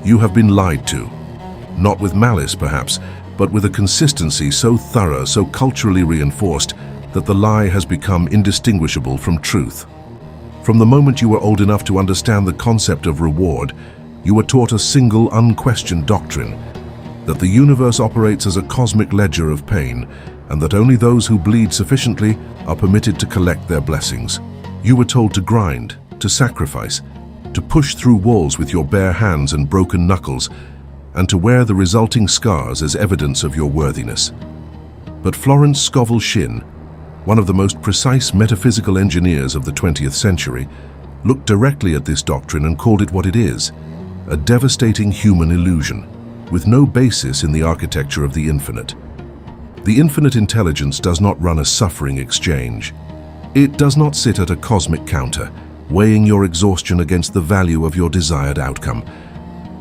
You have been lied to. Not with malice, perhaps, but with a consistency so thorough, so culturally reinforced, that the lie has become indistinguishable from truth. From the moment you were old enough to understand the concept of reward, you were taught a single, unquestioned doctrine, that the universe operates as a cosmic ledger of pain, and that only those who bleed sufficiently are permitted to collect their blessings. You were told to grind, to sacrifice, to push through walls with your bare hands and broken knuckles, and to wear the resulting scars as evidence of your worthiness. But Florence Scovel Shinn, one of the most precise metaphysical engineers of the 20th century, looked directly at this doctrine and called it what it is, a devastating human illusion, with no basis in the architecture of the infinite. The infinite intelligence does not run a suffering exchange. It does not sit at a cosmic counter, weighing your exhaustion against the value of your desired outcome,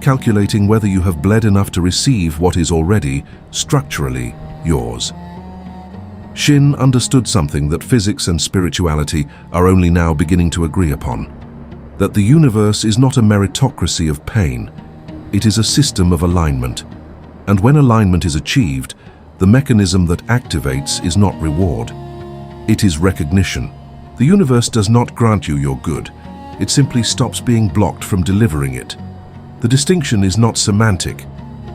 calculating whether you have bled enough to receive what is already, structurally, yours. Shinn understood something that physics and spirituality are only now beginning to agree upon, that the universe is not a meritocracy of pain, it is a system of alignment, and when alignment is achieved, the mechanism that activates is not reward. It is recognition. The universe does not grant you your good, it simply stops being blocked from delivering it. The distinction is not semantic,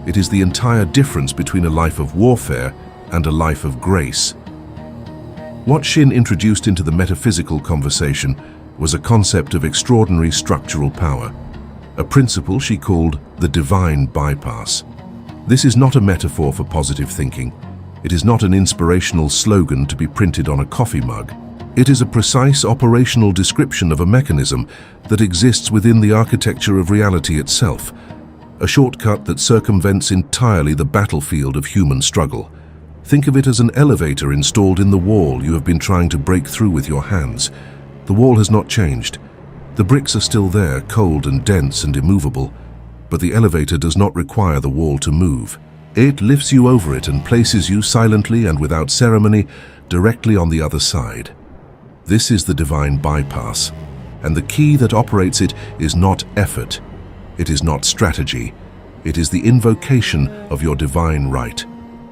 it is the entire difference between a life of warfare and a life of grace. What Shinn introduced into the metaphysical conversation was a concept of extraordinary structural power, a principle she called the divine bypass. This is not a metaphor for positive thinking. It is not an inspirational slogan to be printed on a coffee mug. It is a precise operational description of a mechanism that exists within the architecture of reality itself, a shortcut that circumvents entirely the battlefield of human struggle. Think of it as an elevator installed in the wall you have been trying to break through with your hands. The wall has not changed. The bricks are still there, cold and dense and immovable, but the elevator does not require the wall to move. It lifts you over it and places you silently and without ceremony directly on the other side. This is the divine bypass, and the key that operates it is not effort. It is not strategy. It is the invocation of your divine right,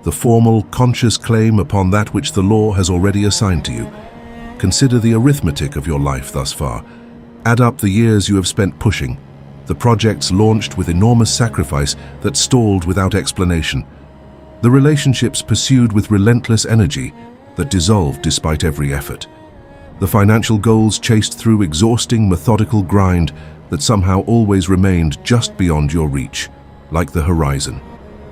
the formal, conscious claim upon that which the law has already assigned to you. Consider the arithmetic of your life thus far. Add up the years you have spent pushing, the projects launched with enormous sacrifice that stalled without explanation, the relationships pursued with relentless energy that dissolved despite every effort, the financial goals chased through exhausting, methodical grind that somehow always remained just beyond your reach, like the horizon,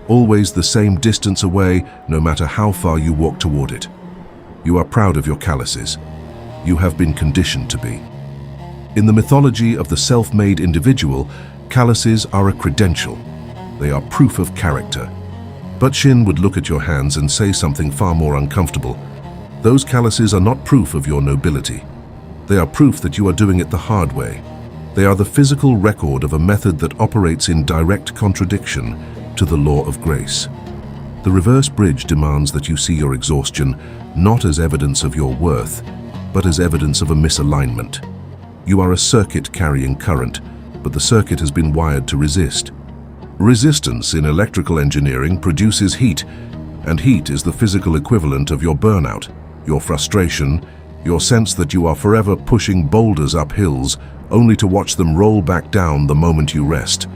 always the same distance away no matter how far you walk toward it. You are proud of your calluses. You have been conditioned to be. In the mythology of the self-made individual, calluses are a credential. They are proof of character. But Shinn would look at your hands and say something far more uncomfortable. Those calluses are not proof of your nobility. They are proof that you are doing it the hard way. They are the physical record of a method that operates in direct contradiction to the law of grace. The reverse bridge demands that you see your exhaustion not as evidence of your worth, but as evidence of a misalignment. You are a circuit carrying current, but the circuit has been wired to resist. Resistance in electrical engineering produces heat, and heat is the physical equivalent of your burnout, your frustration, your sense that you are forever pushing boulders up hills only to watch them roll back down the moment you rest.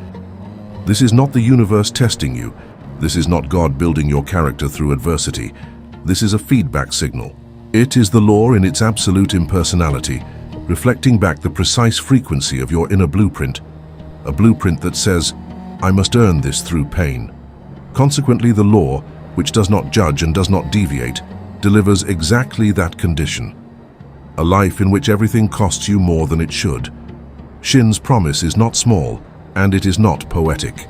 This is not the universe testing you. This is not God building your character through adversity. This is a feedback signal. It is the law in its absolute impersonality, reflecting back the precise frequency of your inner blueprint, a blueprint that says, I must earn this through pain. Consequently, the law, which does not judge and does not deviate, delivers exactly that condition. A life in which everything costs you more than it should. Shinn's promise is not small, and it is not poetic.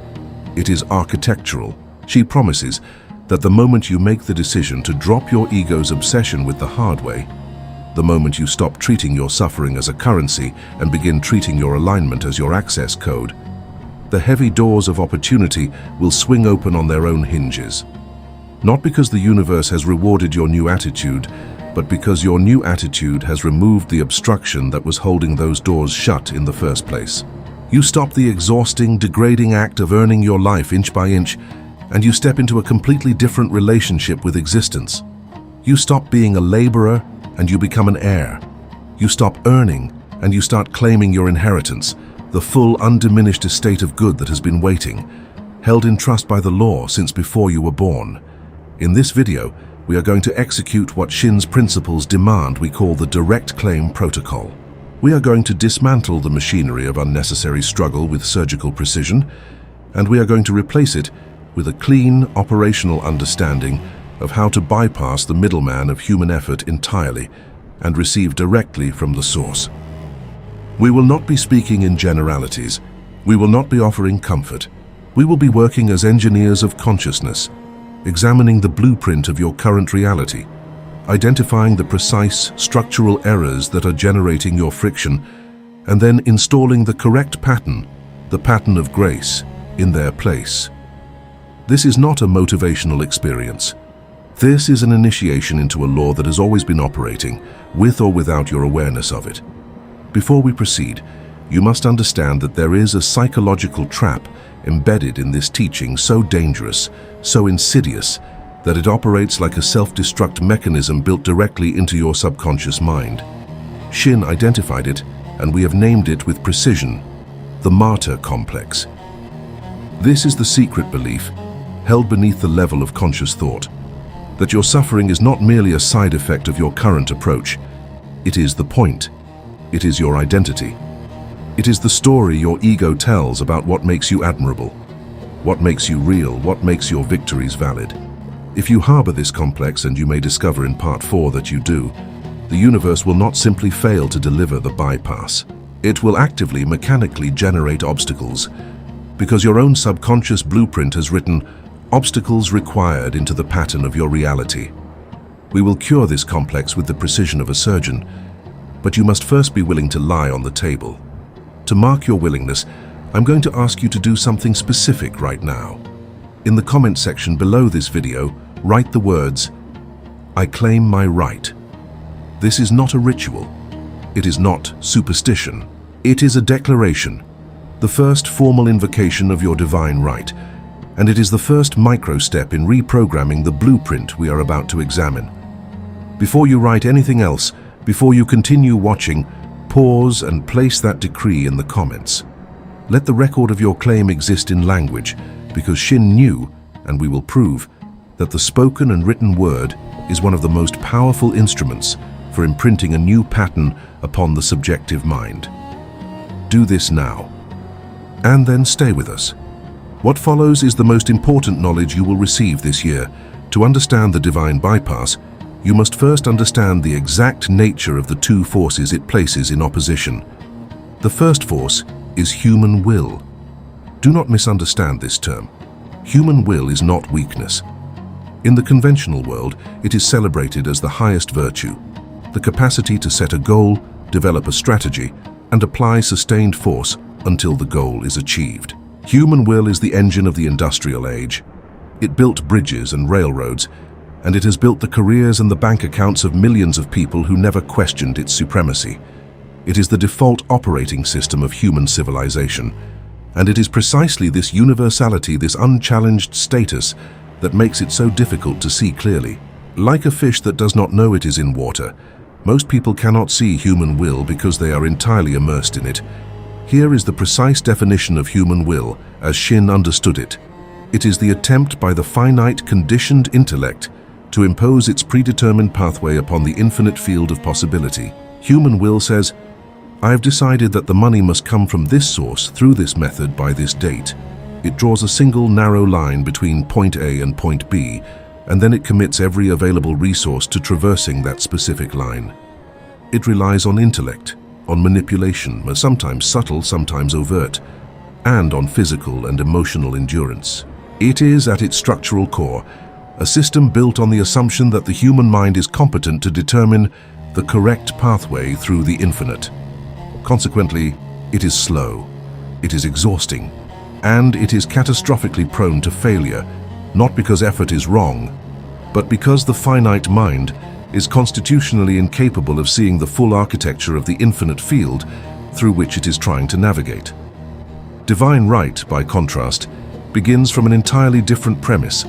It is architectural. She promises that the moment you make the decision to drop your ego's obsession with the hard way, the moment you stop treating your suffering as a currency and begin treating your alignment as your access code, the heavy doors of opportunity will swing open on their own hinges. Not because the universe has rewarded your new attitude, but because your new attitude has removed the obstruction that was holding those doors shut in the first place. You stop the exhausting, degrading act of earning your life inch by inch, and you step into a completely different relationship with existence. You stop being a laborer and you become an heir. You stop earning and you start claiming your inheritance, the full, undiminished estate of good that has been waiting, held in trust by the law since before you were born. In this video, we are going to execute what Shinn's principles demand we call the direct claim protocol. We are going to dismantle the machinery of unnecessary struggle with surgical precision, and we are going to replace it with a clean, operational understanding of how to bypass the middleman of human effort entirely and receive directly from the source. We will not be speaking in generalities. We will not be offering comfort. We will be working as engineers of consciousness, examining the blueprint of your current reality, identifying the precise structural errors that are generating your friction, and then installing the correct pattern, the pattern of grace, in their place. This is not a motivational experience. This is an initiation into a law that has always been operating, with or without your awareness of it. Before we proceed, you must understand that there is a psychological trap embedded in this teaching so dangerous, so insidious, that it operates like a self-destruct mechanism built directly into your subconscious mind. Shinn identified it, and we have named it with precision, the Martyr Complex. This is the secret belief, held beneath the level of conscious thought, that your suffering is not merely a side effect of your current approach. It is the point. It is your identity. It is the story your ego tells about what makes you admirable, what makes you real, what makes your victories valid. If you harbor this complex, and you may discover in part 4 that you do, the universe will not simply fail to deliver the bypass. It will actively, mechanically generate obstacles, because your own subconscious blueprint has written obstacles required into the pattern of your reality. We will cure this complex with the precision of a surgeon, but you must first be willing to lie on the table. To mark your willingness, I'm going to ask you to do something specific right now. In the comment section below this video, write the words, "I claim my right." This is not a ritual. It is not superstition. It is a declaration, the first formal invocation of your divine right, and it is the first micro step in reprogramming the blueprint we are about to examine. Before you write anything else, before you continue watching, pause and place that decree in the comments. Let the record of your claim exist in language, because Shinn knew, and we will prove, that the spoken and written word is one of the most powerful instruments for imprinting a new pattern upon the subjective mind. Do this now, and then stay with us. What follows is the most important knowledge you will receive this year. To understand the divine bypass, you must first understand the exact nature of the two forces it places in opposition. The first force is human will. Do not misunderstand this term. Human will is not weakness. In the conventional world, it is celebrated as the highest virtue, the capacity to set a goal, develop a strategy, and apply sustained force until the goal is achieved. Human will is the engine of the industrial age. It built bridges and railroads, and it has built the careers and the bank accounts of millions of people who never questioned its supremacy. It is the default operating system of human civilization, and it is precisely this universality, this unchallenged status, that makes it so difficult to see clearly. Like a fish that does not know it is in water, most people cannot see human will because they are entirely immersed in it. Here is the precise definition of human will, as Shinn understood it. It is the attempt by the finite, conditioned intellect to impose its predetermined pathway upon the infinite field of possibility. Human will says, "I have decided that the money must come from this source through this method by this date." It draws a single narrow line between point A and point B, and then it commits every available resource to traversing that specific line. It relies on intellect, on manipulation, sometimes subtle, sometimes overt, and on physical and emotional endurance. It is, at its structural core, a system built on the assumption that the human mind is competent to determine the correct pathway through the infinite. Consequently, it is slow, it is exhausting, and it is catastrophically prone to failure, not because effort is wrong, but because the finite mind is constitutionally incapable of seeing the full architecture of the infinite field through which it is trying to navigate. Divine right, by contrast, begins from an entirely different premise,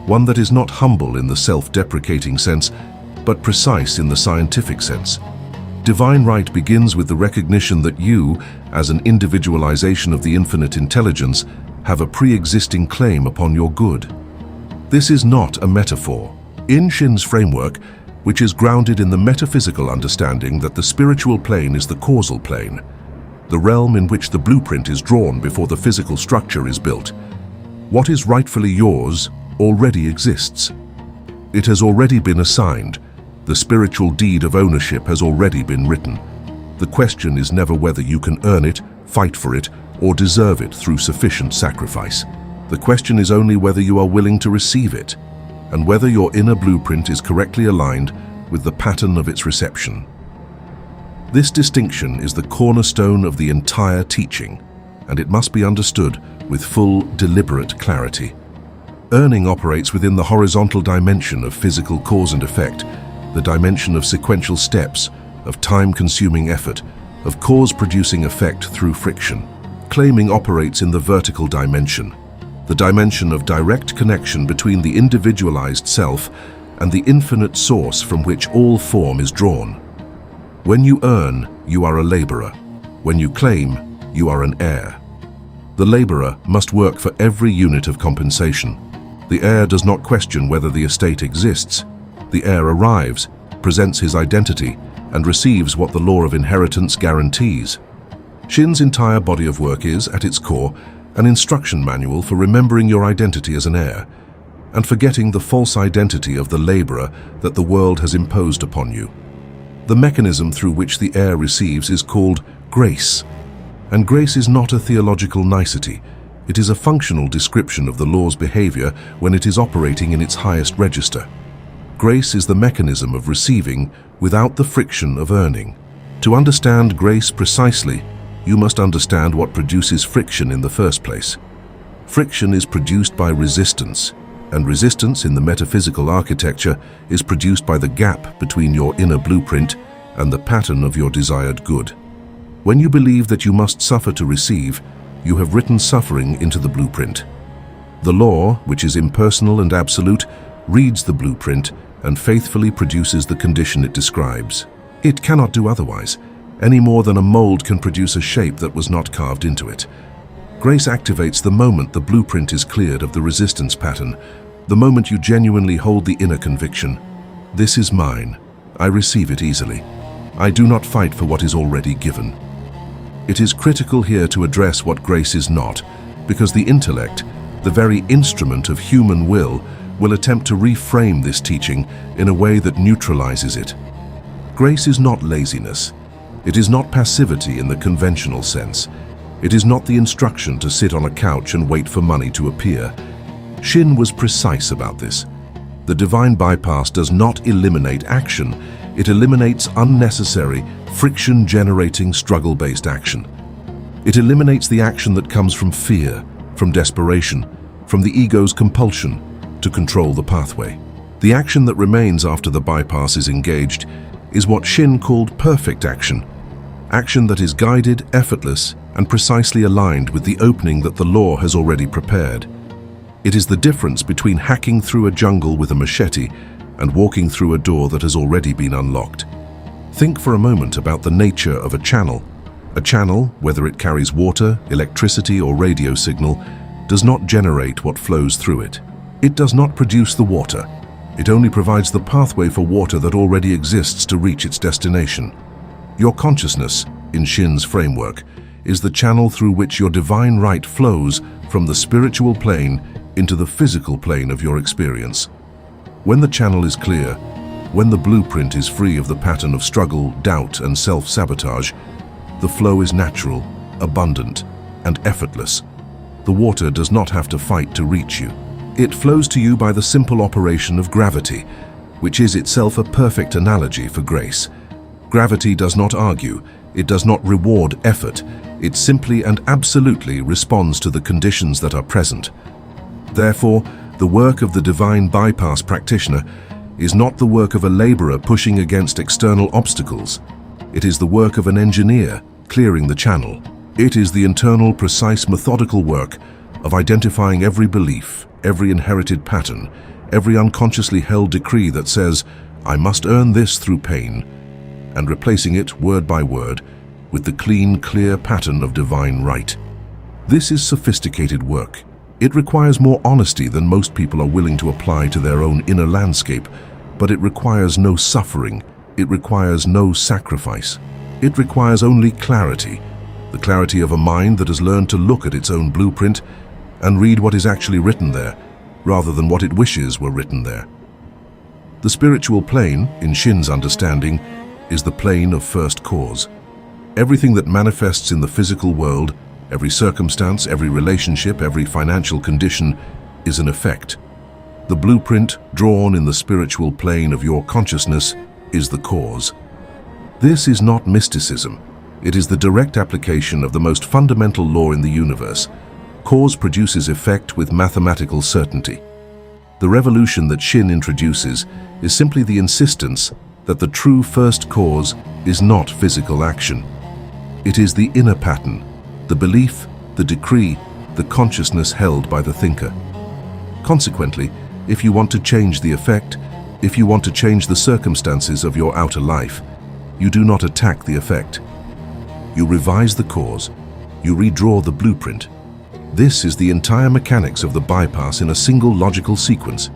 one that is not humble in the self-deprecating sense, but precise in the scientific sense. Divine right begins with the recognition that you, as an individualization of the infinite intelligence, have a pre-existing claim upon your good. This is not a metaphor. In Shinn's framework, which is grounded in the metaphysical understanding that the spiritual plane is the causal plane, the realm in which the blueprint is drawn before the physical structure is built, what is rightfully yours already exists. It has already been assigned. The spiritual deed of ownership has already been written. The question is never whether you can earn it, fight for it, or deserve it through sufficient sacrifice. The question is only whether you are willing to receive it, and whether your inner blueprint is correctly aligned with the pattern of its reception. This distinction is the cornerstone of the entire teaching, and it must be understood with full, deliberate clarity. Earning operates within the horizontal dimension of physical cause and effect, the dimension of sequential steps, of time-consuming effort, of cause-producing effect through friction. Claiming operates in the vertical dimension, the dimension of direct connection between the individualized self and the infinite source from which all form is drawn. When you earn, you are a laborer. When you claim, you are an heir. The laborer must work for every unit of compensation. The heir does not question whether the estate exists. The heir arrives, presents his identity, and receives what the law of inheritance guarantees. Shinn's entire body of work is, at its core, an instruction manual for remembering your identity as an heir, and forgetting the false identity of the laborer that the world has imposed upon you. The mechanism through which the heir receives is called grace, and grace is not a theological nicety. It is a functional description of the law's behavior when it is operating in its highest register. Grace is the mechanism of receiving without the friction of earning. To understand grace precisely, you must understand what produces friction in the first place. Friction is produced by resistance, and resistance in the metaphysical architecture is produced by the gap between your inner blueprint and the pattern of your desired good. When you believe that you must suffer to receive, you have written suffering into the blueprint. The law, which is impersonal and absolute, reads the blueprint and faithfully produces the condition it describes. It cannot do otherwise, any more than a mold can produce a shape that was not carved into it. Grace activates the moment the blueprint is cleared of the resistance pattern, the moment you genuinely hold the inner conviction. This is mine. I receive it easily. I do not fight for what is already given. It is critical here to address what grace is not, because the intellect, the very instrument of human will attempt to reframe this teaching in a way that neutralizes it. Grace is not laziness. It is not passivity in the conventional sense. It is not the instruction to sit on a couch and wait for money to appear. Shinn was precise about this. The divine bypass does not eliminate action. It eliminates unnecessary, friction-generating, struggle-based action. It eliminates the action that comes from fear, from desperation, from the ego's compulsion to control the pathway. The action that remains after the bypass is engaged is what Shinn called perfect action. Action that is guided, effortless, and precisely aligned with the opening that the law has already prepared. It is the difference between hacking through a jungle with a machete and walking through a door that has already been unlocked. Think for a moment about the nature of a channel. A channel, whether it carries water, electricity, or radio signal, does not generate what flows through it. It does not produce the water. It only provides the pathway for water that already exists to reach its destination. Your consciousness, in Shinn's framework, is the channel through which your divine right flows from the spiritual plane into the physical plane of your experience. When the channel is clear, when the blueprint is free of the pattern of struggle, doubt, and self-sabotage, the flow is natural, abundant, and effortless. The water does not have to fight to reach you. It flows to you by the simple operation of gravity, which is itself a perfect analogy for grace. Gravity does not argue, it does not reward effort, it simply and absolutely responds to the conditions that are present. Therefore, the work of the divine bypass practitioner is not the work of a laborer pushing against external obstacles. It is the work of an engineer clearing the channel. It is the internal, precise, methodical work of identifying every belief, every inherited pattern, every unconsciously held decree that says, "I must earn this through pain," and replacing it word by word with the clean, clear pattern of divine right. This is sophisticated work. It requires more honesty than most people are willing to apply to their own inner landscape, but it requires no suffering. It requires no sacrifice. It requires only clarity, the clarity of a mind that has learned to look at its own blueprint and read what is actually written there, rather than what it wishes were written there. The spiritual plane, in Shinn's understanding, is the plane of first cause. Everything that manifests in the physical world, every circumstance, every relationship, every financial condition, is an effect. The blueprint drawn in the spiritual plane of your consciousness is the cause. This is not mysticism. It is the direct application of the most fundamental law in the universe. Cause produces effect with mathematical certainty. The revolution that Shinn introduces is simply the insistence that the true first cause is not physical action. It is the inner pattern, the belief, the decree, the consciousness held by the thinker. Consequently, if you want to change the effect, if you want to change the circumstances of your outer life, you do not attack the effect. You revise the cause, you redraw the blueprint. This is the entire mechanics of the bypass in a single logical sequence.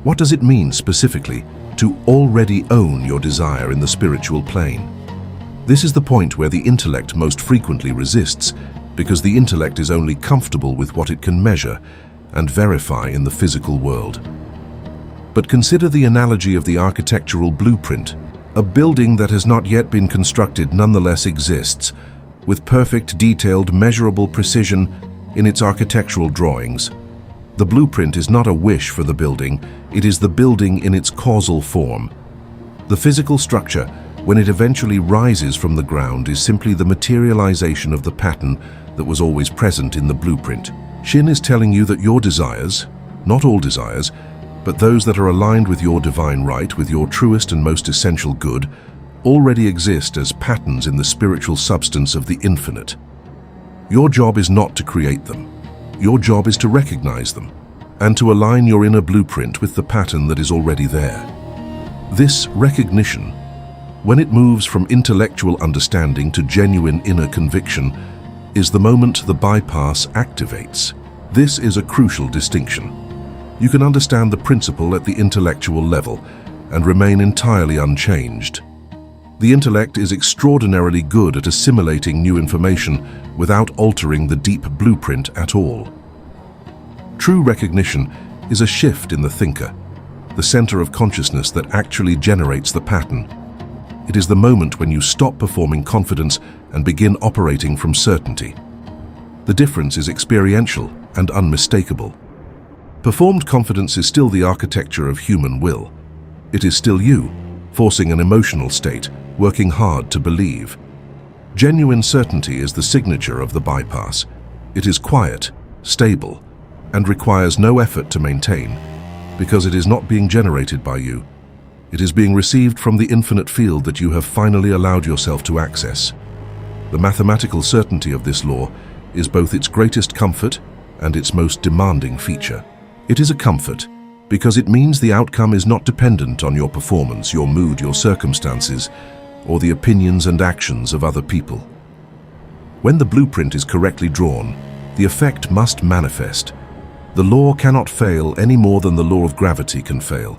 What does it mean specifically to already own your desire in the spiritual plane? This is the point where the intellect most frequently resists, because the intellect is only comfortable with what it can measure and verify in the physical world. But consider the analogy of the architectural blueprint. A building that has not yet been constructed nonetheless exists, with perfect, detailed, measurable precision in its architectural drawings. The blueprint is not a wish for the building, it is the building in its causal form. The physical structure, when it eventually rises from the ground, is simply the materialization of the pattern that was always present in the blueprint. Shinn is telling you that your desires, not all desires, but those that are aligned with your divine right, with your truest and most essential good, already exist as patterns in the spiritual substance of the infinite. Your job is not to create them. Your job is to recognize them and to align your inner blueprint with the pattern that is already there. This recognition, when it moves from intellectual understanding to genuine inner conviction, is the moment the bypass activates. This is a crucial distinction. You can understand the principle at the intellectual level and remain entirely unchanged. The intellect is extraordinarily good at assimilating new information without altering the deep blueprint at all. True recognition is a shift in the thinker, the center of consciousness that actually generates the pattern. It is the moment when you stop performing confidence and begin operating from certainty. The difference is experiential and unmistakable. Performed confidence is still the architecture of human will. It is still you, forcing an emotional state, working hard to believe. Genuine certainty is the signature of the bypass. It is quiet, stable, and requires no effort to maintain, because it is not being generated by you. It is being received from the infinite field that you have finally allowed yourself to access. The mathematical certainty of this law is both its greatest comfort and its most demanding feature. It is a comfort because it means the outcome is not dependent on your performance, your mood, your circumstances, or the opinions and actions of other people. When the blueprint is correctly drawn, the effect must manifest. The law cannot fail any more than the law of gravity can fail.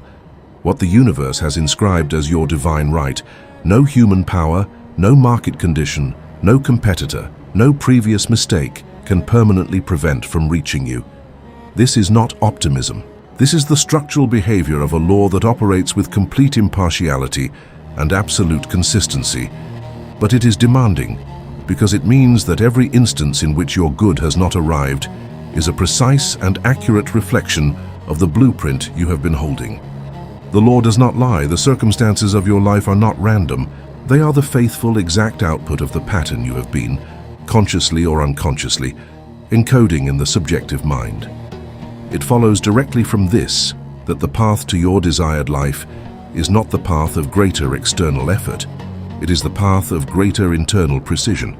What the universe has inscribed as your divine right, no human power, no market condition, no competitor, no previous mistake can permanently prevent from reaching you. This is not optimism. This is the structural behavior of a law that operates with complete impartiality and absolute consistency. But it is demanding, because it means that every instance in which your good has not arrived is a precise and accurate reflection of the blueprint you have been holding. The law does not lie. The circumstances of your life are not random. They are the faithful, exact output of the pattern you have been, consciously or unconsciously, encoding in the subjective mind. It follows directly from this that the path to your desired life is not the path of greater external effort. It is the path of greater internal precision.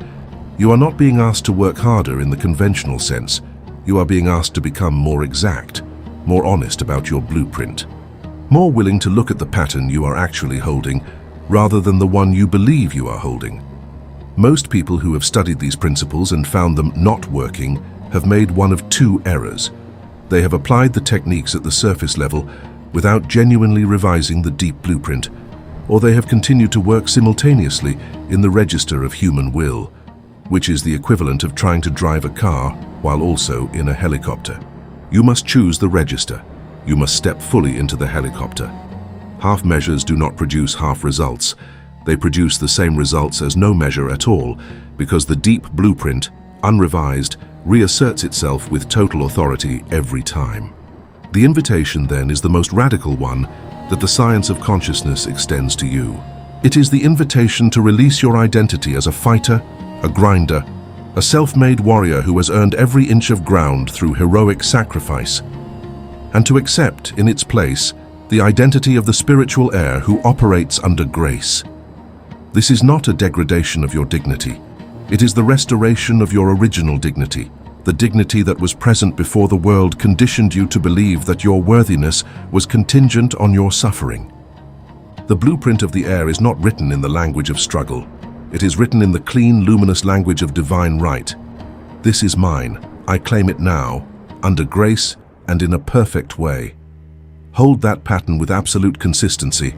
You are not being asked to work harder in the conventional sense. You are being asked to become more exact, more honest about your blueprint, more willing to look at the pattern you are actually holding rather than the one you believe you are holding. Most people who have studied these principles and found them not working have made one of two errors. They have applied the techniques at the surface level without genuinely revising the deep blueprint, or they have continued to work simultaneously in the register of human will, which is the equivalent of trying to drive a car while also in a helicopter. You must choose the register. You must step fully into the helicopter. Half measures do not produce half results. They produce the same results as no measure at all, because the deep blueprint, unrevised, reasserts itself with total authority every time. The invitation, then, is the most radical one that the science of consciousness extends to you. It is the invitation to release your identity as a fighter, a grinder, a self-made warrior who has earned every inch of ground through heroic sacrifice, and to accept, in its place, the identity of the spiritual heir who operates under grace. This is not a degradation of your dignity. It is the restoration of your original dignity, the dignity that was present before the world conditioned you to believe that your worthiness was contingent on your suffering. The blueprint of the heir is not written in the language of struggle. It is written in the clean, luminous language of divine right. This is mine. I claim it now, under grace and in a perfect way. Hold that pattern with absolute consistency,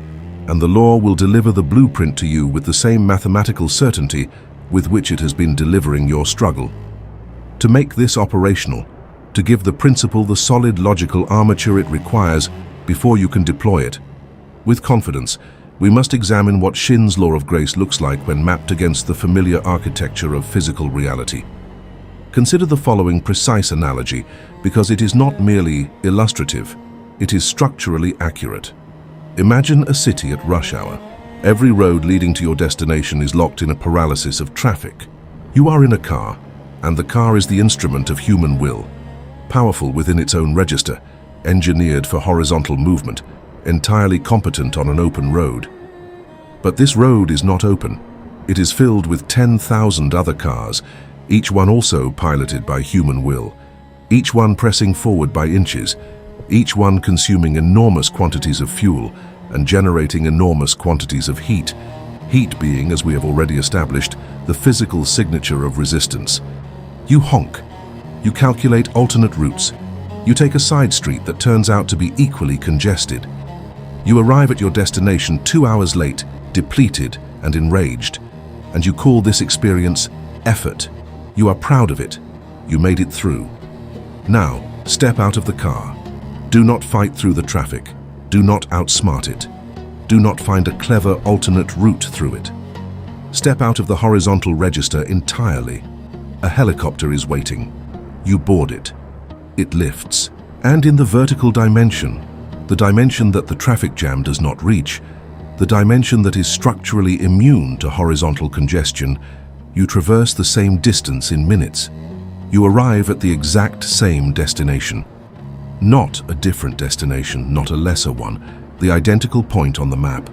and the law will deliver the blueprint to you with the same mathematical certainty with which it has been delivering your struggle. To make this operational, to give the principle the solid logical armature it requires before you can deploy it, with confidence, we must examine what Shinn's law of grace looks like when mapped against the familiar architecture of physical reality. Consider the following precise analogy, because it is not merely illustrative, it is structurally accurate. Imagine a city at rush hour. Every road leading to your destination is locked in a paralysis of traffic. You are in a car, and the car is the instrument of human will, powerful within its own register, engineered for horizontal movement, entirely competent on an open road. But this road is not open. It is filled with 10,000 other cars, each one also piloted by human will, each one pressing forward by inches, each one consuming enormous quantities of fuel and generating enormous quantities of heat, heat being, as we have already established, the physical signature of resistance. You honk. You calculate alternate routes. You take a side street that turns out to be equally congested. You arrive at your destination 2 hours late, depleted and enraged, and you call this experience effort. You are proud of it. You made it through. Now, step out of the car. Do not fight through the traffic. Do not outsmart it. Do not find a clever alternate route through it. Step out of the horizontal register entirely. A helicopter is waiting. You board it. It lifts. And in the vertical dimension, the dimension that the traffic jam does not reach, the dimension that is structurally immune to horizontal congestion, you traverse the same distance in minutes. You arrive at the exact same destination. Not a different destination, not a lesser one, the identical point on the map.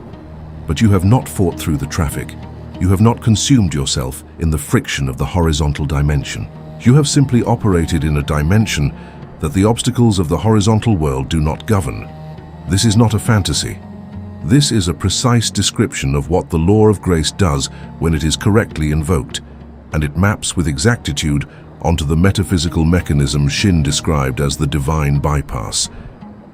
But you have not fought through the traffic. You have not consumed yourself in the friction of the horizontal dimension. You have simply operated in a dimension that the obstacles of the horizontal world do not govern. This is not a fantasy. This is a precise description of what the law of grace does when it is correctly invoked, and it maps with exactitude onto the metaphysical mechanism Shinn described as the divine bypass.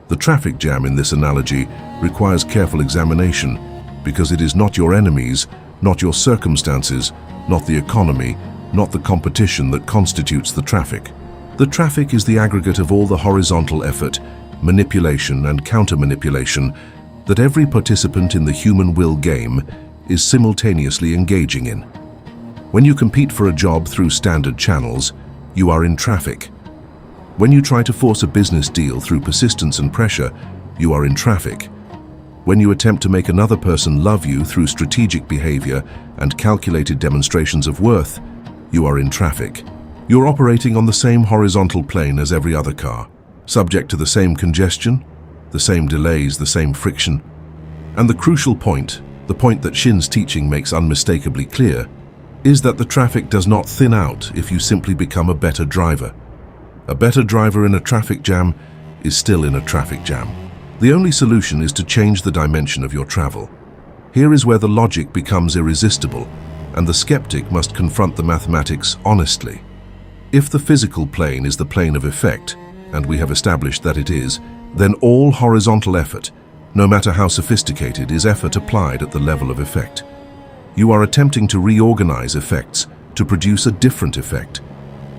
The traffic jam in this analogy requires careful examination because it is not your enemies, not your circumstances, not the economy, not the competition that constitutes the traffic. The traffic is the aggregate of all the horizontal effort, manipulation and counter-manipulation that every participant in the human will game is simultaneously engaging in. When you compete for a job through standard channels, you are in traffic. When you try to force a business deal through persistence and pressure, you are in traffic. When you attempt to make another person love you through strategic behavior and calculated demonstrations of worth, you are in traffic. You're operating on the same horizontal plane as every other car, subject to the same congestion, the same delays, the same friction. And the crucial point, the point that Shinn's teaching makes unmistakably clear, is that the traffic does not thin out if you simply become a better driver. A better driver in a traffic jam is still in a traffic jam. The only solution is to change the dimension of your travel. Here is where the logic becomes irresistible, and the skeptic must confront the mathematics honestly. If the physical plane is the plane of effect, and we have established that it is, then all horizontal effort, no matter how sophisticated, is effort applied at the level of effect. You are attempting to reorganize effects to produce a different effect,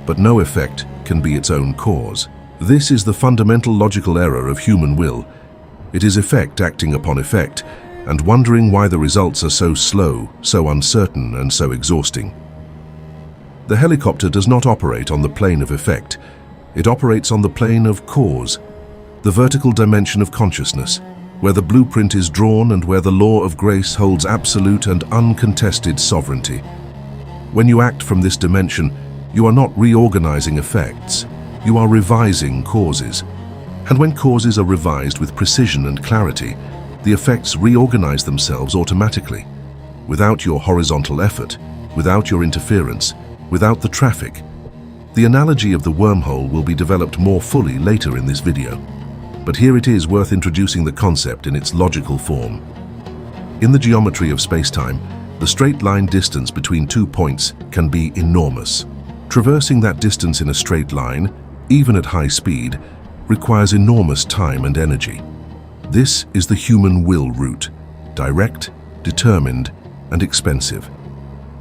but no effect can be its own cause. This is the fundamental logical error of human will. It is effect acting upon effect, and wondering why the results are so slow, so uncertain, and so exhausting. The helicopter does not operate on the plane of effect. It operates on the plane of cause, the vertical dimension of consciousness, where the blueprint is drawn and where the law of grace holds absolute and uncontested sovereignty. When you act from this dimension, you are not reorganizing effects, you are revising causes. And when causes are revised with precision and clarity, the effects reorganize themselves automatically, without your horizontal effort, without your interference, without the traffic. The analogy of the wormhole will be developed more fully later in this video, but here it is worth introducing the concept in its logical form. In the geometry of space-time, the straight line distance between 2 points can be enormous. Traversing that distance in a straight line, even at high speed, requires enormous time and energy. This is the human will route, direct, determined, and expensive.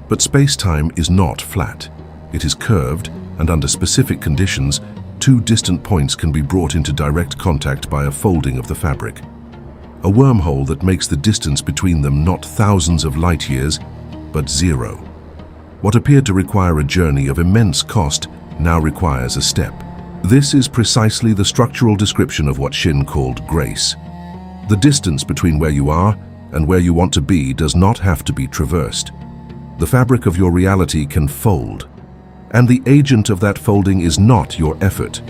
But space-time is not flat. It is curved, and under specific conditions, 2 distant points can be brought into direct contact by a folding of the fabric. A wormhole that makes the distance between them not thousands of light years, but zero. What appeared to require a journey of immense cost now requires a step. This is precisely the structural description of what Shinn called grace. The distance between where you are and where you want to be does not have to be traversed. The fabric of your reality can fold, and the agent of that folding is not your effort.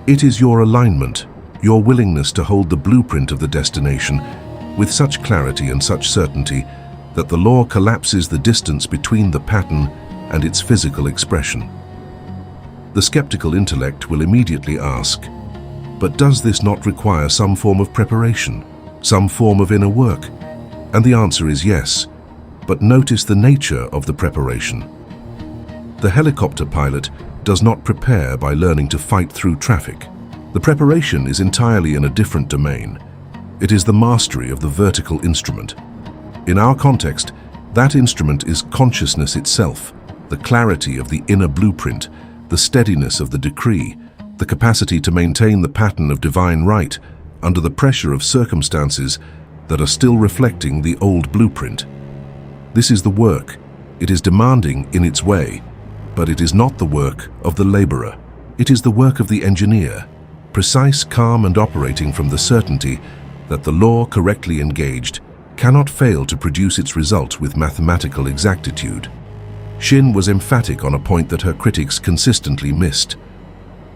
It is your alignment, your willingness to hold the blueprint of the destination with such clarity and such certainty that the law collapses the distance between the pattern and its physical expression. The skeptical intellect will immediately ask, but does this not require some form of preparation, some form of inner work? And the answer is yes, but notice the nature of the preparation. The helicopter pilot does not prepare by learning to fight through traffic. The preparation is entirely in a different domain. It is the mastery of the vertical instrument. In our context, that instrument is consciousness itself, the clarity of the inner blueprint, the steadiness of the decree, the capacity to maintain the pattern of divine right under the pressure of circumstances that are still reflecting the old blueprint. This is the work. It is demanding in its way, but it is not the work of the laborer. It is the work of the engineer, precise, calm, and operating from the certainty that the law correctly engaged cannot fail to produce its result with mathematical exactitude. Shinn was emphatic on a point that her critics consistently missed.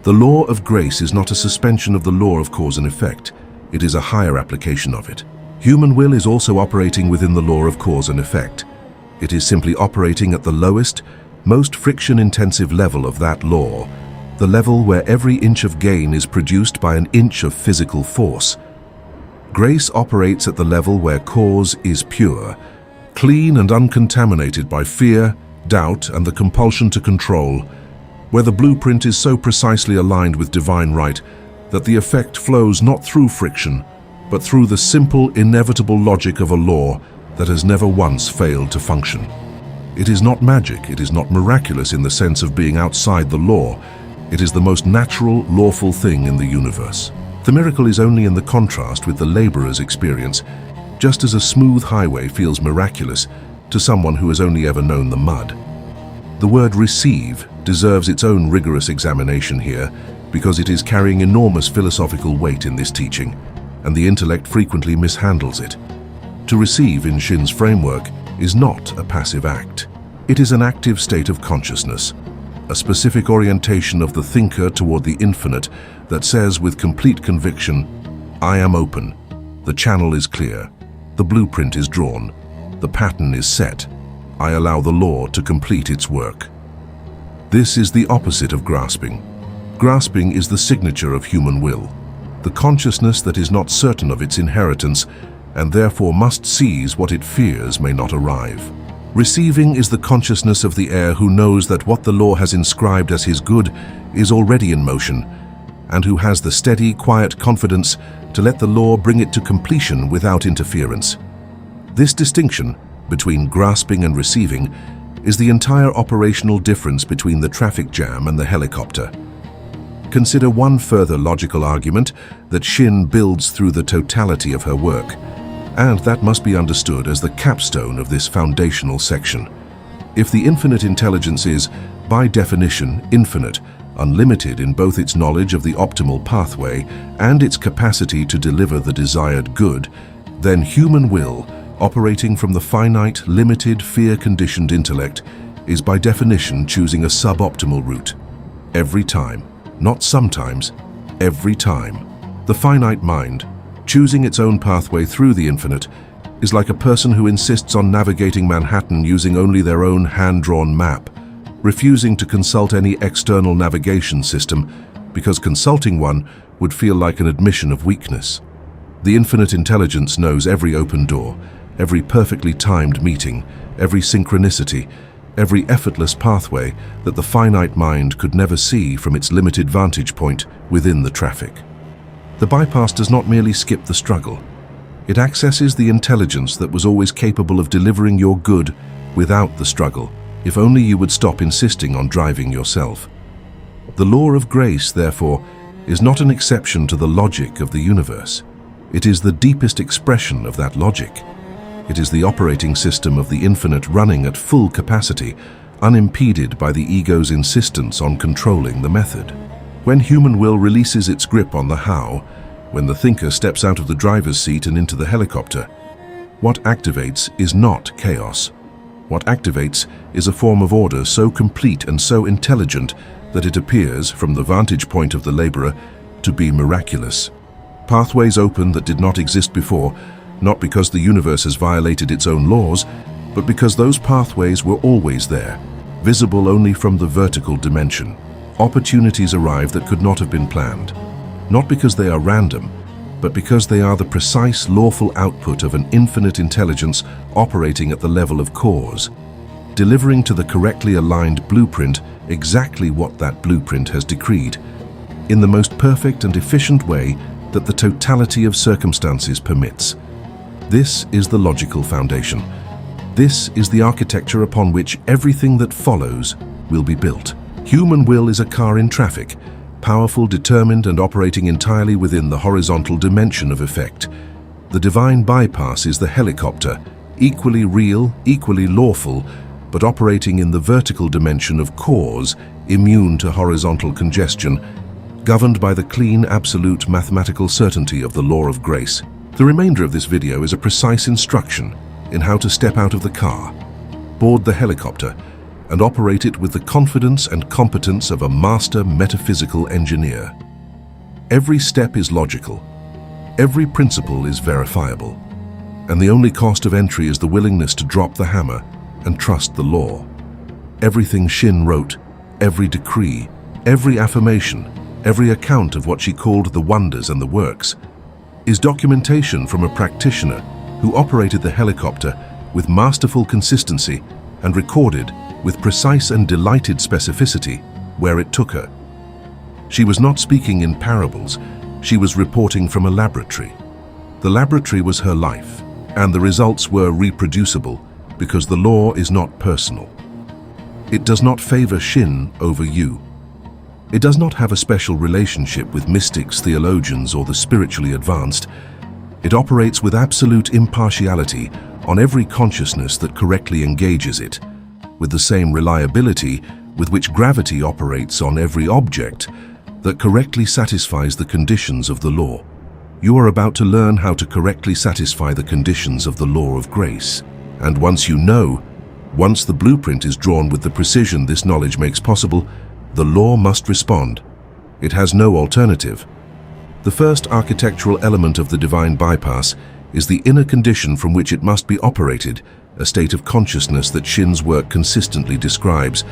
The law of grace is not a suspension of the law of cause and effect. It is a higher application of it. Human will is also operating within the law of cause and effect. It is simply operating at the lowest, most friction-intensive level of that law, the level where every inch of gain is produced by an inch of physical force. Grace operates at the level where cause is pure, clean and uncontaminated by fear, doubt, and the compulsion to control, where the blueprint is so precisely aligned with divine right that the effect flows not through friction, but through the simple, inevitable logic of a law that has never once failed to function. It is not magic, it is not miraculous in the sense of being outside the law. It is the most natural, lawful thing in the universe. The miracle is only in the contrast with the laborer's experience, just as a smooth highway feels miraculous to someone who has only ever known the mud. The word receive deserves its own rigorous examination here because it is carrying enormous philosophical weight in this teaching, and the intellect frequently mishandles it. To receive in Shinn's framework is not a passive act. It is an active state of consciousness, a specific orientation of the thinker toward the infinite that says with complete conviction, I am open, the channel is clear, the blueprint is drawn, the pattern is set, I allow the law to complete its work. This is the opposite of grasping. Grasping is the signature of human will, the consciousness that is not certain of its inheritance and therefore must seize what it fears may not arrive. Receiving is the consciousness of the heir who knows that what the law has inscribed as his good is already in motion, and who has the steady, quiet confidence to let the law bring it to completion without interference. This distinction between grasping and receiving is the entire operational difference between the traffic jam and the helicopter. Consider one further logical argument that Shinn builds through the totality of her work, and that must be understood as the capstone of this foundational section. If the infinite intelligence is, by definition, infinite, unlimited in both its knowledge of the optimal pathway and its capacity to deliver the desired good, then human will, operating from the finite, limited, fear-conditioned intellect, is by definition choosing a suboptimal route. Every time, not sometimes, every time. The finite mind, choosing its own pathway through the infinite, is like a person who insists on navigating Manhattan using only their own hand-drawn map, refusing to consult any external navigation system because consulting one would feel like an admission of weakness. The infinite intelligence knows every open door, every perfectly timed meeting, every synchronicity, every effortless pathway that the finite mind could never see from its limited vantage point within the traffic. The bypass does not merely skip the struggle. It accesses the intelligence that was always capable of delivering your good without the struggle, if only you would stop insisting on driving yourself. The law of grace, therefore, is not an exception to the logic of the universe. It is the deepest expression of that logic. It is the operating system of the infinite running at full capacity, unimpeded by the ego's insistence on controlling the method. When human will releases its grip on the how, when the thinker steps out of the driver's seat and into the helicopter, what activates is not chaos. What activates is a form of order so complete and so intelligent that it appears, from the vantage point of the laborer, to be miraculous. Pathways open that did not exist before, not because the universe has violated its own laws, but because those pathways were always there, visible only from the vertical dimension. Opportunities arrive that could not have been planned, not because they are random, but because they are the precise, lawful output of an infinite intelligence operating at the level of cause, delivering to the correctly aligned blueprint exactly what that blueprint has decreed, in the most perfect and efficient way that the totality of circumstances permits. This is the logical foundation. This is the architecture upon which everything that follows will be built. Human will is a car in traffic, powerful, determined, and operating entirely within the horizontal dimension of effect. The divine bypass is the helicopter, equally real, equally lawful, but operating in the vertical dimension of cause, immune to horizontal congestion, governed by the clean, absolute mathematical certainty of the law of grace. The remainder of this video is a precise instruction in how to step out of the car, board the helicopter, and operate it with the confidence and competence of a master metaphysical engineer. Every step is logical. Every principle is verifiable. And the only cost of entry is the willingness to drop the hammer and trust the law. Everything Shinn wrote, every decree, every affirmation, every account of what she called the wonders and the works, is documentation from a practitioner who operated the helicopter with masterful consistency and recorded with precise and delighted specificity where it took her. She was not speaking in parables, she was reporting from a laboratory. The laboratory was her life, and the results were reproducible because the law is not personal. It does not favor Shinn over you. It does not have a special relationship with mystics, theologians, or the spiritually advanced. It operates with absolute impartiality on every consciousness that correctly engages it, with the same reliability with which gravity operates on every object that correctly satisfies the conditions of the law. You are about to learn how to correctly satisfy the conditions of the law of grace. And once you know, once the blueprint is drawn with the precision this knowledge makes possible, the law must respond. It has no alternative. The first architectural element of the divine bypass is the inner condition from which it must be operated a state of consciousness that Shinn's work consistently describes,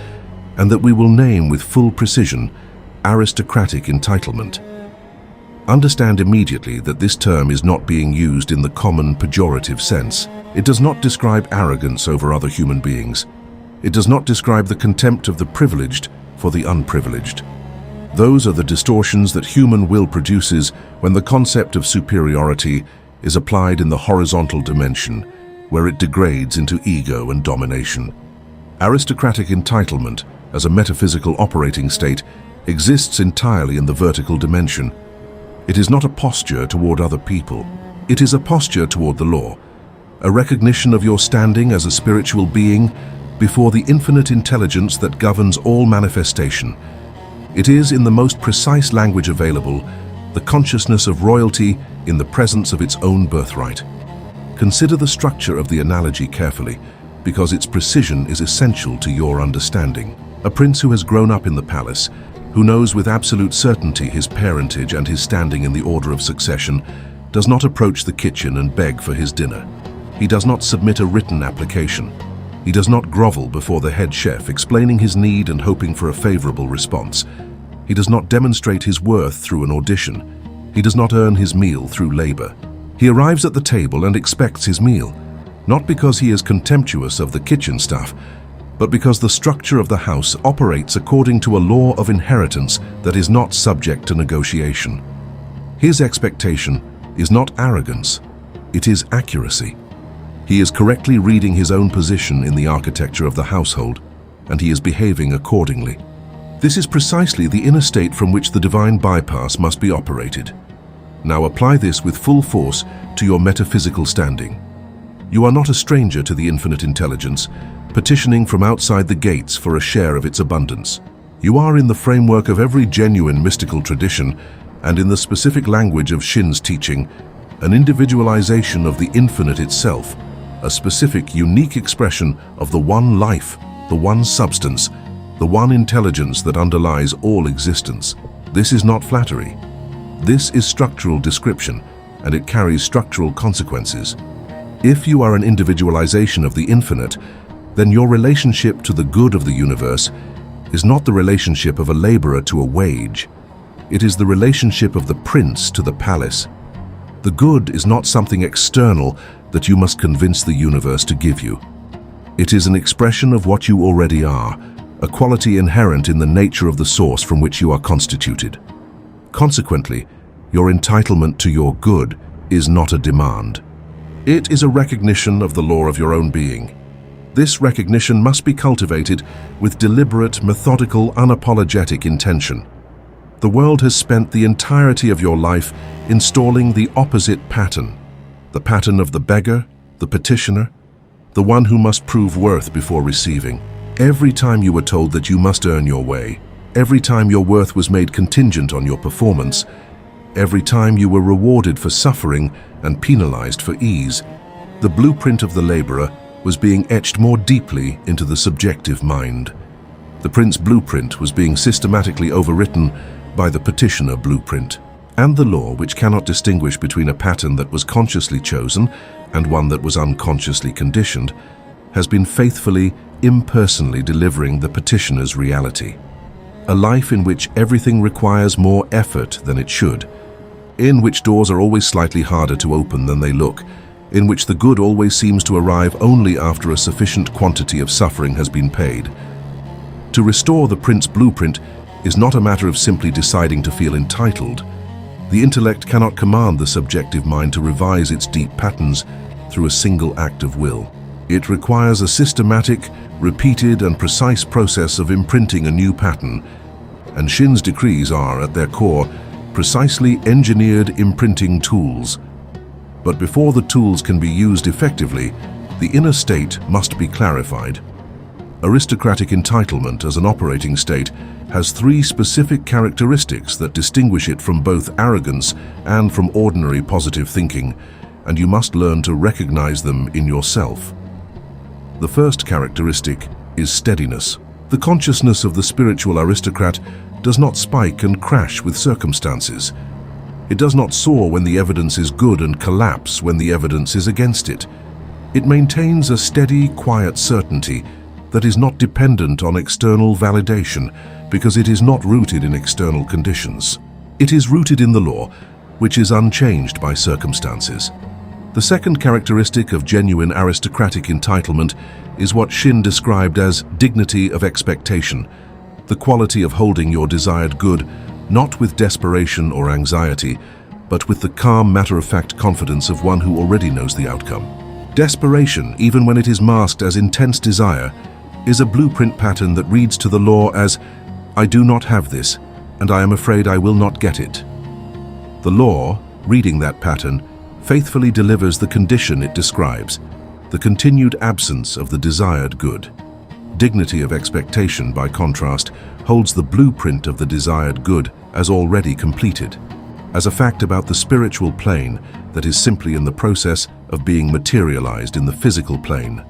and that we will name with full precision aristocratic entitlement. Understand immediately that this term is not being used in the common pejorative sense. It does not describe arrogance over other human beings. It does not describe the contempt of the privileged for the unprivileged. Those are the distortions that human will produces when the concept of superiority is applied in the horizontal dimension, where it degrades into ego and domination. Aristocratic entitlement, as a metaphysical operating state, exists entirely in the vertical dimension. It is not a posture toward other people. It is a posture toward the law, a recognition of your standing as a spiritual being before the infinite intelligence that governs all manifestation. It is, in the most precise language available, the consciousness of royalty in the presence of its own birthright. Consider the structure of the analogy carefully, because its precision is essential to your understanding. A prince who has grown up in the palace, who knows with absolute certainty his parentage and his standing in the order of succession, does not approach the kitchen and beg for his dinner. He does not submit a written application. He does not grovel before the head chef, explaining his need and hoping for a favorable response. He does not demonstrate his worth through an audition. He does not earn his meal through labor. He arrives at the table and expects his meal, not because he is contemptuous of the kitchen staff, but because the structure of the house operates according to a law of inheritance that is not subject to negotiation. His expectation is not arrogance, it is accuracy. He is correctly reading his own position in the architecture of the household, and he is behaving accordingly. This is precisely the inner state from which the divine bypass must be operated. Now apply this with full force to your metaphysical standing. You are not a stranger to the infinite intelligence, petitioning from outside the gates for a share of its abundance. You are in the framework of every genuine mystical tradition, and in the specific language of Shinn's teaching, an individualization of the infinite itself, a specific, unique expression of the one life, the one substance, the one intelligence that underlies all existence. This is not flattery. This is structural description, and it carries structural consequences. If you are an individualization of the infinite, then your relationship to the good of the universe is not the relationship of a laborer to a wage. It is the relationship of the prince to the palace. The good is not something external that you must convince the universe to give you. It is an expression of what you already are, a quality inherent in the nature of the source from which you are constituted. Consequently, your entitlement to your good is not a demand. It is a recognition of the law of your own being. This recognition must be cultivated with deliberate, methodical, unapologetic intention. The world has spent the entirety of your life installing the opposite pattern, the pattern of the beggar, the petitioner, the one who must prove worth before receiving. Every time you were told that you must earn your way, every time your worth was made contingent on your performance, every time you were rewarded for suffering and penalized for ease, the blueprint of the laborer was being etched more deeply into the subjective mind. The prince blueprint was being systematically overwritten by the petitioner blueprint. And the law, which cannot distinguish between a pattern that was consciously chosen and one that was unconsciously conditioned, has been faithfully, impersonally delivering the petitioner's reality. A life in which everything requires more effort than it should, in which doors are always slightly harder to open than they look, in which the good always seems to arrive only after a sufficient quantity of suffering has been paid. To restore the prince blueprint is not a matter of simply deciding to feel entitled. The intellect cannot command the subjective mind to revise its deep patterns through a single act of will. It requires a systematic, repeated and precise process of imprinting a new pattern, and Shinn's decrees are, at their core, precisely engineered imprinting tools. But before the tools can be used effectively, the inner state must be clarified. Aristocratic entitlement as an operating state has three specific characteristics that distinguish it from both arrogance and from ordinary positive thinking, and you must learn to recognize them in yourself. The first characteristic is steadiness. The consciousness of the spiritual aristocrat does not spike and crash with circumstances. It does not soar when the evidence is good and collapse when the evidence is against it. It maintains a steady, quiet certainty that is not dependent on external validation because it is not rooted in external conditions. It is rooted in the law, which is unchanged by circumstances. The second characteristic of genuine aristocratic entitlement is what Shinn described as dignity of expectation, the quality of holding your desired good, not with desperation or anxiety, but with the calm, matter-of-fact confidence of one who already knows the outcome. Desperation, even when it is masked as intense desire, is a blueprint pattern that reads to the law as, "I do not have this, and I am afraid I will not get it." The law, reading that pattern, faithfully delivers the condition it describes, the continued absence of the desired good. Dignity of expectation, by contrast, holds the blueprint of the desired good as already completed, as a fact about the spiritual plane that is simply in the process of being materialized in the physical plane.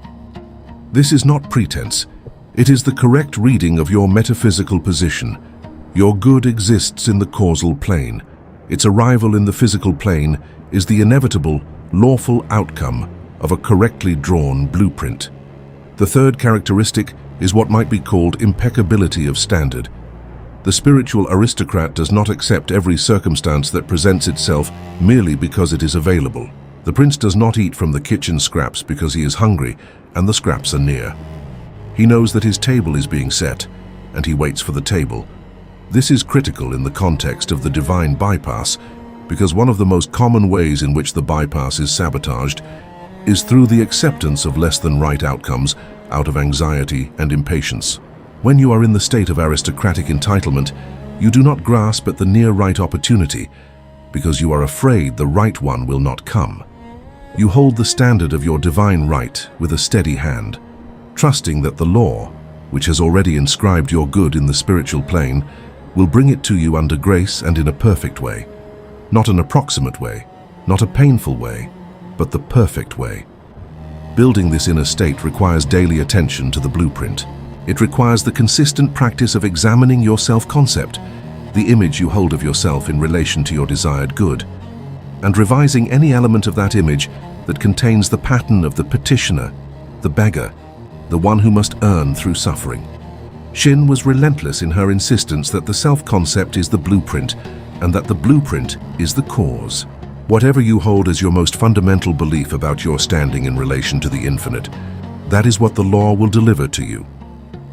This is not pretense. It is the correct reading of your metaphysical position. Your good exists in the causal plane. Its arrival in the physical plane is the inevitable, lawful outcome of a correctly drawn blueprint. The third characteristic is what might be called impeccability of standard. The spiritual aristocrat does not accept every circumstance that presents itself merely because it is available. The prince does not eat from the kitchen scraps because he is hungry and the scraps are near. He knows that his table is being set, and he waits for the table. This is critical in the context of the divine bypass, because one of the most common ways in which the bypass is sabotaged is through the acceptance of less than right outcomes out of anxiety and impatience. When you are in the state of aristocratic entitlement, you do not grasp at the near right opportunity because you are afraid the right one will not come. You hold the standard of your divine right with a steady hand, trusting that the law, which has already inscribed your good in the spiritual plane, will bring it to you under grace and in a perfect way. Not an approximate way, not a painful way, but the perfect way. Building this inner state requires daily attention to the blueprint. It requires the consistent practice of examining your self-concept, the image you hold of yourself in relation to your desired good, and revising any element of that image that contains the pattern of the petitioner, the beggar, the one who must earn through suffering. Shinn was relentless in her insistence that the self-concept is the blueprint and that the blueprint is the cause. Whatever you hold as your most fundamental belief about your standing in relation to the infinite, that is what the law will deliver to you.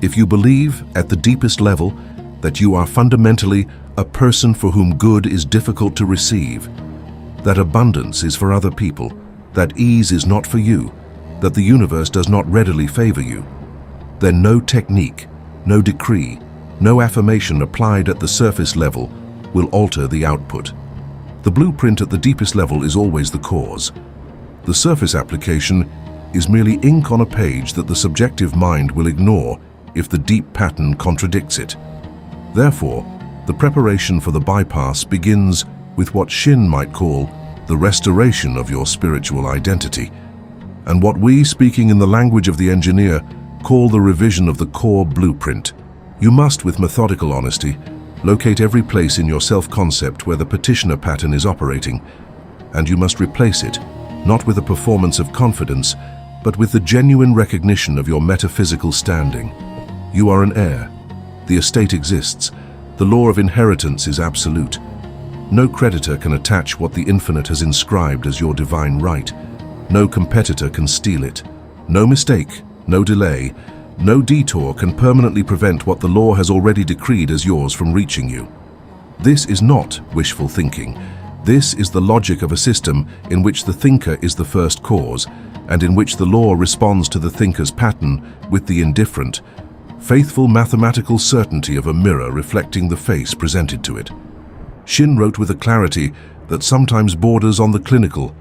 If you believe, at the deepest level, that you are fundamentally a person for whom good is difficult to receive, that abundance is for other people, that ease is not for you, that the universe does not readily favor you, then no technique, no decree, no affirmation applied at the surface level will alter the output. The blueprint at the deepest level is always the cause. The surface application is merely ink on a page that the subjective mind will ignore if the deep pattern contradicts it. Therefore, the preparation for the bypass begins with what Shinn might call the restoration of your spiritual identity, and what we, speaking in the language of the engineer, call the revision of the core blueprint. You must, with methodical honesty, locate every place in your self-concept where the petitioner pattern is operating, and you must replace it, not with a performance of confidence, but with the genuine recognition of your metaphysical standing. You are an heir. The estate exists. The law of inheritance is absolute. No creditor can attach what the infinite has inscribed as your divine right. No competitor can steal it. No mistake, no delay, no detour can permanently prevent what the law has already decreed as yours from reaching you. This is not wishful thinking. This is the logic of a system in which the thinker is the first cause, and in which the law responds to the thinker's pattern with the indifferent, faithful mathematical certainty of a mirror reflecting the face presented to it. Shinn wrote with a clarity that sometimes borders on the clinical,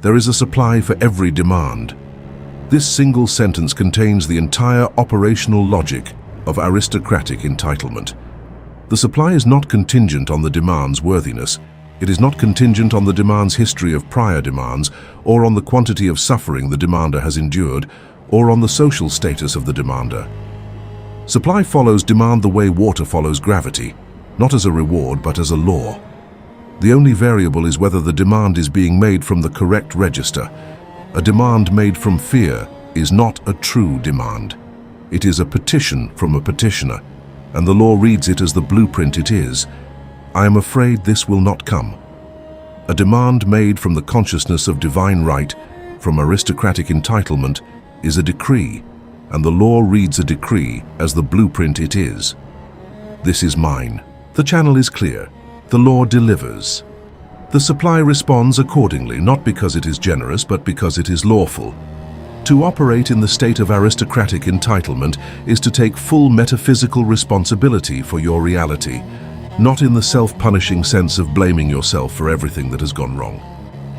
"There is a supply for every demand." This single sentence contains the entire operational logic of aristocratic entitlement. The supply is not contingent on the demand's worthiness. It is not contingent on the demand's history of prior demands, or on the quantity of suffering the demander has endured, or on the social status of the demander. Supply follows demand the way water follows gravity, not as a reward but as a law. The only variable is whether the demand is being made from the correct register. A demand made from fear is not a true demand. It is a petition from a petitioner, and the law reads it as the blueprint it is. I am afraid this will not come. A demand made from the consciousness of divine right, from aristocratic entitlement, is a decree, and the law reads a decree as the blueprint it is. This is mine. The channel is clear. The law delivers. The supply responds accordingly, not because it is generous, but because it is lawful. To operate in the state of aristocratic entitlement is to take full metaphysical responsibility for your reality, not in the self-punishing sense of blaming yourself for everything that has gone wrong,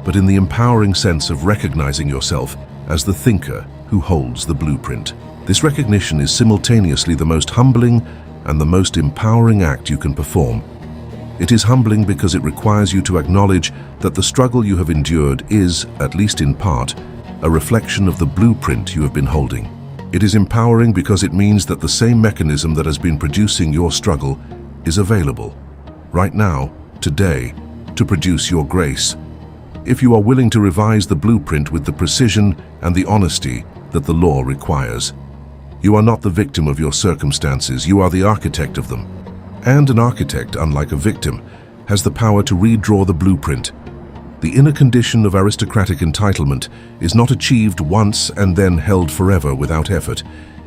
but in the empowering sense of recognizing yourself as the thinker who holds the blueprint. This recognition is simultaneously the most humbling and the most empowering act you can perform. It is humbling because it requires you to acknowledge that the struggle you have endured is, at least in part, a reflection of the blueprint you have been holding. It is empowering because it means that the same mechanism that has been producing your struggle is available, right now, today, to produce your grace. If you are willing to revise the blueprint with the precision and the honesty that the law requires. You are not the victim of your circumstances, you are the architect of them. And an architect, unlike a victim, has the power to redraw the blueprint. The inner condition of aristocratic entitlement is not achieved once and then held forever without effort.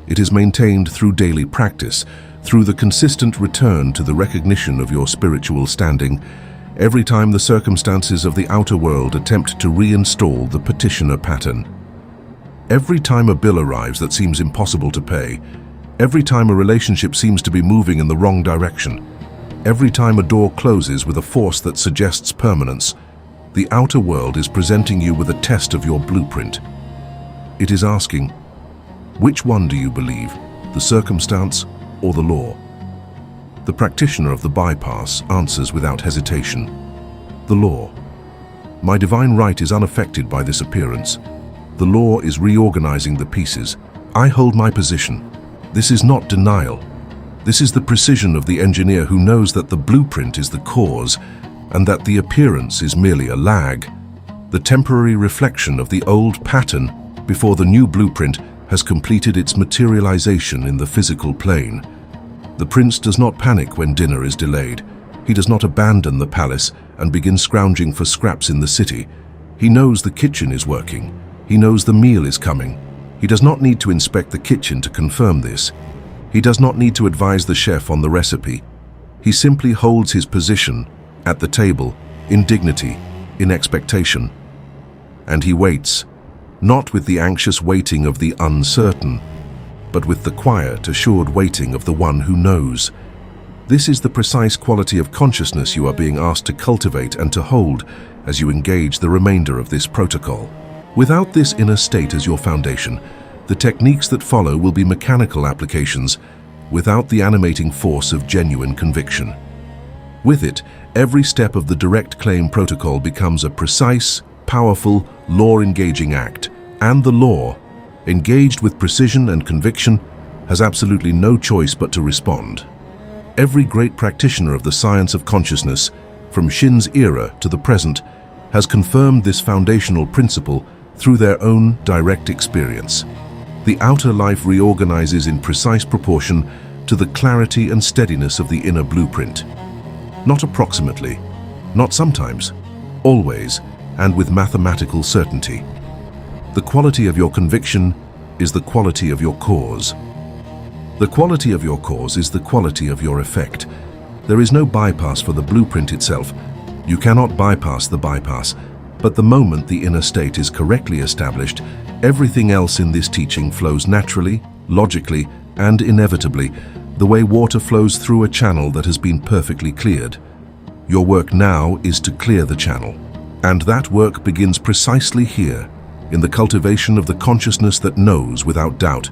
It is maintained through daily practice, through the consistent return to the recognition of your spiritual standing, every time the circumstances of the outer world attempt to reinstall the petitioner pattern. Every time a bill arrives that seems impossible to pay, every time a relationship seems to be moving in the wrong direction, every time a door closes with a force that suggests permanence, the outer world is presenting you with a test of your blueprint. It is asking, which one do you believe, the circumstance or the law? The practitioner of the bypass answers without hesitation, the law. My divine right is unaffected by this appearance. The law is reorganizing the pieces. I hold my position. This is not denial. This is the precision of the engineer who knows that the blueprint is the cause and that the appearance is merely a lag, the temporary reflection of the old pattern before the new blueprint has completed its materialization in the physical plane. The prince does not panic when dinner is delayed. He does not abandon the palace and begin scrounging for scraps in the city. He knows the kitchen is working. He knows the meal is coming. He does not need to inspect the kitchen to confirm this. He does not need to advise the chef on the recipe. He simply holds his position at the table, in dignity, in expectation. And he waits, not with the anxious waiting of the uncertain, but with the quiet, assured waiting of the one who knows. This is the precise quality of consciousness you are being asked to cultivate and to hold as you engage the remainder of this protocol. Without this inner state as your foundation, the techniques that follow will be mechanical applications without the animating force of genuine conviction. With it, every step of the direct claim protocol becomes a precise, powerful, law-engaging act, and the law, engaged with precision and conviction, has absolutely no choice but to respond. Every great practitioner of the science of consciousness, from Shinn's era to the present, has confirmed this foundational principle through their own direct experience. The outer life reorganizes in precise proportion to the clarity and steadiness of the inner blueprint. Not approximately, not sometimes, always, and with mathematical certainty. The quality of your conviction is the quality of your cause. The quality of your cause is the quality of your effect. There is no bypass for the blueprint itself. You cannot bypass the bypass, but the moment the inner state is correctly established, everything else in this teaching flows naturally, logically, and inevitably, the way water flows through a channel that has been perfectly cleared. Your work now is to clear the channel, and that work begins precisely here, in the cultivation of the consciousness that knows without doubt,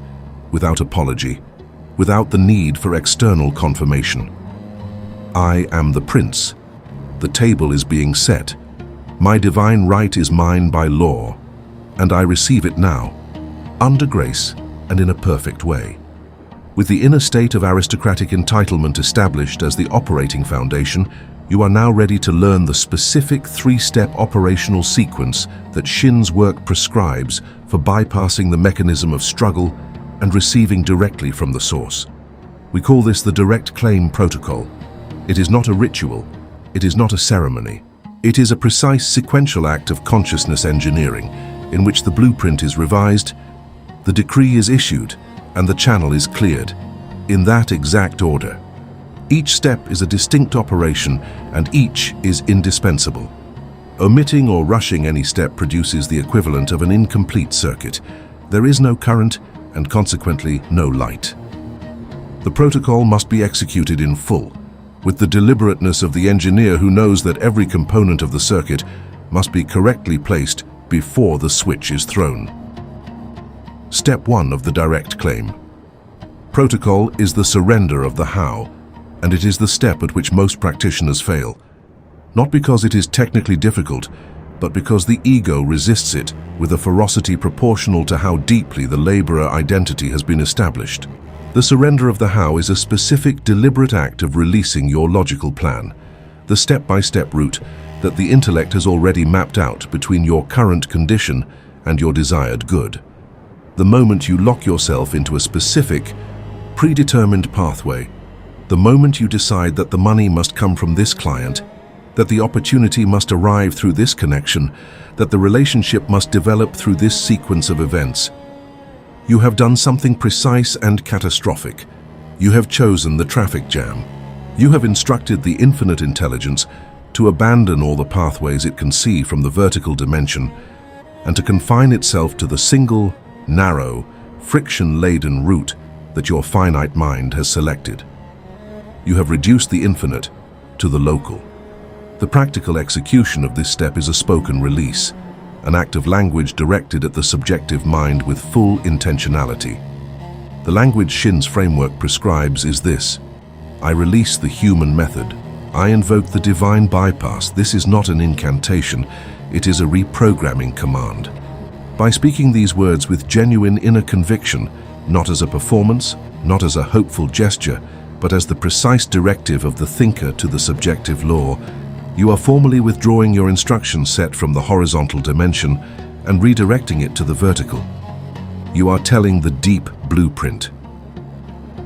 without apology, without the need for external confirmation. I am the prince. The table is being set. My divine right is mine by law, and I receive it now, under grace and in a perfect way. With the inner state of aristocratic entitlement established as the operating foundation, You are now ready to learn the specific three-step operational sequence that Shinn's work prescribes for bypassing the mechanism of struggle and receiving directly from the source. We call this the direct claim protocol. It is not a ritual. It is not a ceremony. It is a precise sequential act of consciousness engineering in which the blueprint is revised, the decree is issued, and the channel is cleared, in that exact order. Each step is a distinct operation, and each is indispensable. Omitting or rushing any step produces the equivalent of an incomplete circuit. There is no current, and consequently no light. The protocol must be executed in full, with the deliberateness of the engineer who knows that every component of the circuit must be correctly placed before the switch is thrown. Step 1 of the direct claim. Protocol is the surrender of the how, and it is the step at which most practitioners fail. Not because it is technically difficult, but because the ego resists it with a ferocity proportional to how deeply the laborer identity has been established. The surrender of the how is a specific, deliberate act of releasing your logical plan, the step-by-step route that the intellect has already mapped out between your current condition and your desired good. The moment you lock yourself into a specific, predetermined pathway, the moment you decide that the money must come from this client, that the opportunity must arrive through this connection, that the relationship must develop through this sequence of events, you have done something precise and catastrophic. You have chosen the traffic jam. You have instructed the infinite intelligence to abandon all the pathways it can see from the vertical dimension and to confine itself to the single, narrow, friction-laden route that your finite mind has selected. You have reduced the infinite to the local. The practical execution of this step is a spoken release, an act of language directed at the subjective mind with full intentionality. The language Shinn's framework prescribes is this: I release the human method. I invoke the divine bypass. This is not an incantation, it is a reprogramming command. By speaking these words with genuine inner conviction, not as a performance, not as a hopeful gesture, but as the precise directive of the thinker to the subjective law, you are formally withdrawing your instruction set from the horizontal dimension and redirecting it to the vertical. You are telling the deep blueprint.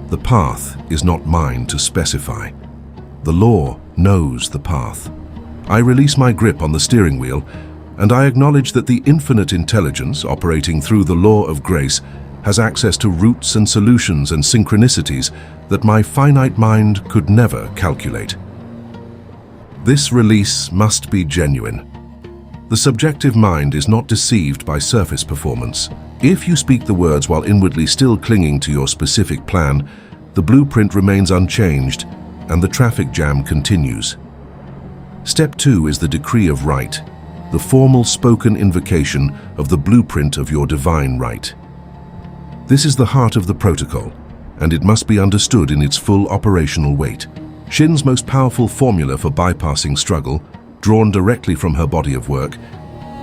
The path is not mine to specify. The law knows the path. I release my grip on the steering wheel, and I acknowledge that the infinite intelligence operating through the law of grace has access to routes and solutions and synchronicities that my finite mind could never calculate. This release must be genuine. The subjective mind is not deceived by surface performance. If you speak the words while inwardly still clinging to your specific plan, the blueprint remains unchanged and the traffic jam continues. Step 2 is the decree of right, the formal spoken invocation of the blueprint of your divine right. This is the heart of the protocol, and it must be understood in its full operational weight. Shinn's most powerful formula for bypassing struggle, drawn directly from her body of work,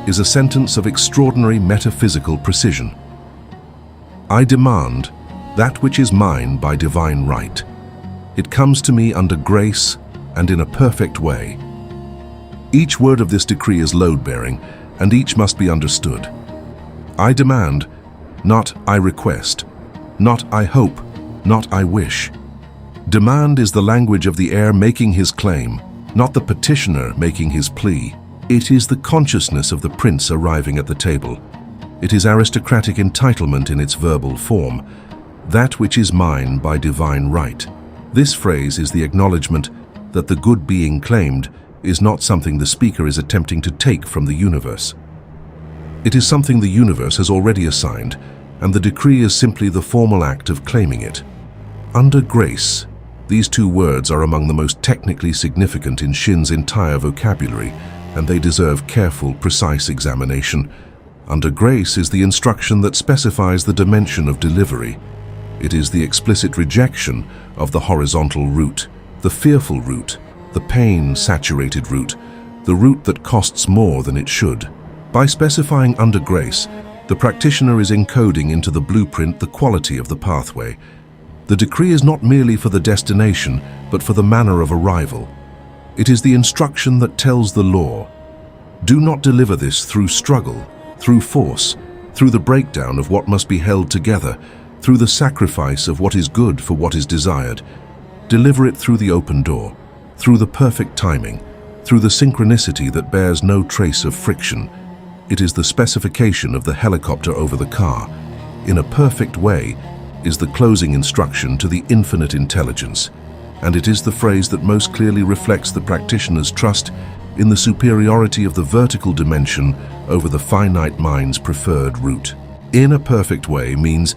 is a sentence of extraordinary metaphysical precision. I demand that which is mine by divine right. It comes to me under grace and in a perfect way. Each word of this decree is load-bearing, and each must be understood. I demand, not I request, not I hope, not I wish. Demand is the language of the heir making his claim, not the petitioner making his plea. It is the consciousness of the prince arriving at the table. It is aristocratic entitlement in its verbal form, that which is mine by divine right. This phrase is the acknowledgement that the good being claimed is not something the speaker is attempting to take from the universe. It is something the universe has already assigned, and the decree is simply the formal act of claiming it. Under grace, these two words are among the most technically significant in Shinn's entire vocabulary, and they deserve careful, precise examination. Under grace is the instruction that specifies the dimension of delivery. It is the explicit rejection of the horizontal route, the fearful route, the pain-saturated route, the route that costs more than it should. By specifying under grace, the practitioner is encoding into the blueprint the quality of the pathway. The decree is not merely for the destination, but for the manner of arrival. It is the instruction that tells the law. Do not deliver this through struggle, through force, through the breakdown of what must be held together, through the sacrifice of what is good for what is desired. Deliver it through the open door, through the perfect timing, through the synchronicity that bears no trace of friction. It is the specification of the helicopter over the car. In a perfect way is the closing instruction to the infinite intelligence, and it is the phrase that most clearly reflects the practitioner's trust in the superiority of the vertical dimension over the finite mind's preferred route. In a perfect way means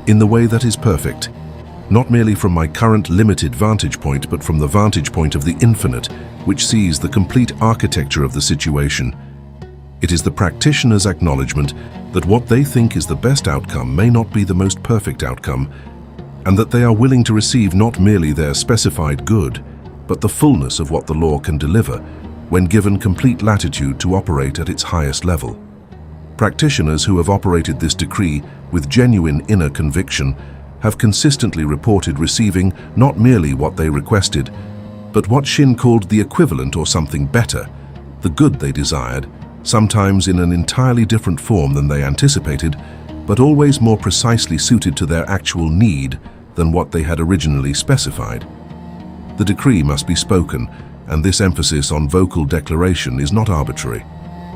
in the way that is perfect, not merely from my current limited vantage point, but from the vantage point of the infinite, which sees the complete architecture of the situation. It is the practitioner's acknowledgement that what they think is the best outcome may not be the most perfect outcome, and that they are willing to receive not merely their specified good, but the fullness of what the law can deliver, when given complete latitude to operate at its highest level. Practitioners who have operated this decree with genuine inner conviction have consistently reported receiving not merely what they requested, but what Shinn called the equivalent or something better, the good they desired, sometimes in an entirely different form than they anticipated, but always more precisely suited to their actual need than what they had originally specified. The decree must be spoken, and this emphasis on vocal declaration is not arbitrary.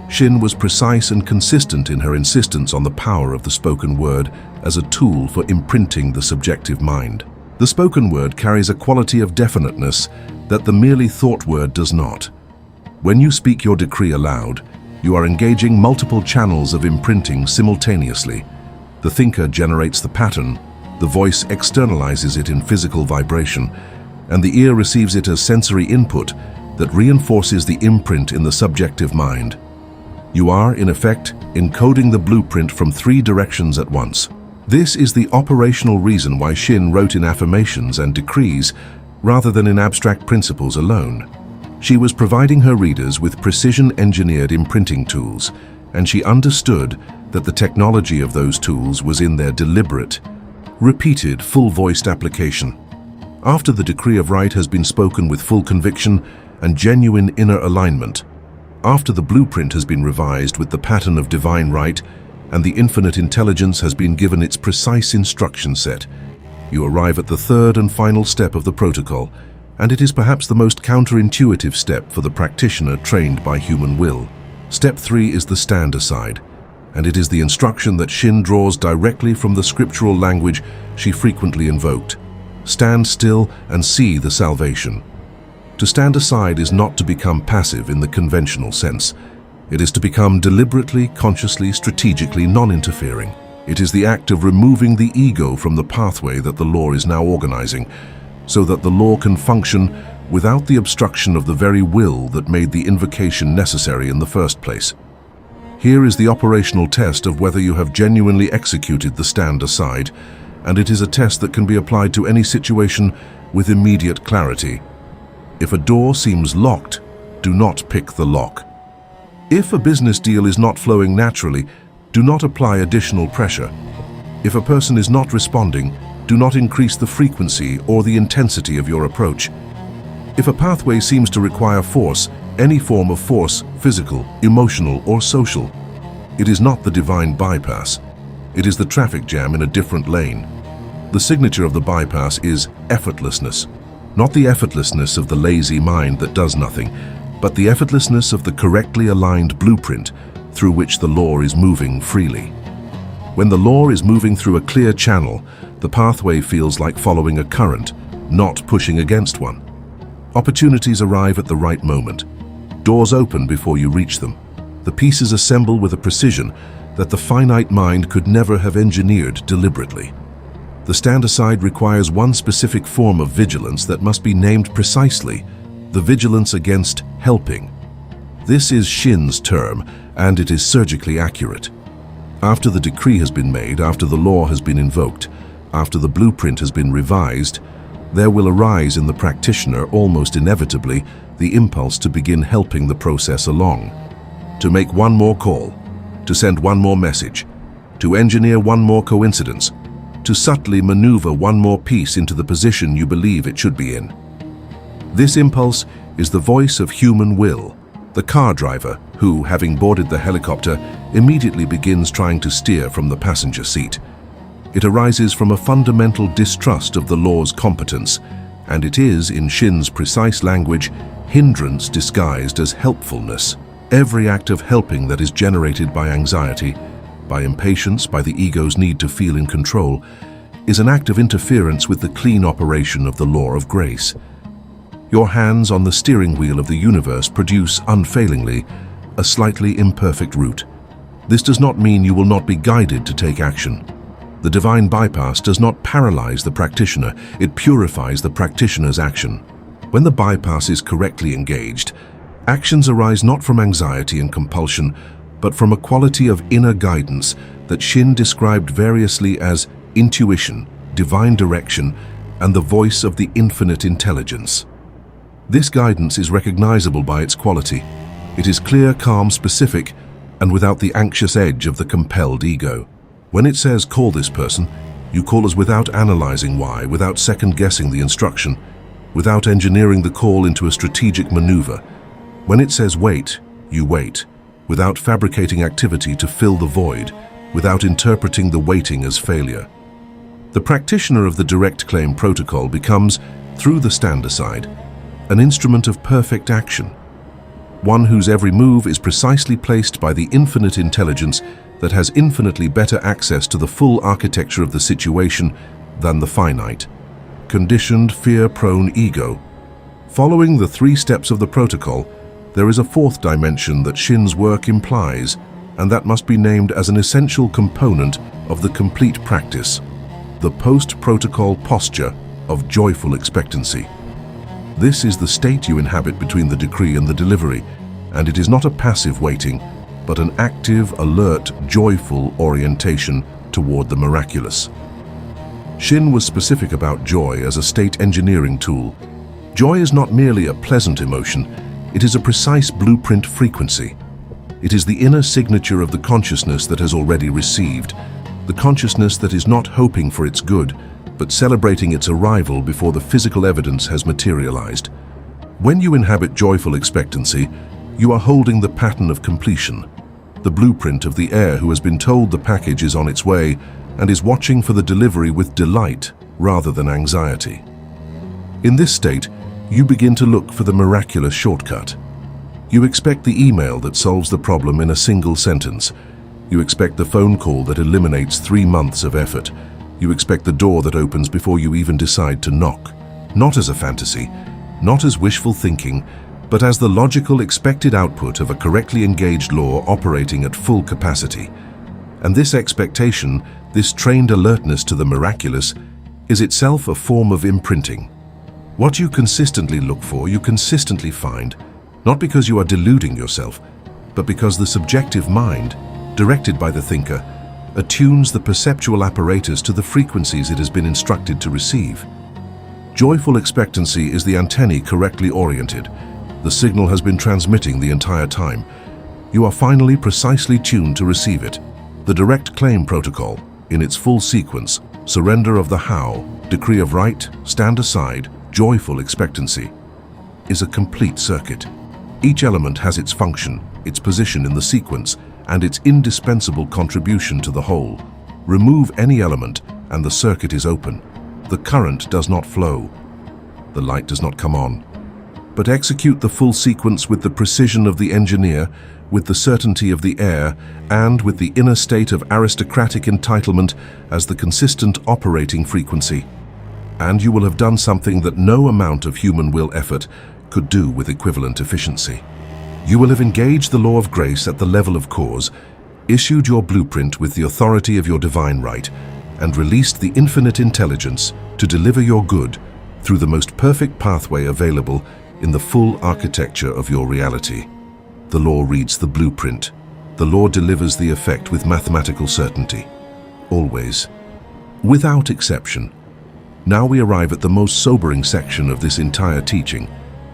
Shinn was precise and consistent in her insistence on the power of the spoken word as a tool for imprinting the subjective mind. The spoken word carries a quality of definiteness that the merely thought word does not. When you speak your decree aloud, you are engaging multiple channels of imprinting simultaneously. The thinker generates the pattern, the voice externalizes it in physical vibration, and the ear receives it as sensory input that reinforces the imprint in the subjective mind. You are, in effect, encoding the blueprint from three directions at once. This is the operational reason why Shinn wrote in affirmations and decrees rather than in abstract principles alone. She was providing her readers with precision-engineered imprinting tools, and she understood that the technology of those tools was in their deliberate, repeated, full-voiced application. After the decree of right has been spoken with full conviction and genuine inner alignment, after the blueprint has been revised with the pattern of divine right and the infinite intelligence has been given its precise instruction set, you arrive at the third and final step of the protocol, and it is perhaps the most counterintuitive step for the practitioner trained by human will. Step 3 is the stand aside, and it is the instruction that Shinn draws directly from the scriptural language she frequently invoked. Stand still and see the salvation. To stand aside is not to become passive in the conventional sense. It is to become deliberately, consciously, strategically non-interfering. It is the act of removing the ego from the pathway that the law is now organizing, so that the law can function without the obstruction of the very will that made the invocation necessary in the first place. Here is the operational test of whether you have genuinely executed the stand aside, and it is a test that can be applied to any situation with immediate clarity. If a door seems locked, do not pick the lock. If a business deal is not flowing naturally, do not apply additional pressure. If a person is not responding, do not increase the frequency or the intensity of your approach. If a pathway seems to require force, any form of force, physical, emotional, or social, it is not the divine bypass. It is the traffic jam in a different lane. The signature of the bypass is effortlessness. Not the effortlessness of the lazy mind that does nothing, but the effortlessness of the correctly aligned blueprint through which the law is moving freely. When the law is moving through a clear channel, the pathway feels like following a current, not pushing against one. Opportunities arrive at the right moment. Doors open before you reach them. The pieces assemble with a precision that the finite mind could never have engineered deliberately. The stand aside requires one specific form of vigilance that must be named precisely, the vigilance against helping. This is Shinn's term, and it is surgically accurate. After the decree has been made, after the law has been invoked, after the blueprint has been revised, there will arise in the practitioner almost inevitably the impulse to begin helping the process along, to make one more call, to send one more message, to engineer one more coincidence, to subtly maneuver one more piece into the position you believe it should be in. This impulse is the voice of human will, the car driver who, having boarded the helicopter, immediately begins trying to steer from the passenger seat. It arises from a fundamental distrust of the law's competence, and it is, in Shinn's precise language, hindrance disguised as helpfulness. Every act of helping that is generated by anxiety, by impatience, by the ego's need to feel in control, is an act of interference with the clean operation of the law of grace. Your hands on the steering wheel of the universe produce, unfailingly, a slightly imperfect route. This does not mean you will not be guided to take action. The divine bypass does not paralyze the practitioner, it purifies the practitioner's action. When the bypass is correctly engaged, actions arise not from anxiety and compulsion, but from a quality of inner guidance that Shinn described variously as intuition, divine direction, and the voice of the infinite intelligence. This guidance is recognizable by its quality. It is clear, calm, specific, and without the anxious edge of the compelled ego. When it says, "Call this person," you call us without analyzing why, without second-guessing the instruction, without engineering the call into a strategic maneuver. When it says, "Wait," you wait, without fabricating activity to fill the void, without interpreting the waiting as failure. The practitioner of the direct claim protocol becomes, through the stand-aside, an instrument of perfect action, one whose every move is precisely placed by the infinite intelligence that has infinitely better access to the full architecture of the situation than the finite, conditioned, fear-prone ego. Following the 3 steps of the protocol, there is a 4th dimension that Shinn's work implies, and that must be named as an essential component of the complete practice: the post-protocol posture of joyful expectancy. This is the state you inhabit between the decree and the delivery, and it is not a passive waiting, but an active, alert, joyful orientation toward the miraculous. Shinn was specific about joy as a state engineering tool. Joy is not merely a pleasant emotion, it is a precise blueprint frequency. It is the inner signature of the consciousness that has already received, the consciousness that is not hoping for its good, but celebrating its arrival before the physical evidence has materialized. When you inhabit joyful expectancy, you are holding the pattern of completion, the blueprint of the heir who has been told the package is on its way and is watching for the delivery with delight rather than anxiety. In this state, you begin to look for the miraculous shortcut. You expect the email that solves the problem in a single sentence. You expect the phone call that eliminates 3 months of effort. You expect the door that opens before you even decide to knock. Not as a fantasy, not as wishful thinking, but as the logical expected output of a correctly engaged law operating at full capacity. And this expectation, this trained alertness to the miraculous, is itself a form of imprinting. What you consistently look for, you consistently find, not because you are deluding yourself, but because the subjective mind, directed by the thinker, attunes the perceptual apparatus to the frequencies it has been instructed to receive. Joyful expectancy is the antennae correctly oriented. The signal has been transmitting the entire time. You are finally precisely tuned to receive it. The direct claim protocol, in its full sequence, surrender of the how, decree of right, stand aside, joyful expectancy, is a complete circuit. Each element has its function, its position in the sequence, and its indispensable contribution to the whole. Remove any element, and the circuit is open. The current does not flow. The light does not come on. But execute the full sequence with the precision of the engineer, with the certainty of the heir, and with the inner state of aristocratic entitlement as the consistent operating frequency. And you will have done something that no amount of human will effort could do with equivalent efficiency. You will have engaged the law of grace at the level of cause, issued your blueprint with the authority of your divine right, and released the infinite intelligence to deliver your good through the most perfect pathway available in the full architecture of your reality. The law reads the blueprint. The law delivers the effect with mathematical certainty. Always. Without exception. Now we arrive at the most sobering section of this entire teaching,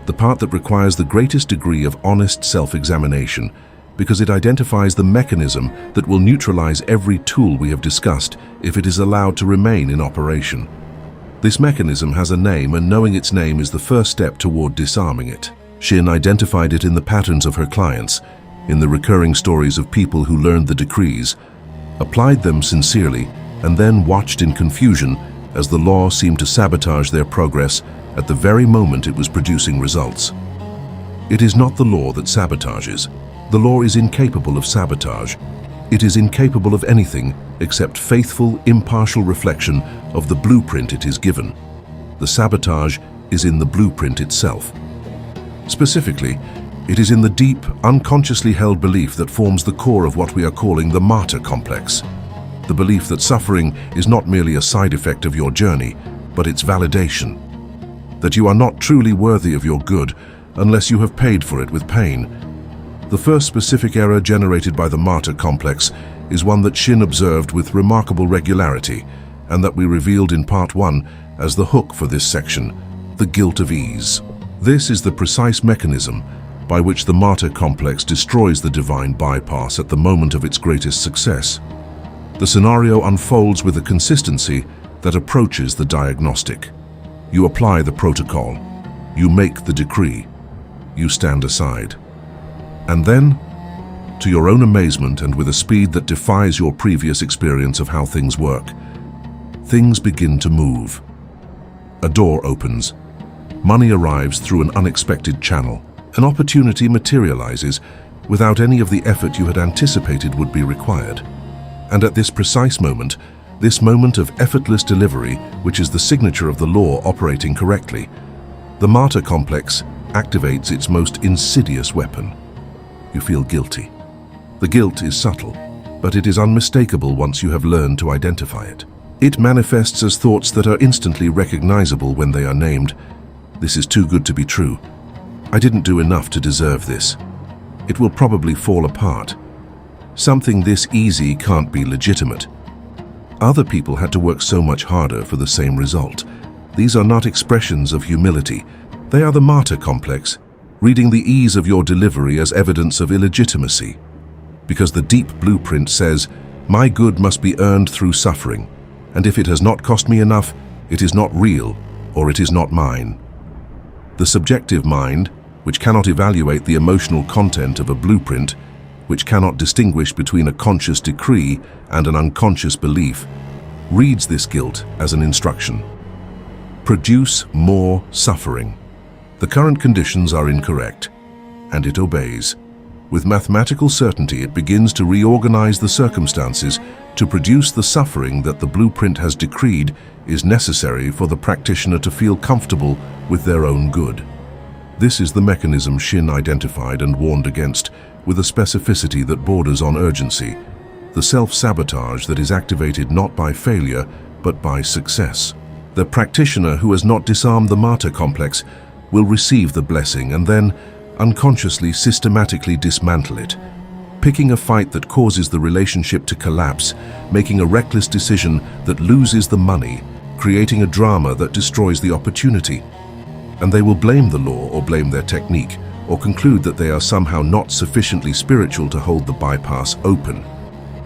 the part that requires the greatest degree of honest self-examination, because it identifies the mechanism that will neutralize every tool we have discussed if it is allowed to remain in operation. This mechanism has a name, and knowing its name is the first step toward disarming it. Shinn identified it in the patterns of her clients, in the recurring stories of people who learned the decrees, applied them sincerely, and then watched in confusion as the law seemed to sabotage their progress at the very moment it was producing results. It is not the law that sabotages. The law is incapable of sabotage. It is incapable of anything except faithful, impartial reflection of the blueprint it is given. The sabotage is in the blueprint itself. Specifically, it is in the deep, unconsciously held belief that forms the core of what we are calling the Martyr Complex. The belief that suffering is not merely a side effect of your journey, but its validation. That you are not truly worthy of your good unless you have paid for it with pain. The first specific error generated by the Martyr Complex is one that Shinn observed with remarkable regularity, and that we revealed in Part 1 as the hook for this section, the guilt of ease. This is the precise mechanism by which the Martyr Complex destroys the divine bypass at the moment of its greatest success. The scenario unfolds with a consistency that approaches the diagnostic. You apply the protocol. You make the decree. You stand aside. And then, to your own amazement and with a speed that defies your previous experience of how things work, things begin to move. A door opens. Money arrives through an unexpected channel. An opportunity materializes without any of the effort you had anticipated would be required. And at this precise moment, this moment of effortless delivery, which is the signature of the law operating correctly, the Martyr Complex activates its most insidious weapon. You feel guilty. The guilt is subtle, but it is unmistakable once you have learned to identify it. It manifests as thoughts that are instantly recognizable when they are named. This is too good to be true. I didn't do enough to deserve this. It will probably fall apart. Something this easy can't be legitimate. Other people had to work so much harder for the same result. These are not expressions of humility. They are the Martyr Complex, reading the ease of your delivery as evidence of illegitimacy. Because the deep blueprint says, my good must be earned through suffering, and if it has not cost me enough, it is not real, or it is not mine. The subjective mind, which cannot evaluate the emotional content of a blueprint, which cannot distinguish between a conscious decree and an unconscious belief, reads this guilt as an instruction. Produce more suffering. The current conditions are incorrect, and it obeys. With mathematical certainty, it begins to reorganize the circumstances to produce the suffering that the blueprint has decreed is necessary for the practitioner to feel comfortable with their own good. This is the mechanism Shinn identified and warned against with a specificity that borders on urgency, the self-sabotage that is activated not by failure, but by success. The practitioner who has not disarmed the Martyr Complex will receive the blessing and then unconsciously systematically dismantle it, picking a fight that causes the relationship to collapse, making a reckless decision that loses the money, creating a drama that destroys the opportunity. And they will blame the law or blame their technique, or conclude that they are somehow not sufficiently spiritual to hold the bypass open.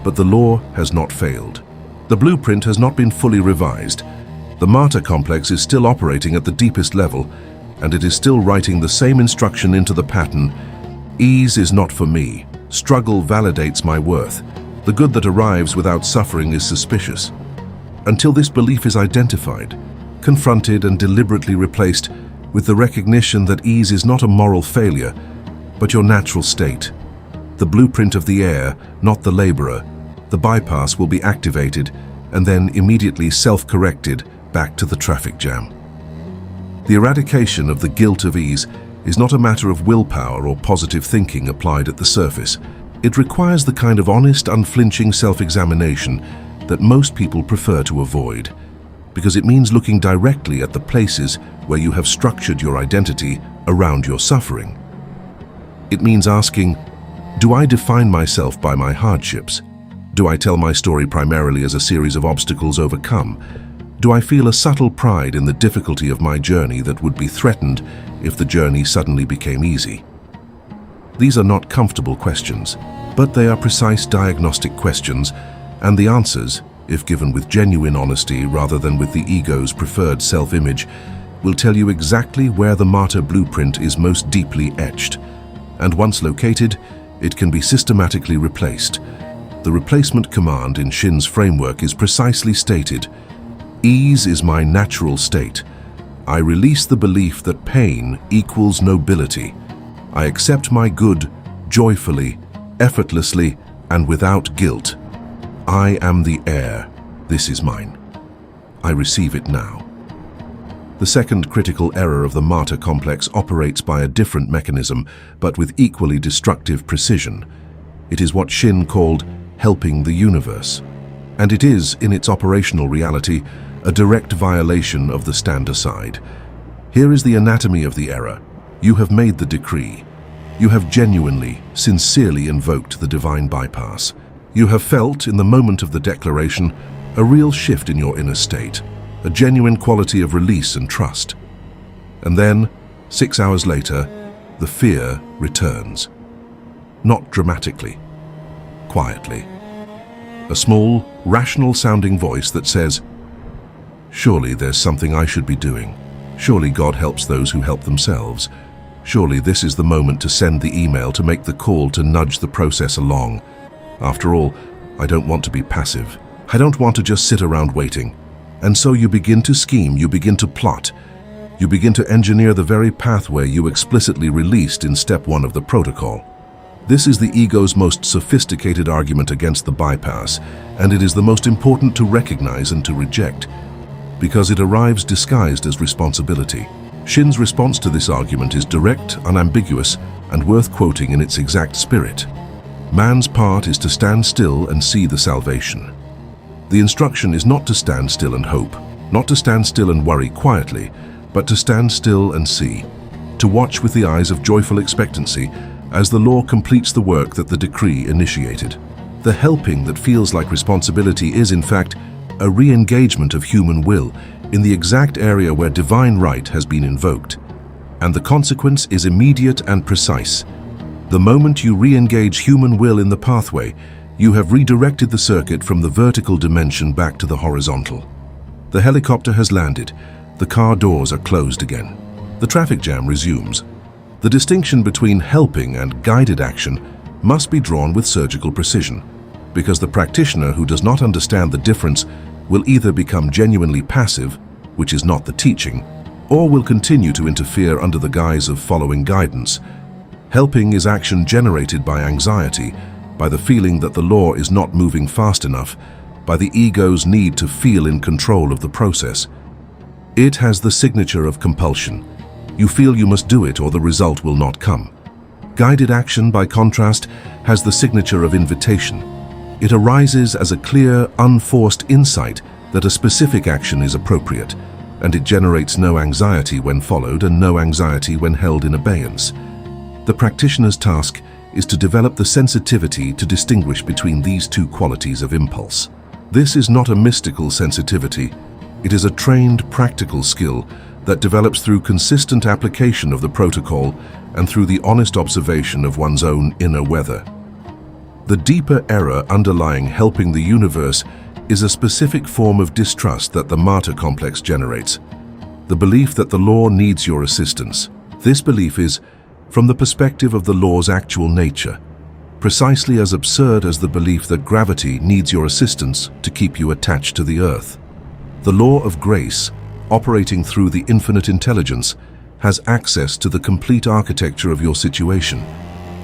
But the law has not failed. The blueprint has not been fully revised. The Martyr Complex is still operating at the deepest level, and it is still writing the same instruction into the pattern. Ease is not for me. Struggle validates my worth. The good that arrives without suffering is suspicious. Until this belief is identified, confronted and deliberately replaced with the recognition that ease is not a moral failure, but your natural state. The blueprint of the heir, not the laborer. The bypass will be activated and then immediately self-corrected back to the traffic jam. The eradication of the guilt of ease is not a matter of willpower or positive thinking applied at the surface. It requires the kind of honest, unflinching self-examination that most people prefer to avoid, because it means looking directly at the places where you have structured your identity around your suffering. It means asking, do I define myself by my hardships? Do I tell my story primarily as a series of obstacles overcome? Do I feel a subtle pride in the difficulty of my journey that would be threatened if the journey suddenly became easy? These are not comfortable questions, but they are precise diagnostic questions, and the answers, if given with genuine honesty rather than with the ego's preferred self-image, will tell you exactly where the martyr blueprint is most deeply etched. And once located, it can be systematically replaced. The replacement command in Shinn's framework is precisely stated: ease is my natural state. I release the belief that pain equals nobility. I accept my good joyfully, effortlessly, and without guilt. I am the heir. This is mine. I receive it now. The second critical error of the Martyr Complex operates by a different mechanism, but with equally destructive precision. It is what Shinn called helping the universe. And it is, in its operational reality, a direct violation of the stand aside. Here is the anatomy of the error. You have made the decree. You have genuinely, sincerely invoked the divine bypass. You have felt, in the moment of the declaration, a real shift in your inner state, a genuine quality of release and trust. And then, 6 hours later, the fear returns. Not dramatically, quietly. A small, rational-sounding voice that says, "Surely there's something I should be doing. Surely God helps those who help themselves. Surely this is the moment to send the email, to make the call, to nudge the process along. After all, I don't want to be passive. I don't want to just sit around waiting." And so you begin to scheme, you begin to plot. You begin to engineer the very pathway you explicitly released in step 1 of the protocol. This is the ego's most sophisticated argument against the bypass, and it is the most important to recognize and to reject, because it arrives disguised as responsibility. Shinn's response to this argument is direct, unambiguous, and worth quoting in its exact spirit. Man's part is to stand still and see the salvation. The instruction is not to stand still and hope, not to stand still and worry quietly, but to stand still and see, to watch with the eyes of joyful expectancy as the law completes the work that the decree initiated. The helping that feels like responsibility is, in fact, a re-engagement of human will in the exact area where divine right has been invoked. And the consequence is immediate and precise. The moment you re-engage human will in the pathway, you have redirected the circuit from the vertical dimension back to the horizontal. The helicopter has landed. The car doors are closed again. The traffic jam resumes. The distinction between helping and guided action must be drawn with surgical precision, because the practitioner who does not understand the difference will either become genuinely passive, which is not the teaching, or will continue to interfere under the guise of following guidance. Helping is action generated by anxiety, by the feeling that the law is not moving fast enough, by the ego's need to feel in control of the process. It has the signature of compulsion. You feel you must do it or the result will not come. Guided action, by contrast, has the signature of invitation. It arises as a clear, unforced insight that a specific action is appropriate, and it generates no anxiety when followed and no anxiety when held in abeyance. The practitioner's task is to develop the sensitivity to distinguish between these two qualities of impulse. This is not a mystical sensitivity. It is a trained, practical skill that develops through consistent application of the protocol and through the honest observation of one's own inner weather. The deeper error underlying helping the universe is a specific form of distrust that the Martyr Complex generates. The belief that the law needs your assistance. This belief is, from the perspective of the law's actual nature, precisely as absurd as the belief that gravity needs your assistance to keep you attached to the earth. The law of grace, operating through the infinite intelligence, has access to the complete architecture of your situation,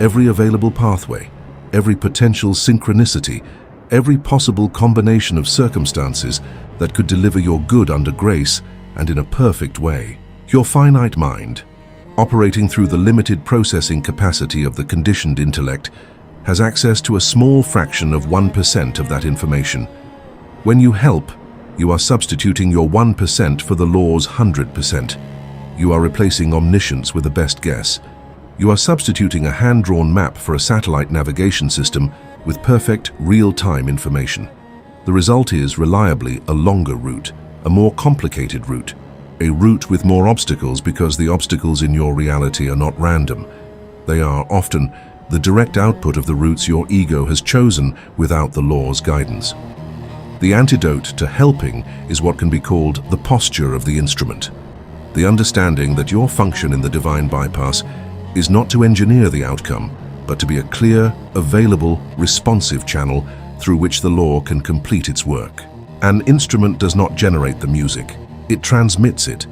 every available pathway, every potential synchronicity, every possible combination of circumstances that could deliver your good under grace and in a perfect way. Your finite mind, operating through the limited processing capacity of the conditioned intellect, has access to a small fraction of 1% of that information. When you help, you are substituting your 1% for the law's 100%. You are replacing omniscience with a best guess. You are substituting a hand-drawn map for a satellite navigation system with perfect, real-time information. The result is, reliably, a longer route, a more complicated route, a route with more obstacles because the obstacles in your reality are not random. They are often the direct output of the routes your ego has chosen without the law's guidance. The antidote to helping is what can be called the posture of the instrument. The understanding that your function in the divine bypass is not to engineer the outcome, but to be a clear, available, responsive channel through which the law can complete its work. An instrument does not generate the music, it transmits it.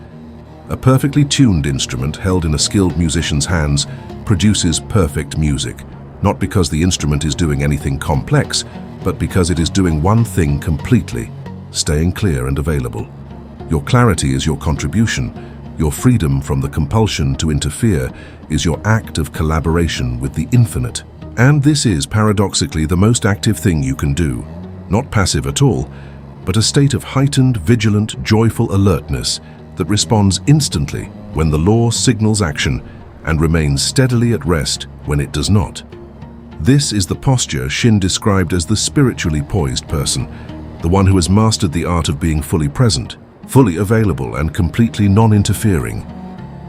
A perfectly tuned instrument held in a skilled musician's hands produces perfect music, not because the instrument is doing anything complex, but because it is doing one thing completely, staying clear and available. Your clarity is your contribution. Your freedom from the compulsion to interfere is your act of collaboration with the infinite. And this is, paradoxically, the most active thing you can do. Not passive at all, but a state of heightened, vigilant, joyful alertness that responds instantly when the law signals action and remains steadily at rest when it does not. This is the posture Shinn described as the spiritually poised person, the one who has mastered the art of being fully present, fully available and completely non-interfering.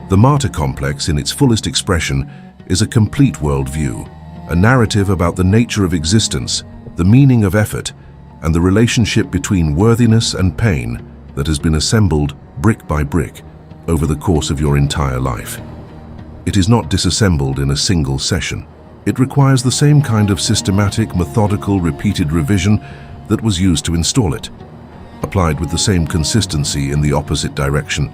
The Martyr Complex, in its fullest expression, is a complete worldview, a narrative about the nature of existence, the meaning of effort, and the relationship between worthiness and pain that has been assembled brick by brick over the course of your entire life. It is not disassembled in a single session. It requires the same kind of systematic, methodical, repeated revision that was used to install it, applied with the same consistency in the opposite direction.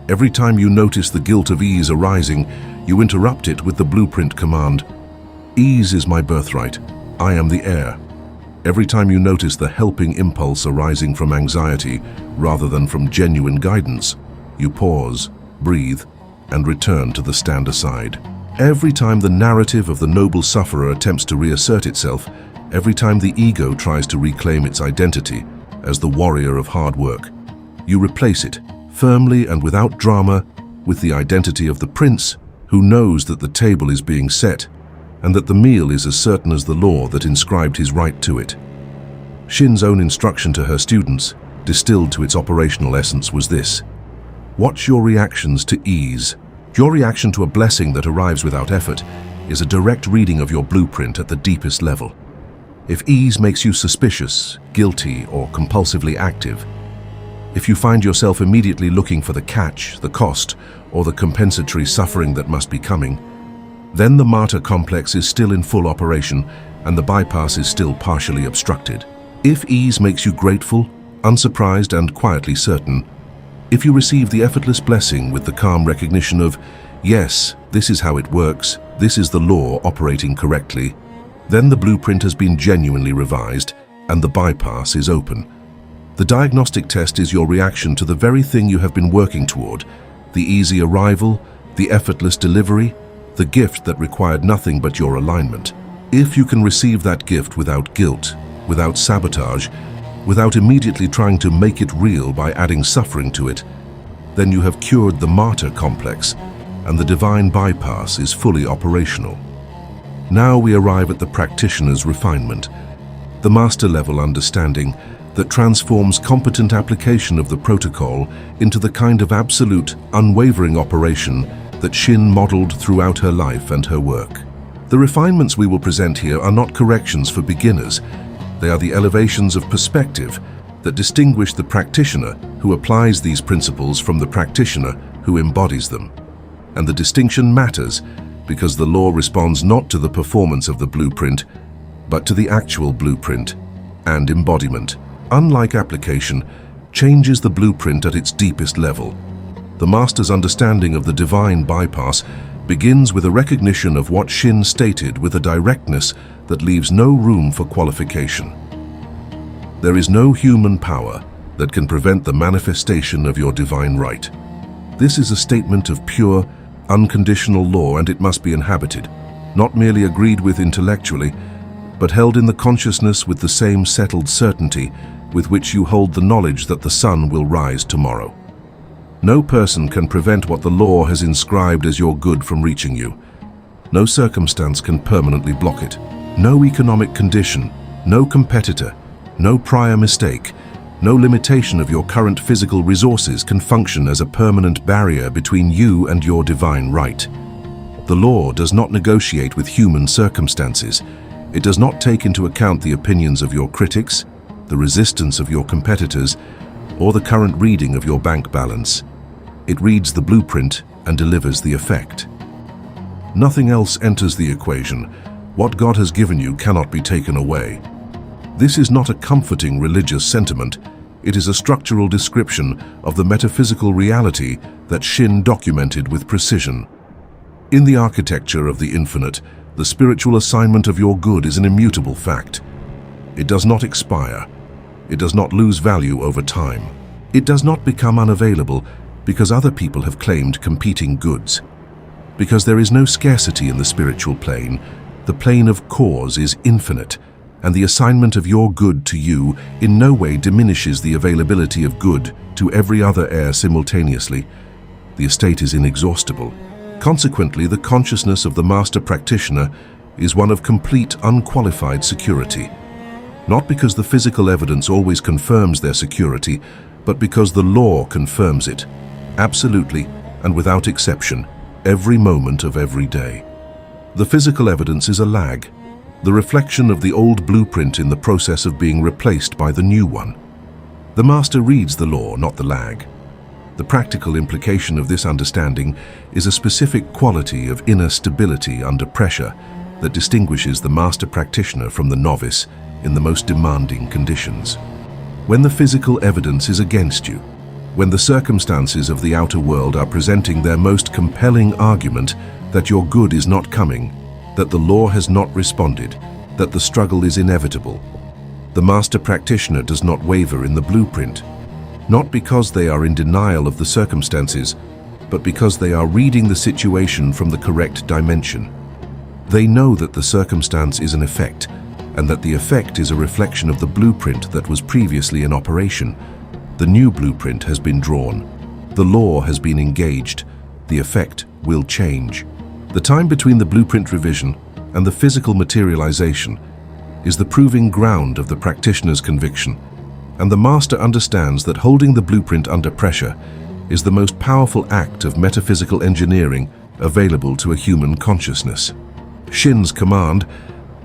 Every time you notice the guilt of ease arising, you interrupt it with the blueprint command. Ease is my birthright. I am the heir. Every time you notice the helping impulse arising from anxiety rather than from genuine guidance, you pause, breathe, and return to the stand aside. Every time the narrative of the noble sufferer attempts to reassert itself, every time the ego tries to reclaim its identity as the warrior of hard work, you replace it, firmly and without drama, with the identity of the prince who knows that the table is being set and that the meal is as certain as the law that inscribed his right to it. Shinn's own instruction to her students, distilled to its operational essence, was this: watch your reactions to ease. Your reaction to a blessing that arrives without effort is a direct reading of your blueprint at the deepest level. If ease makes you suspicious, guilty, or compulsively active, if you find yourself immediately looking for the catch, the cost, or the compensatory suffering that must be coming, then the Martyr Complex is still in full operation and the bypass is still partially obstructed. If ease makes you grateful, unsurprised, and quietly certain, if you receive the effortless blessing with the calm recognition of, yes, this is how it works, this is the law operating correctly, then the blueprint has been genuinely revised and the bypass is open. The diagnostic test is your reaction to the very thing you have been working toward, the easy arrival, the effortless delivery, the gift that required nothing but your alignment. If you can receive that gift without guilt, without sabotage, without immediately trying to make it real by adding suffering to it, then you have cured the Martyr Complex and the divine bypass is fully operational. Now we arrive at the Practitioner's refinement, the master-level understanding that transforms competent application of the protocol into the kind of absolute, unwavering operation that Shinn modeled throughout her life and her work. The refinements we will present here are not corrections for beginners. They are the elevations of perspective that distinguish the practitioner who applies these principles from the practitioner who embodies them. And the distinction matters because the law responds not to the performance of the blueprint, but to the actual blueprint and embodiment. Unlike application, changes the blueprint at its deepest level. The master's understanding of the divine bypass begins with a recognition of what Shinn stated with a directness that leaves no room for qualification. There is no human power that can prevent the manifestation of your divine right. This is a statement of pure, unconditional law, and it must be inhabited, not merely agreed with intellectually, but held in the consciousness with the same settled certainty with which you hold the knowledge that the sun will rise tomorrow. No person can prevent what the law has inscribed as your good from reaching you. No circumstance can permanently block it. No economic condition, no competitor, no prior mistake, no limitation of your current physical resources can function as a permanent barrier between you and your divine right. The law does not negotiate with human circumstances. It does not take into account the opinions of your critics, the resistance of your competitors, or the current reading of your bank balance. It reads the blueprint and delivers the effect. Nothing else enters the equation. What God has given you cannot be taken away. This is not a comforting religious sentiment. It is a structural description of the metaphysical reality that Shinn documented with precision. In the architecture of the infinite, the spiritual assignment of your good is an immutable fact. It does not expire. It does not lose value over time. It does not become unavailable because other people have claimed competing goods. Because there is no scarcity in the spiritual plane, the plane of cause is infinite, and the assignment of your good to you in no way diminishes the availability of good to every other heir simultaneously. The estate is inexhaustible. Consequently, the consciousness of the Master Practitioner is one of complete, unqualified security. Not because the physical evidence always confirms their security, but because the law confirms it, absolutely and without exception, every moment of every day. The physical evidence is a lag, the reflection of the old blueprint in the process of being replaced by the new one. The Master reads the law, not the lag. The practical implication of this understanding is a specific quality of inner stability under pressure that distinguishes the Master Practitioner from the novice in the most demanding conditions. When the physical evidence is against you, when the circumstances of the outer world are presenting their most compelling argument that your good is not coming, that the law has not responded, that the struggle is inevitable, the Master Practitioner does not waver in the blueprint, not because they are in denial of the circumstances, but because they are reading the situation from the correct dimension. They know that the circumstance is an effect, and that the effect is a reflection of the blueprint that was previously in operation. The new blueprint has been drawn. The law has been engaged. The effect will change. The time between the blueprint revision and the physical materialization is the proving ground of the practitioner's conviction, and the Master understands that holding the blueprint under pressure is the most powerful act of metaphysical engineering available to a human consciousness. Shinn's command,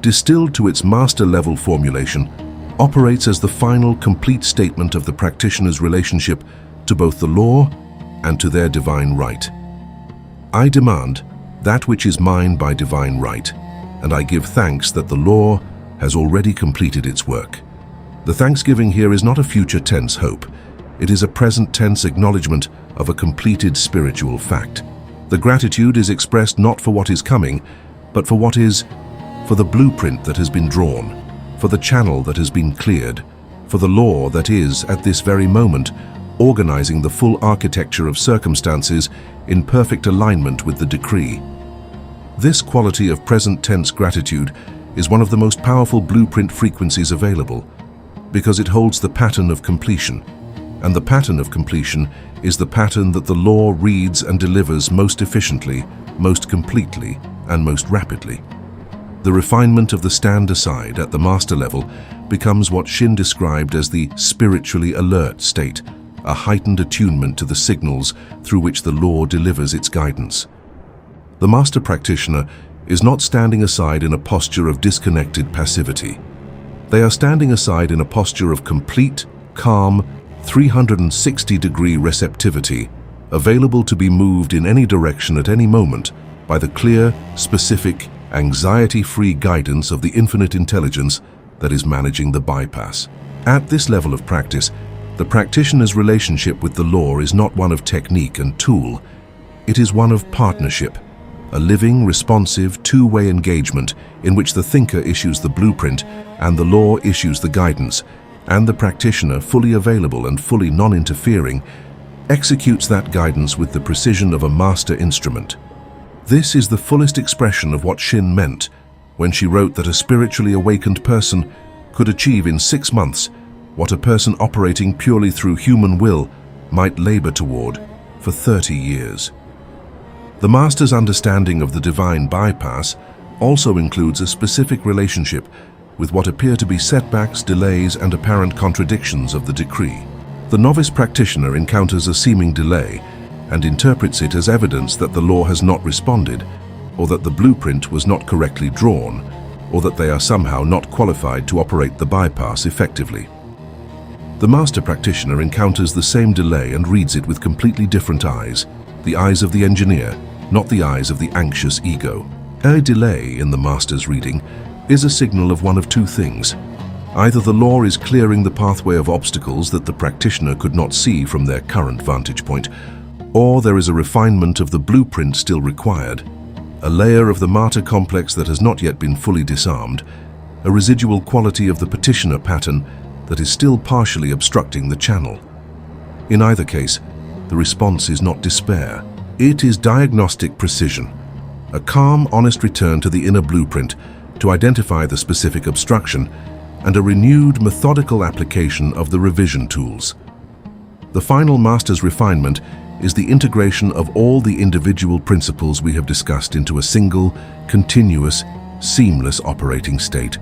distilled to its master-level formulation, operates as the final complete statement of the practitioner's relationship to both the law and to their divine right. I demand that which is mine by divine right, and I give thanks that the law has already completed its work. The thanksgiving here is not a future tense hope. It is a present tense acknowledgement of a completed spiritual fact. The gratitude is expressed not for what is coming, but for what is, for the blueprint that has been drawn, for the channel that has been cleared, for the law that is, at this very moment, organizing the full architecture of circumstances in perfect alignment with the decree. This quality of present tense gratitude is one of the most powerful blueprint frequencies available, because it holds the pattern of completion, and the pattern of completion is the pattern that the law reads and delivers most efficiently, most completely, and most rapidly. The refinement of the stand-aside at the master level becomes what Shinn described as the spiritually alert state, a heightened attunement to the signals through which the law delivers its guidance. The Master Practitioner is not standing aside in a posture of disconnected passivity. They are standing aside in a posture of complete, calm, 360-degree receptivity, available to be moved in any direction at any moment by the clear, specific, anxiety-free guidance of the infinite intelligence that is managing the bypass. At this level of practice, the practitioner's relationship with the law is not one of technique and tool. It is one of partnership, a living, responsive, two-way engagement in which the thinker issues the blueprint and the law issues the guidance, and the practitioner, fully available and fully non-interfering, executes that guidance with the precision of a master instrument. This is the fullest expression of what Shinn meant when she wrote that a spiritually awakened person could achieve in 6 months what a person operating purely through human will might labor toward for 30 years. The Master's understanding of the divine bypass also includes a specific relationship with what appear to be setbacks, delays, and apparent contradictions of the decree. The novice practitioner encounters a seeming delay and interprets it as evidence that the law has not responded, or that the blueprint was not correctly drawn, or that they are somehow not qualified to operate the bypass effectively. The master practitioner encounters the same delay and reads it with completely different eyes, the eyes of the engineer, not the eyes of the anxious ego. A delay in the master's reading is a signal of one of two things. Either the law is clearing the pathway of obstacles that the practitioner could not see from their current vantage point, or there is a refinement of the blueprint still required, a layer of the Martyr Complex that has not yet been fully disarmed, a residual quality of the petitioner pattern that is still partially obstructing the channel. In either case, the response is not despair. It is diagnostic precision, a calm, honest return to the inner blueprint to identify the specific obstruction, and a renewed, methodical application of the revision tools. The final master's refinement is the integration of all the individual principles we have discussed into a single, continuous, seamless operating state.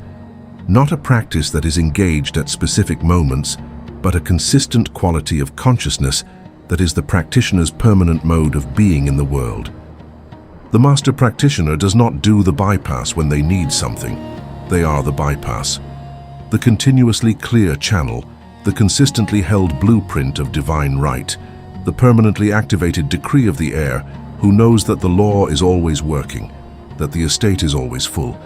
Not a practice that is engaged at specific moments, but a consistent quality of consciousness that is the practitioner's permanent mode of being in the world. The master practitioner does not do the bypass when they need something. They are the bypass. The continuously clear channel, the consistently held blueprint of divine right, the permanently activated decree of the air who knows that the law is always working, that the estate is always full,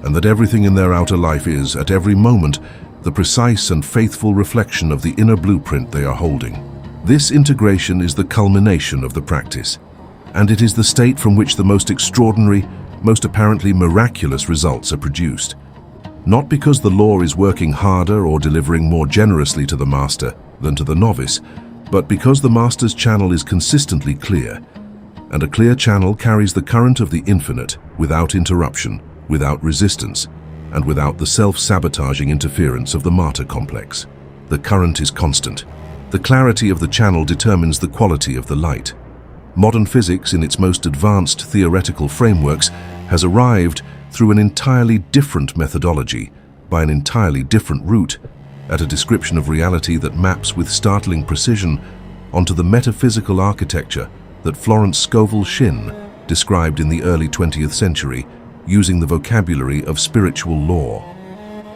and that everything in their outer life is, at every moment, the precise and faithful reflection of the inner blueprint they are holding. This integration is the culmination of the practice, and it is the state from which the most extraordinary, most apparently miraculous results are produced. Not because the law is working harder or delivering more generously to the master than to the novice, but because the master's channel is consistently clear, and a clear channel carries the current of the infinite without interruption, without resistance, and without the self-sabotaging interference of the Martyr Complex. The current is constant. The clarity of the channel determines the quality of the light. Modern physics, in its most advanced theoretical frameworks, has arrived through an entirely different methodology, by an entirely different route, at a description of reality that maps with startling precision onto the metaphysical architecture that Florence Shinn described in the early 20th century, using the vocabulary of spiritual law.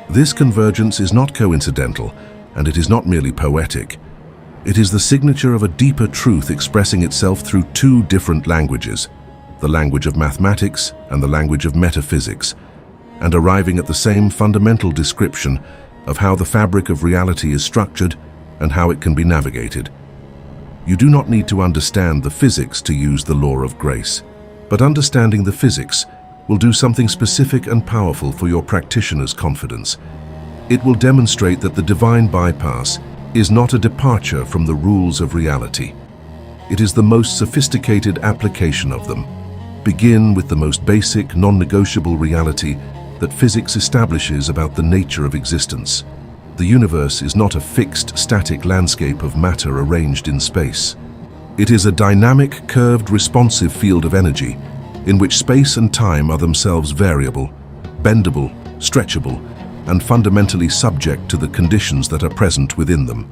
This convergence is not coincidental, and it is not merely poetic. It is the signature of a deeper truth expressing itself through two different languages, the language of mathematics and the language of metaphysics, and arriving at the same fundamental description of how the fabric of reality is structured and how it can be navigated. You do not need to understand the physics to use the law of grace, but understanding the physics will do something specific and powerful for your practitioner's confidence. It will demonstrate that the divine bypass is not a departure from the rules of reality. It is the most sophisticated application of them. Begin with the most basic, non-negotiable reality that physics establishes about the nature of existence. The universe is not a fixed, static landscape of matter arranged in space. It is a dynamic, curved, responsive field of energy in which space and time are themselves variable, bendable, stretchable, and fundamentally subject to the conditions that are present within them.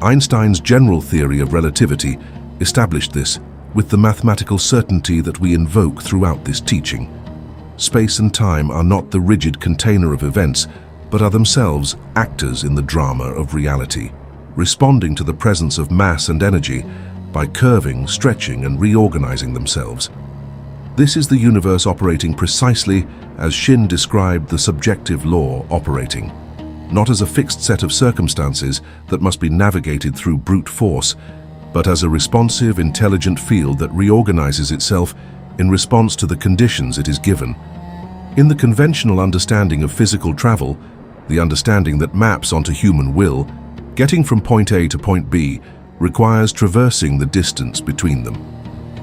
Einstein's general theory of relativity established this with the mathematical certainty that we invoke throughout this teaching. Space and time are not the rigid container of events, but are themselves actors in the drama of reality, responding to the presence of mass and energy by curving, stretching, and reorganizing themselves. This is the universe operating precisely as Shinn described the subjective law operating, not as a fixed set of circumstances that must be navigated through brute force, but as a responsive, intelligent field that reorganizes itself in response to the conditions it is given. In the conventional understanding of physical travel, the understanding that maps onto human will, getting from point A to point B requires traversing the distance between them.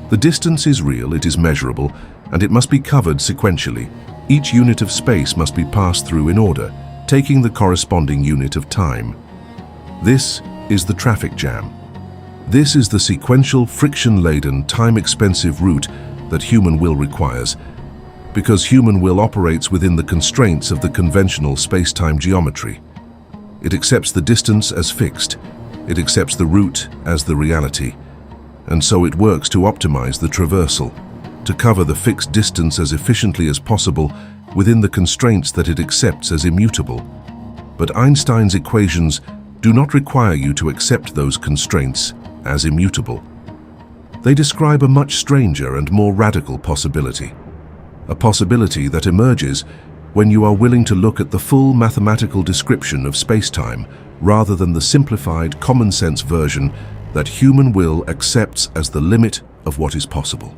The distance is real, it is measurable, and it must be covered sequentially. Each unit of space must be passed through in order, taking the corresponding unit of time. This is the traffic jam. This is the sequential, friction-laden, time-expensive route that human will requires, because human will operates within the constraints of the conventional space-time geometry. It accepts the distance as fixed. It accepts the route as the reality. And so it works to optimize the traversal, to cover the fixed distance as efficiently as possible within the constraints that it accepts as immutable. But Einstein's equations do not require you to accept those constraints as immutable. They describe a much stranger and more radical possibility. A possibility that emerges when you are willing to look at the full mathematical description of space-time rather than the simplified, common-sense version that human will accepts as the limit of what is possible.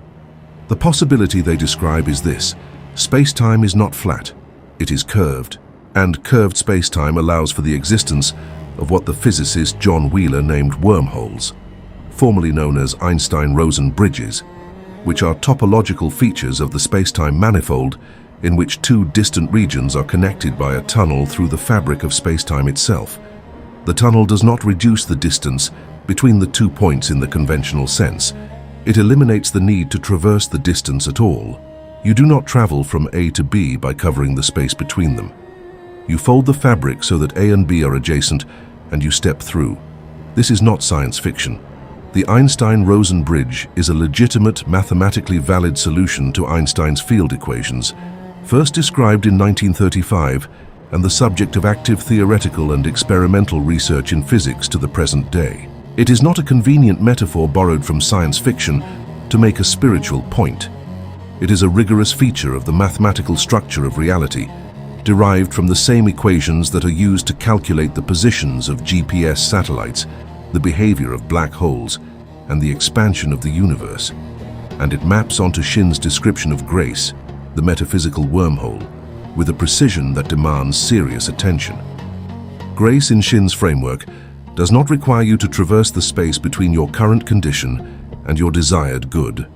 The possibility they describe is this: space-time is not flat, it is curved, and curved space-time allows for the existence of what the physicist John Wheeler named wormholes, formerly known as Einstein-Rosen bridges, which are topological features of the space-time manifold in which two distant regions are connected by a tunnel through the fabric of space-time itself. The tunnel does not reduce the distance between the 2 points in the conventional sense. It eliminates the need to traverse the distance at all. You do not travel from A to B by covering the space between them. You fold the fabric so that A and B are adjacent, and you step through. This is not science fiction. The Einstein-Rosen bridge is a legitimate, mathematically valid solution to Einstein's field equations, first described in 1935 and the subject of active theoretical and experimental research in physics to the present day. It is not a convenient metaphor borrowed from science fiction to make a spiritual point. It is a rigorous feature of the mathematical structure of reality, derived from the same equations that are used to calculate the positions of GPS satellites, the behavior of black holes, and the expansion of the universe. And it maps onto Shinn's description of grace, the metaphysical wormhole, with a precision that demands serious attention. Grace in Shinn's framework does not require you to traverse the space between your current condition and your desired good.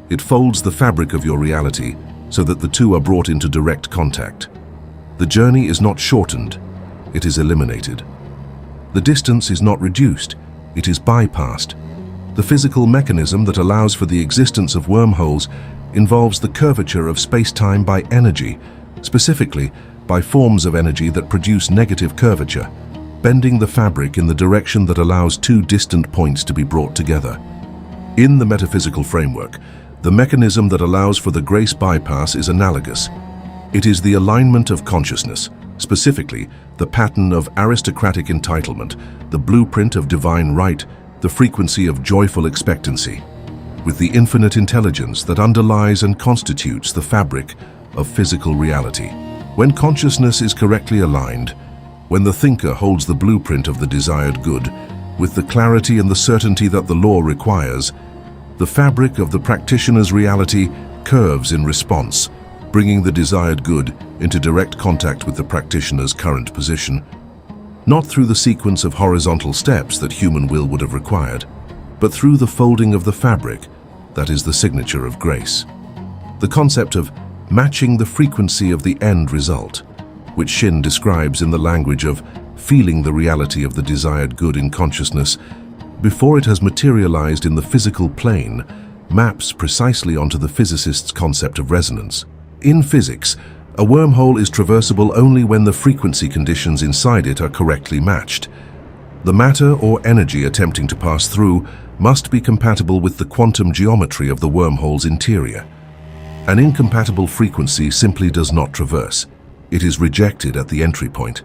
It folds the fabric of your reality so that the two are brought into direct contact. The journey is not shortened, it is eliminated. The distance is not reduced, it is bypassed. The physical mechanism that allows for the existence of wormholes involves the curvature of space-time by energy, specifically by forms of energy that produce negative curvature, bending the fabric in the direction that allows two distant points to be brought together. In the metaphysical framework, the mechanism that allows for the grace bypass is analogous. It is the alignment of consciousness, specifically the pattern of aristocratic entitlement, the blueprint of divine right, the frequency of joyful expectancy, with the infinite intelligence that underlies and constitutes the fabric of physical reality. When consciousness is correctly aligned, when the thinker holds the blueprint of the desired good, with the clarity and the certainty that the law requires, the fabric of the practitioner's reality curves in response, bringing the desired good into direct contact with the practitioner's current position, not through the sequence of horizontal steps that human will would have required, but through the folding of the fabric that is the signature of grace. The concept of matching the frequency of the end result, which Shinn describes in the language of feeling the reality of the desired good in consciousness before it has materialized in the physical plane, maps precisely onto the physicist's concept of resonance. In physics, a wormhole is traversable only when the frequency conditions inside it are correctly matched. The matter or energy attempting to pass through must be compatible with the quantum geometry of the wormhole's interior. An incompatible frequency simply does not traverse. It is rejected at the entry point.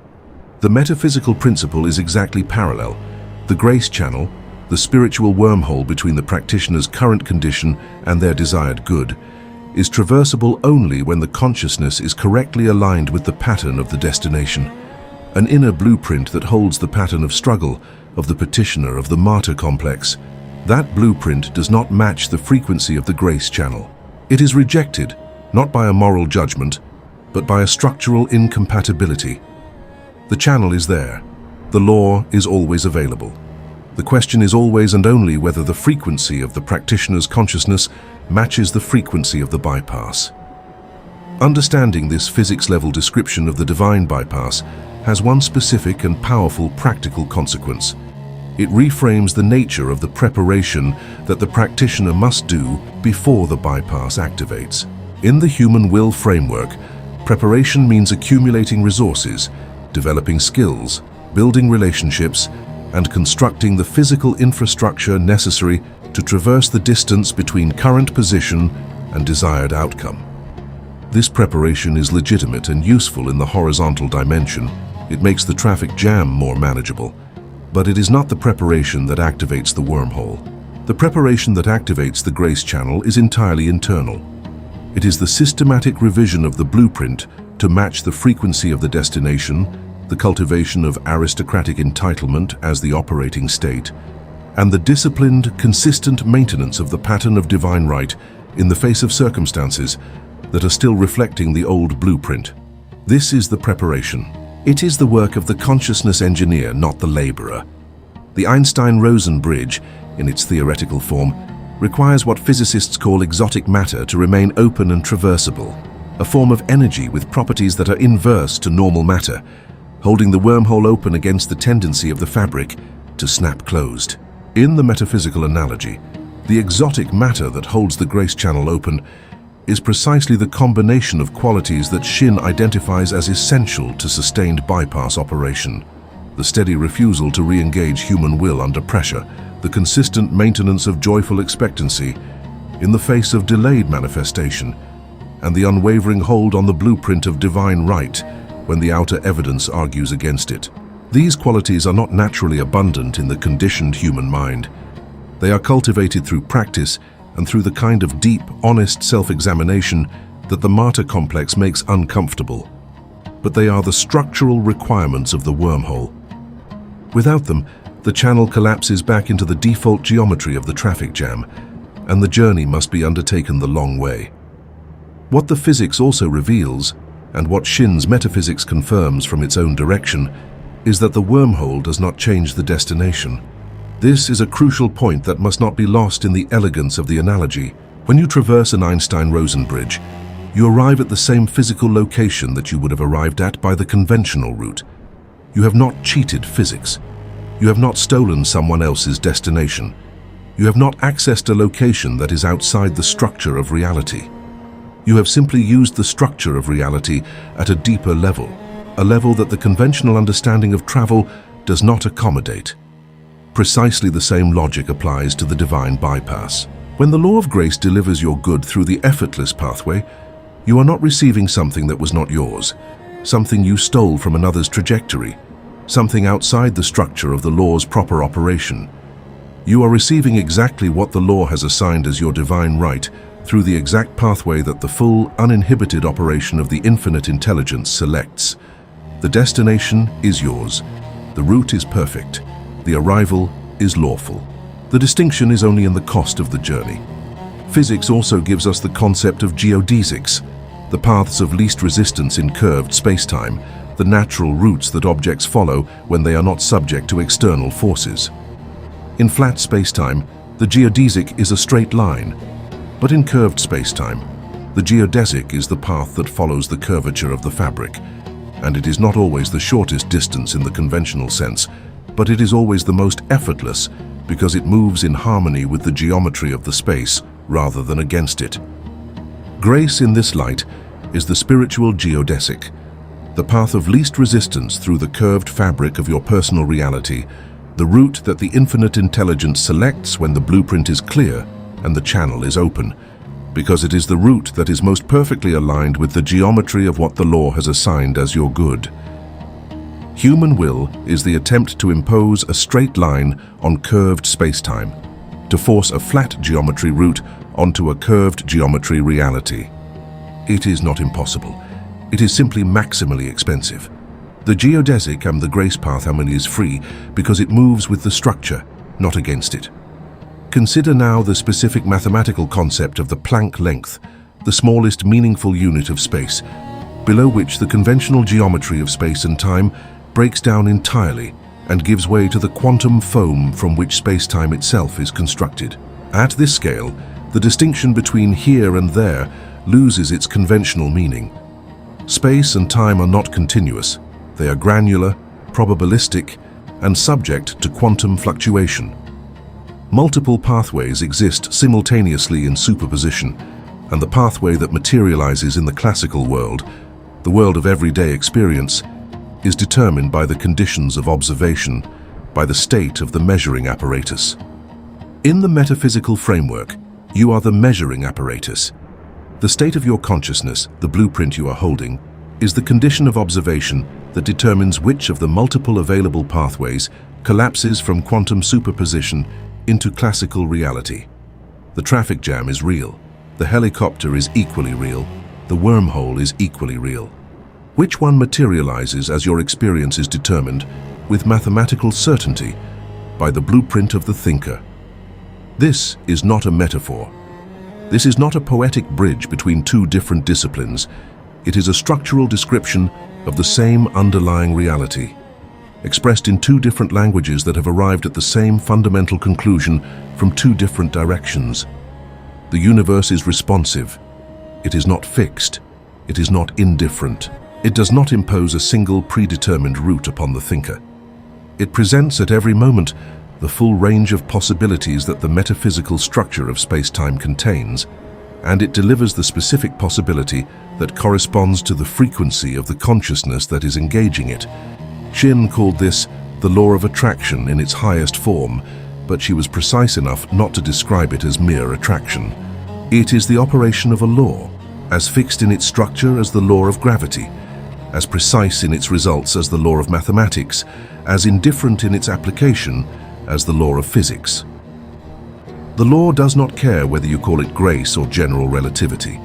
The metaphysical principle is exactly parallel. The grace channel, the spiritual wormhole between the practitioner's current condition and their desired good, is traversable only when the consciousness is correctly aligned with the pattern of the destination, an inner blueprint that holds the pattern of struggle of the petitioner of the Martyr Complex. That blueprint does not match the frequency of the grace channel. It is rejected, not by a moral judgment, but by a structural incompatibility. The channel is there. The law is always available. The question is always and only whether the frequency of the practitioner's consciousness matches the frequency of the bypass. Understanding this physics-level description of the divine bypass has one specific and powerful practical consequence. It reframes the nature of the preparation that the practitioner must do before the bypass activates. In the human will framework, preparation means accumulating resources, developing skills, building relationships, and constructing the physical infrastructure necessary to traverse the distance between current position and desired outcome. This preparation is legitimate and useful in the horizontal dimension. It makes the traffic jam more manageable. But it is not the preparation that activates the wormhole. The preparation that activates the grace channel is entirely internal. It is the systematic revision of the blueprint to match the frequency of the destination, the cultivation of aristocratic entitlement as the operating state, and the disciplined, consistent maintenance of the pattern of divine right in the face of circumstances that are still reflecting the old blueprint. This is the preparation. It is the work of the consciousness engineer, not the laborer. The Einstein-Rosen bridge, in its theoretical form, requires what physicists call exotic matter to remain open and traversable, a form of energy with properties that are inverse to normal matter, holding the wormhole open against the tendency of the fabric to snap closed. In the metaphysical analogy, the exotic matter that holds the grace channel open is precisely the combination of qualities that Shinn identifies as essential to sustained bypass operation. The steady refusal to re-engage human will under pressure, the consistent maintenance of joyful expectancy in the face of delayed manifestation, and the unwavering hold on the blueprint of divine right when the outer evidence argues against it. These qualities are not naturally abundant in the conditioned human mind. They are cultivated through practice and through the kind of deep, honest self-examination that the Martyr Complex makes uncomfortable. But they are the structural requirements of the wormhole. Without them, the channel collapses back into the default geometry of the traffic jam, and the journey must be undertaken the long way. What the physics also reveals, and what Shinn's metaphysics confirms from its own direction, is that the wormhole does not change the destination. This is a crucial point that must not be lost in the elegance of the analogy. When you traverse an Einstein-Rosen bridge, you arrive at the same physical location that you would have arrived at by the conventional route. You have not cheated physics. You have not stolen someone else's destination. You have not accessed a location that is outside the structure of reality. You have simply used the structure of reality at a deeper level, a level that the conventional understanding of travel does not accommodate. Precisely the same logic applies to the divine bypass. When the law of grace delivers your good through the effortless pathway, you are not receiving something that was not yours, something you stole from another's trajectory, something outside the structure of the law's proper operation. You are receiving exactly what the law has assigned as your divine right through the exact pathway that the full, uninhibited operation of the infinite intelligence selects. The destination is yours. The route is perfect. The arrival is lawful. The distinction is only in the cost of the journey. Physics also gives us the concept of geodesics, the paths of least resistance in curved spacetime, the natural routes that objects follow when they are not subject to external forces. In flat spacetime, the geodesic is a straight line, but in curved spacetime, the geodesic is the path that follows the curvature of the fabric, and it is not always the shortest distance in the conventional sense, but it is always the most effortless because it moves in harmony with the geometry of the space rather than against it. Grace in this light is the spiritual geodesic, the path of least resistance through the curved fabric of your personal reality, the route that the infinite intelligence selects when the blueprint is clear and the channel is open, because it is the route that is most perfectly aligned with the geometry of what the law has assigned as your good. Human will is the attempt to impose a straight line on curved spacetime, to force a flat geometry route onto a curved geometry reality. It is not impossible. It is simply maximally expensive. The geodesic and the grace path harmony is free because it moves with the structure, not against it. Consider now the specific mathematical concept of the Planck length, the smallest meaningful unit of space, below which the conventional geometry of space and time breaks down entirely and gives way to the quantum foam from which space-time itself is constructed. At this scale, the distinction between here and there loses its conventional meaning. Space and time are not continuous. They are granular, probabilistic, and subject to quantum fluctuation. Multiple pathways exist simultaneously in superposition, and the pathway that materializes in the classical world, the world of everyday experience, is determined by the conditions of observation, by the state of the measuring apparatus. In the metaphysical framework, you are the measuring apparatus. The state of your consciousness, the blueprint you are holding, is the condition of observation that determines which of the multiple available pathways collapses from quantum superposition into classical reality. The traffic jam is real. The helicopter is equally real. The wormhole is equally real. Which one materializes as your experience is determined with mathematical certainty by the blueprint of the thinker? This is not a metaphor. This is not a poetic bridge between two different disciplines. It is a structural description of the same underlying reality, expressed in two different languages that have arrived at the same fundamental conclusion from two different directions. The universe is responsive. It is not fixed. It is not indifferent. It does not impose a single predetermined route upon the thinker. It presents at every moment the full range of possibilities that the metaphysical structure of space-time contains, and it delivers the specific possibility that corresponds to the frequency of the consciousness that is engaging it. Shinn called this the law of attraction in its highest form, but she was precise enough not to describe it as mere attraction. It is the operation of a law, as fixed in its structure as the law of gravity, as precise in its results as the law of mathematics, as indifferent in its application as the law of physics. The law does not care whether you call it grace or general relativity.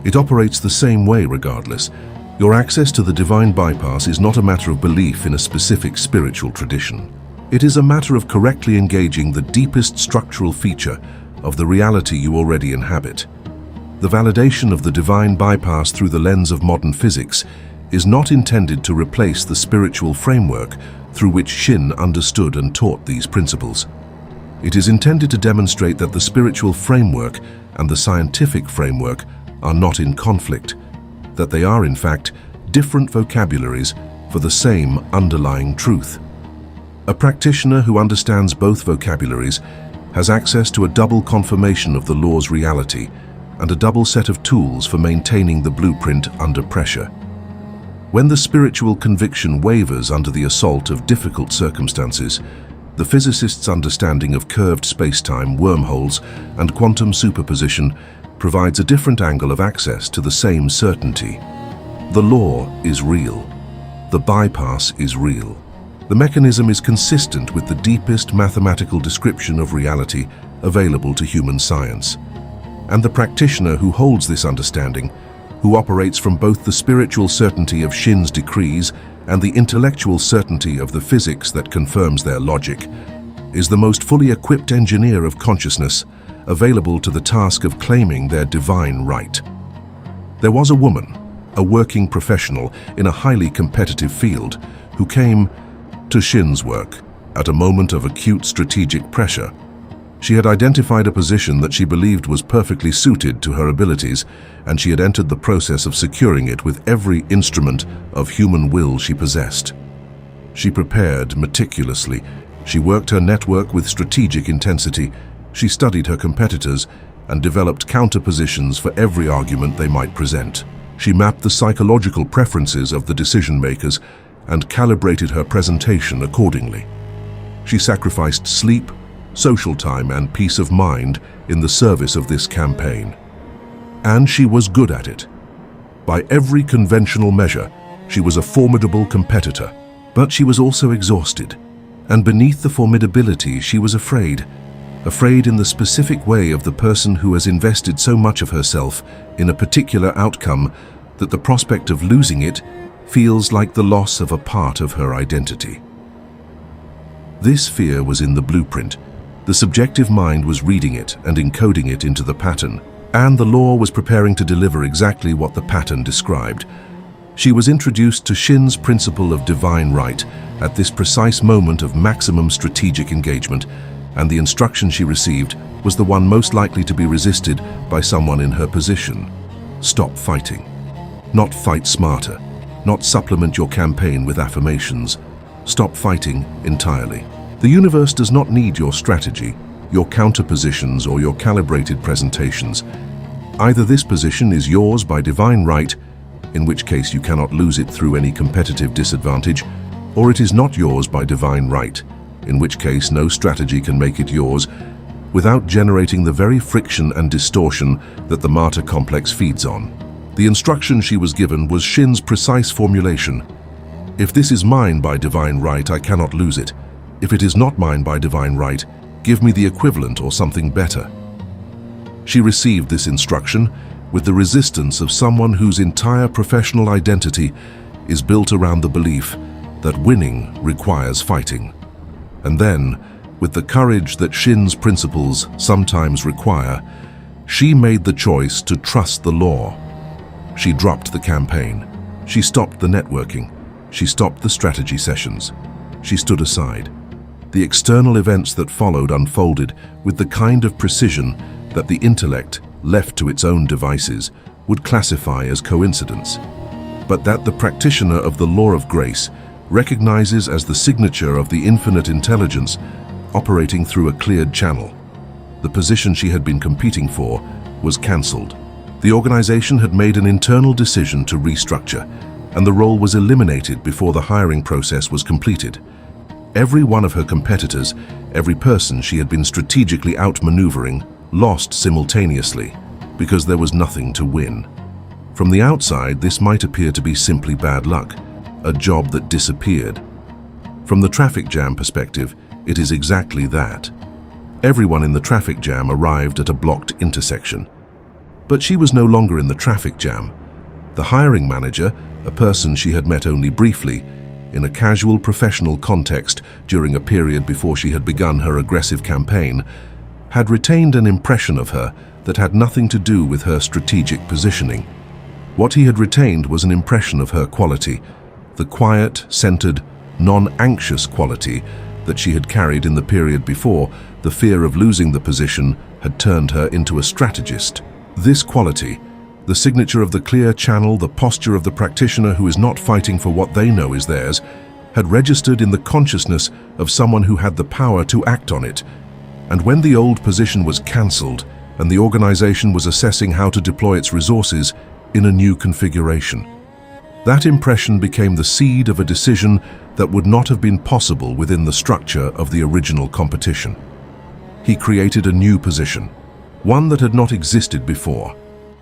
It operates the same way regardless. Your access to the divine bypass is not a matter of belief in a specific spiritual tradition. It is a matter of correctly engaging the deepest structural feature of the reality you already inhabit. The validation of the divine bypass through the lens of modern physics is not intended to replace the spiritual framework through which Shinn understood and taught these principles. It is intended to demonstrate that the spiritual framework and the scientific framework are not in conflict, that they are in fact different vocabularies for the same underlying truth. A practitioner who understands both vocabularies has access to a double confirmation of the law's reality and a double set of tools for maintaining the blueprint under pressure. When the spiritual conviction wavers under the assault of difficult circumstances, the physicist's understanding of curved space-time, wormholes, and quantum superposition provides a different angle of access to the same certainty. The law is real. The bypass is real. The mechanism is consistent with the deepest mathematical description of reality available to human science. And the practitioner who holds this understanding, who operates from both the spiritual certainty of Shinn's decrees and the intellectual certainty of the physics that confirms their logic, is the most fully equipped engineer of consciousness available to the task of claiming their divine right. There was a woman, a working professional in a highly competitive field, who came to Shinn's work at a moment of acute strategic pressure. She had identified a position that she believed was perfectly suited to her abilities, and she had entered the process of securing it with every instrument of human will she possessed. She prepared meticulously. She worked her network with strategic intensity. She studied her competitors and developed counterpositions for every argument they might present. She mapped the psychological preferences of the decision-makers and calibrated her presentation accordingly. She sacrificed sleep, social time, and peace of mind in the service of this campaign. And she was good at it. By every conventional measure, she was a formidable competitor, but she was also exhausted. And beneath the formidability, she was afraid in the specific way of the person who has invested so much of herself in a particular outcome that the prospect of losing it feels like the loss of a part of her identity. This fear was in the blueprint. The subjective mind was reading it and encoding it into the pattern, and the law was preparing to deliver exactly what the pattern described. She was introduced to Shinn's principle of divine right at this precise moment of maximum strategic engagement, and the instruction she received was the one most likely to be resisted by someone in her position. Stop fighting. Not fight smarter. Not supplement your campaign with affirmations. Stop fighting entirely. The universe does not need your strategy, your counterpositions, or your calibrated presentations. Either this position is yours by divine right, in which case you cannot lose it through any competitive disadvantage, or it is not yours by divine right, in which case no strategy can make it yours without generating the very friction and distortion that the Martyr Complex feeds on. The instruction she was given was Shinn's precise formulation. If this is mine by divine right, I cannot lose it. If it is not mine by divine right, give me the equivalent or something better. She received this instruction with the resistance of someone whose entire professional identity is built around the belief that winning requires fighting. And then, with the courage that Shinn's principles sometimes require, she made the choice to trust the law. She dropped the campaign. She stopped the networking. She stopped the strategy sessions. She stood aside. The external events that followed unfolded with the kind of precision that the intellect, left to its own devices, would classify as coincidence, but that the practitioner of the law of grace recognizes as the signature of the infinite intelligence operating through a cleared channel. The position she had been competing for was cancelled. The organization had made an internal decision to restructure, and the role was eliminated before the hiring process was completed. Every one of her competitors, every person she had been strategically outmaneuvering, lost simultaneously, because there was nothing to win. From the outside, this might appear to be simply bad luck, a job that disappeared. From the traffic jam perspective, it is exactly that. Everyone in the traffic jam arrived at a blocked intersection. But she was no longer in the traffic jam. The hiring manager, a person she had met only briefly, in a casual professional context during a period before she had begun her aggressive campaign, had retained an impression of her that had nothing to do with her strategic positioning. What he had retained was an impression of her quality, the quiet, centered, non-anxious quality that she had carried in the period before the fear of losing the position had turned her into a strategist. This quality, the signature of the clear channel, the posture of the practitioner who is not fighting for what they know is theirs, had registered in the consciousness of someone who had the power to act on it. And when the old position was cancelled and the organization was assessing how to deploy its resources in a new configuration, that impression became the seed of a decision that would not have been possible within the structure of the original competition. He created a new position, one that had not existed before,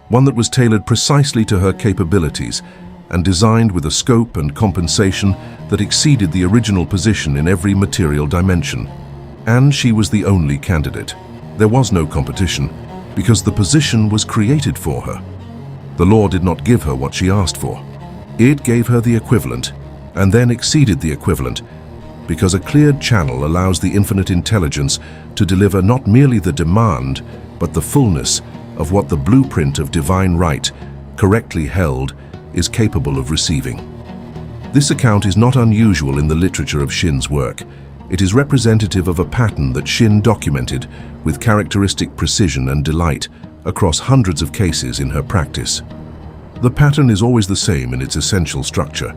one that was tailored precisely to her capabilities and designed with a scope and compensation that exceeded the original position in every material dimension. And she was the only candidate. There was no competition because the position was created for her. The law did not give her what she asked for. It gave her the equivalent and then exceeded the equivalent, because a cleared channel allows the infinite intelligence to deliver not merely the demand, but the fullness of what the blueprint of divine right, correctly held, is capable of receiving. This account is not unusual in the literature of Shinn's work. It is representative of a pattern that Shinn documented with characteristic precision and delight across hundreds of cases in her practice. The pattern is always the same in its essential structure.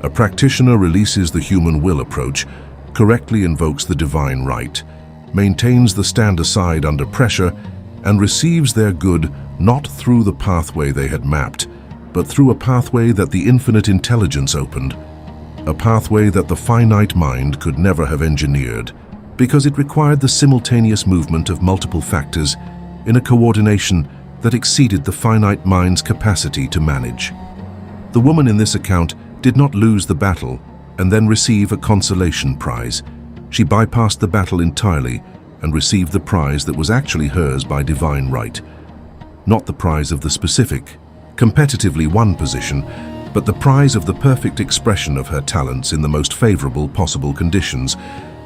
A practitioner releases the human will approach, correctly invokes the divine right, maintains the stand aside under pressure, and receives their good not through the pathway they had mapped, but through a pathway that the infinite intelligence opened, a pathway that the finite mind could never have engineered, because it required the simultaneous movement of multiple factors in a coordination that exceeded the finite mind's capacity to manage. The woman in this account did not lose the battle and then receive a consolation prize. She bypassed the battle entirely and received the prize that was actually hers by divine right. Not the prize of the specific, competitively won position, but the prize of the perfect expression of her talents in the most favorable possible conditions,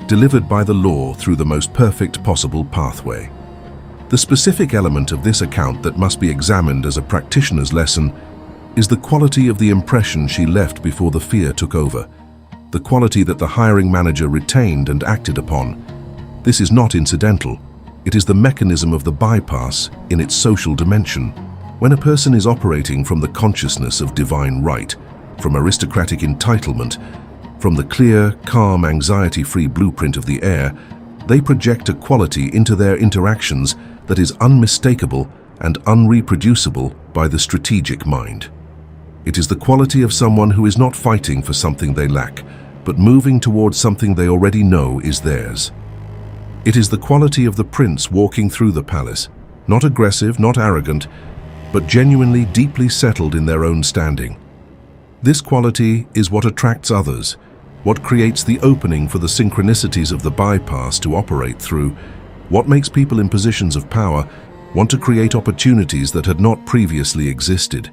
delivered by the law through the most perfect possible pathway. The specific element of this account that must be examined as a practitioner's lesson is the quality of the impression she left before the fear took over, the quality that the hiring manager retained and acted upon. This is not incidental. It is the mechanism of the bypass in its social dimension. When a person is operating from the consciousness of divine right, from aristocratic entitlement, from the clear, calm, anxiety-free blueprint of the air, they project a quality into their interactions that is unmistakable and unreproducible by the strategic mind. It is the quality of someone who is not fighting for something they lack, but moving towards something they already know is theirs. It is the quality of the prince walking through the palace, not aggressive, not arrogant, but genuinely deeply settled in their own standing. This quality is what attracts others. What creates the opening for the synchronicities of the bypass to operate through? What makes people in positions of power want to create opportunities that had not previously existed?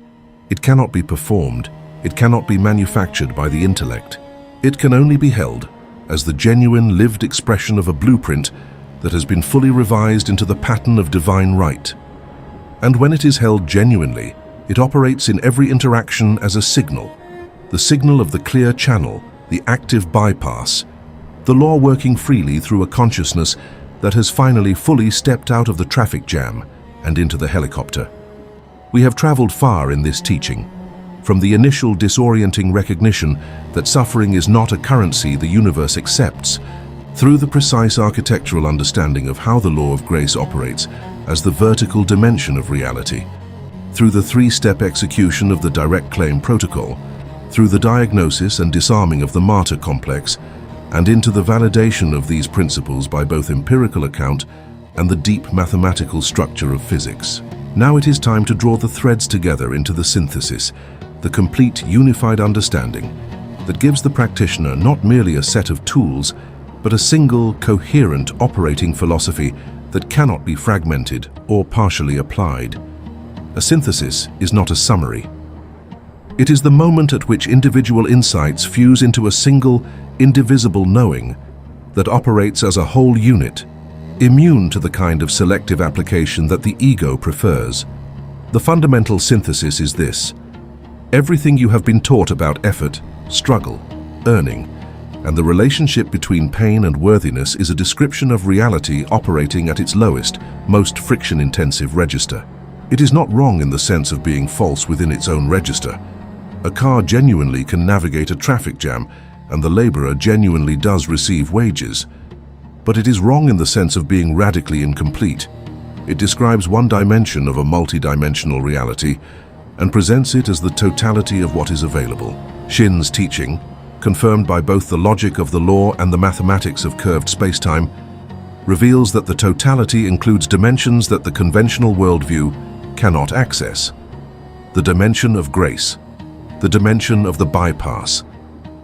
It cannot be performed. It cannot be manufactured by the intellect. It can only be held as the genuine lived expression of a blueprint that has been fully revised into the pattern of divine right. And when it is held genuinely, it operates in every interaction as a signal, the signal of the clear channel, the active bypass, the law working freely through a consciousness that has finally fully stepped out of the traffic jam and into the helicopter. We have traveled far in this teaching, from the initial disorienting recognition that suffering is not a currency the universe accepts, through the precise architectural understanding of how the law of grace operates as the vertical dimension of reality, through the three-step execution of the direct claim protocol, through the diagnosis and disarming of the Martyr Complex, and into the validation of these principles by both empirical account and the deep mathematical structure of physics. Now it is time to draw the threads together into the synthesis, the complete unified understanding that gives the practitioner not merely a set of tools, but a single, coherent operating philosophy that cannot be fragmented or partially applied. A synthesis is not a summary. It is the moment at which individual insights fuse into a single, indivisible knowing that operates as a whole unit, immune to the kind of selective application that the ego prefers. The fundamental synthesis is this: everything you have been taught about effort, struggle, earning, and the relationship between pain and worthiness is a description of reality operating at its lowest, most friction-intensive register. It is not wrong in the sense of being false within its own register. A car genuinely can navigate a traffic jam, and the laborer genuinely does receive wages. But it is wrong in the sense of being radically incomplete. It describes one dimension of a multidimensional reality and presents it as the totality of what is available. Shinn's teaching, confirmed by both the logic of the law and the mathematics of curved spacetime, reveals that the totality includes dimensions that the conventional worldview cannot access. The dimension of grace, the dimension of the bypass,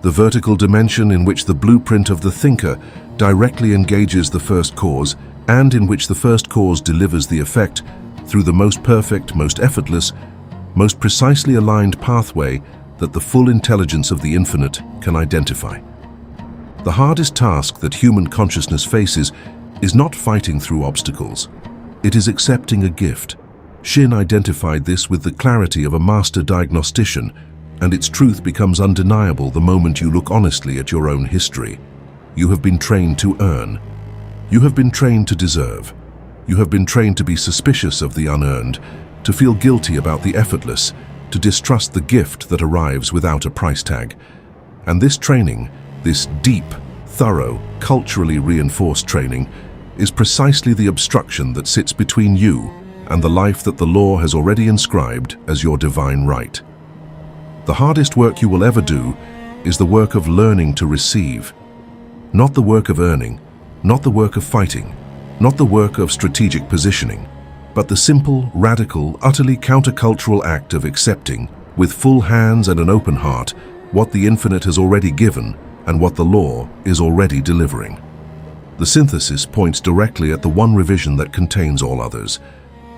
the vertical dimension in which the blueprint of the thinker directly engages the first cause and in which the first cause delivers the effect through the most perfect, most effortless, most precisely aligned pathway that the full intelligence of the infinite can identify. The hardest task that human consciousness faces is not fighting through obstacles. It is accepting a gift. Shinn identified this with the clarity of a master diagnostician, and its truth becomes undeniable the moment you look honestly at your own history. You have been trained to earn. You have been trained to deserve. You have been trained to be suspicious of the unearned, to feel guilty about the effortless, to distrust the gift that arrives without a price tag. And this training, this deep, thorough, culturally reinforced training, is precisely the obstruction that sits between you and the life that the law has already inscribed as your divine right. The hardest work you will ever do is the work of learning to receive, not the work of earning, not the work of fighting, not the work of strategic positioning, but the simple, radical, utterly countercultural act of accepting, with full hands and an open heart, what the infinite has already given and what the law is already delivering. The synthesis points directly at the one revision that contains all others,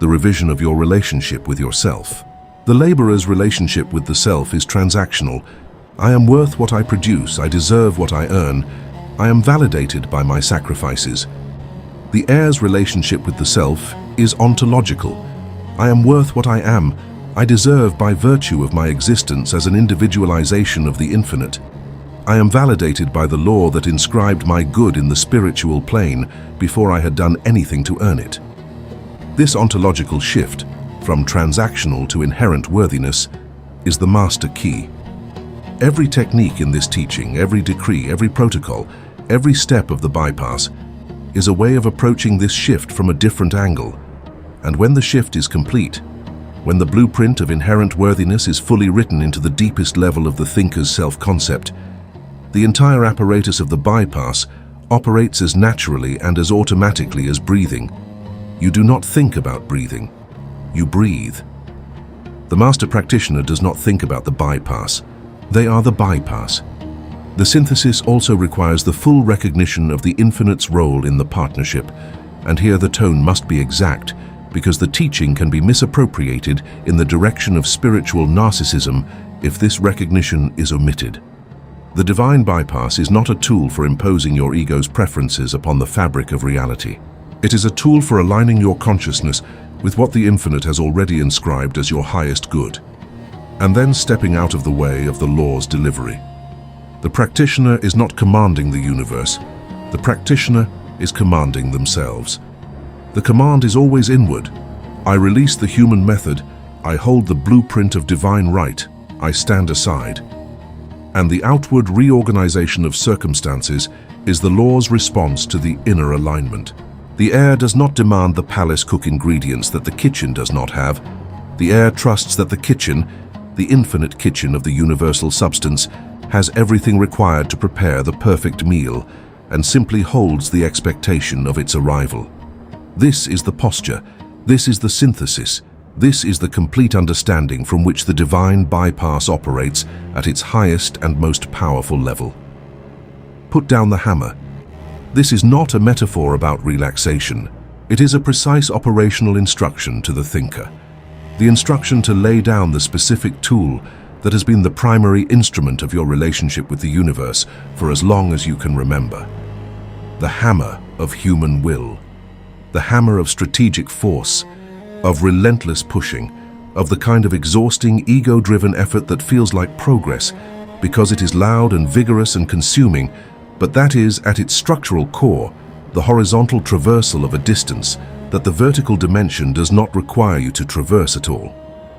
the revision of your relationship with yourself. The laborer's relationship with the self is transactional. I am worth what I produce, I deserve what I earn, I am validated by my sacrifices. The heir's relationship with the self is ontological. I am worth what I am, I deserve by virtue of my existence as an individualization of the infinite. I am validated by the law that inscribed my good in the spiritual plane before I had done anything to earn it. This ontological shift, from transactional to inherent worthiness, is the master key. Every technique in this teaching, every decree, every protocol, every step of the bypass is a way of approaching this shift from a different angle. And when the shift is complete, when the blueprint of inherent worthiness is fully written into the deepest level of the thinker's self-concept, the entire apparatus of the bypass operates as naturally and as automatically as breathing. You do not think about breathing. You breathe. The master practitioner does not think about the bypass. They are the bypass. The synthesis also requires the full recognition of the infinite's role in the partnership, and here the tone must be exact, because the teaching can be misappropriated in the direction of spiritual narcissism if this recognition is omitted. The divine bypass is not a tool for imposing your ego's preferences upon the fabric of reality. It is a tool for aligning your consciousness with what the infinite has already inscribed as your highest good, and then stepping out of the way of the law's delivery. The practitioner is not commanding the universe. The practitioner is commanding themselves. The command is always inward. I release the human method. I hold the blueprint of divine right. I stand aside. And the outward reorganization of circumstances is the law's response to the inner alignment. The air does not demand the palace cook ingredients that the kitchen does not have. The air trusts that the kitchen, the infinite kitchen of the universal substance, has everything required to prepare the perfect meal and simply holds the expectation of its arrival. This is the posture, this is the synthesis, this is the complete understanding from which the divine bypass operates at its highest and most powerful level. Put down the hammer. This is not a metaphor about relaxation. It is a precise operational instruction to the thinker. The instruction to lay down the specific tool that has been the primary instrument of your relationship with the universe for as long as you can remember. The hammer of human will. The hammer of strategic force, of relentless pushing, of the kind of exhausting, ego-driven effort that feels like progress because it is loud and vigorous and consuming, but that is, at its structural core, the horizontal traversal of a distance that the vertical dimension does not require you to traverse at all.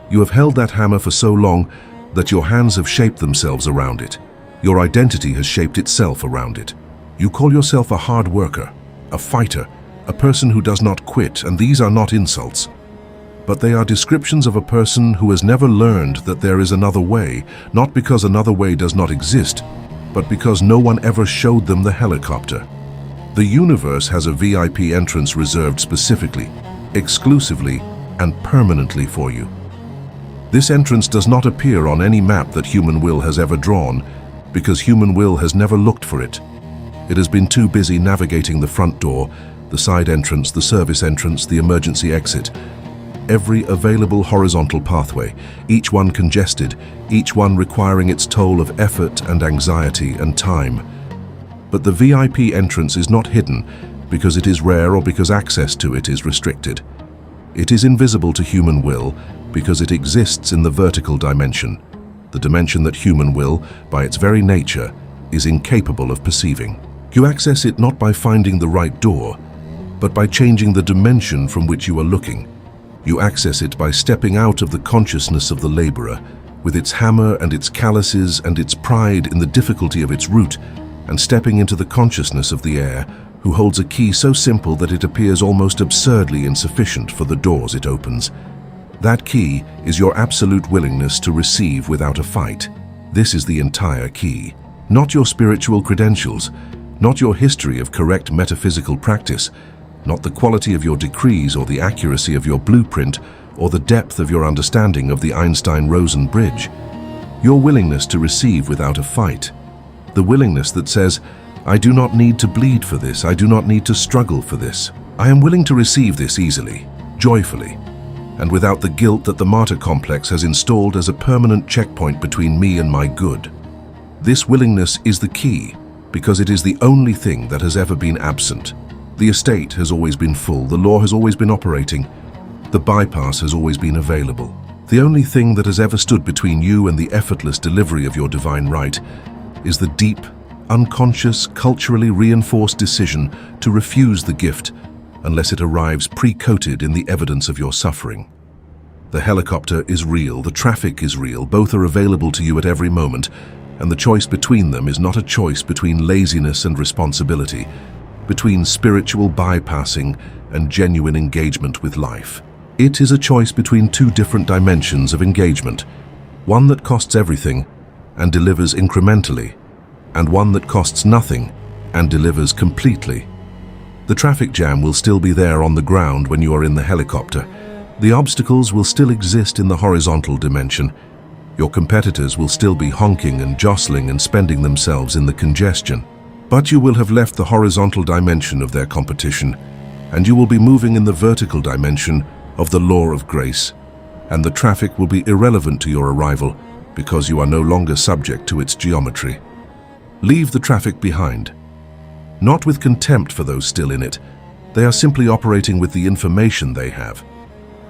You have held that hammer for so long that your hands have shaped themselves around it. Your identity has shaped itself around it. You call yourself a hard worker, a fighter, a person who does not quit, and these are not insults. But they are descriptions of a person who has never learned that there is another way, not because another way does not exist, but because no one ever showed them the helicopter. The universe has a VIP entrance reserved specifically, exclusively, and permanently for you. This entrance does not appear on any map that human will has ever drawn, because human will has never looked for it. It has been too busy navigating the front door, the side entrance, the service entrance, the emergency exit. Every available horizontal pathway, each one congested, each one requiring its toll of effort and anxiety and time. But the VIP entrance is not hidden because it is rare or because access to it is restricted. It is invisible to human will because it exists in the vertical dimension, the dimension that human will, by its very nature, is incapable of perceiving. You access it not by finding the right door, but by changing the dimension from which you are looking. You access it by stepping out of the consciousness of the laborer, with its hammer and its calluses and its pride in the difficulty of its route, and stepping into the consciousness of the heir, who holds a key so simple that it appears almost absurdly insufficient for the doors it opens. That key is your absolute willingness to receive without a fight. This is the entire key. Not your spiritual credentials, not your history of correct metaphysical practice, not the quality of your decrees or the accuracy of your blueprint or the depth of your understanding of the Einstein-Rosen bridge. Your willingness to receive without a fight. The willingness that says, I do not need to bleed for this, I do not need to struggle for this. I am willing to receive this easily, joyfully, and without the guilt that the Martyr Complex has installed as a permanent checkpoint between me and my good. This willingness is the key, because it is the only thing that has ever been absent. The estate has always been full, the law has always been operating, the bypass has always been available. The only thing that has ever stood between you and the effortless delivery of your divine right is the deep, unconscious, culturally reinforced decision to refuse the gift unless it arrives pre-coated in the evidence of your suffering. The helicopter is real, the traffic is real, both are available to you at every moment, and the choice between them is not a choice between laziness and responsibility, between spiritual bypassing and genuine engagement with life. It is a choice between two different dimensions of engagement, one that costs everything and delivers incrementally, and one that costs nothing and delivers completely. The traffic jam will still be there on the ground when you are in the helicopter. The obstacles will still exist in the horizontal dimension, Your competitors will still be honking and jostling and spending themselves in the congestion. But you will have left the horizontal dimension of their competition, and you will be moving in the vertical dimension of the law of grace, and the traffic will be irrelevant to your arrival because you are no longer subject to its geometry. Leave the traffic behind. Not with contempt for those still in it. They are simply operating with the information they have.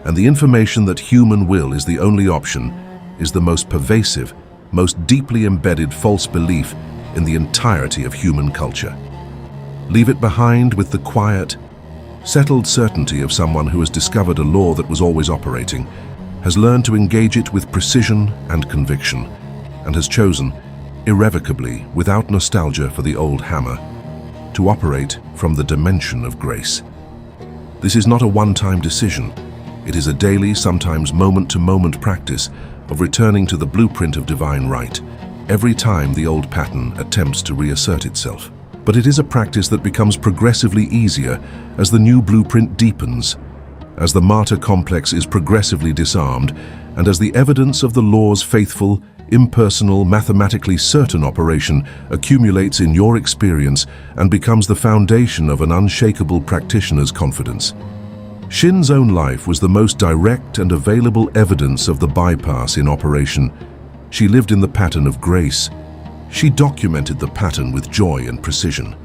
And the information that human will is the only option is the most pervasive, most deeply embedded false belief in the entirety of human culture. Leave it behind with the quiet, settled certainty of someone who has discovered a law that was always operating, has learned to engage it with precision and conviction, and has chosen, irrevocably, without nostalgia for the old hammer, to operate from the dimension of grace. This is not a one-time decision. It is a daily, sometimes moment-to-moment practice of returning to the blueprint of divine right, every time the old pattern attempts to reassert itself. But it is a practice that becomes progressively easier as the new blueprint deepens, as the Martyr Complex is progressively disarmed, and as the evidence of the law's faithful, impersonal, mathematically certain operation accumulates in your experience and becomes the foundation of an unshakable practitioner's confidence. Shinn's own life was the most direct and available evidence of the bypass in operation. She lived in the pattern of grace. She documented the pattern with joy and precision.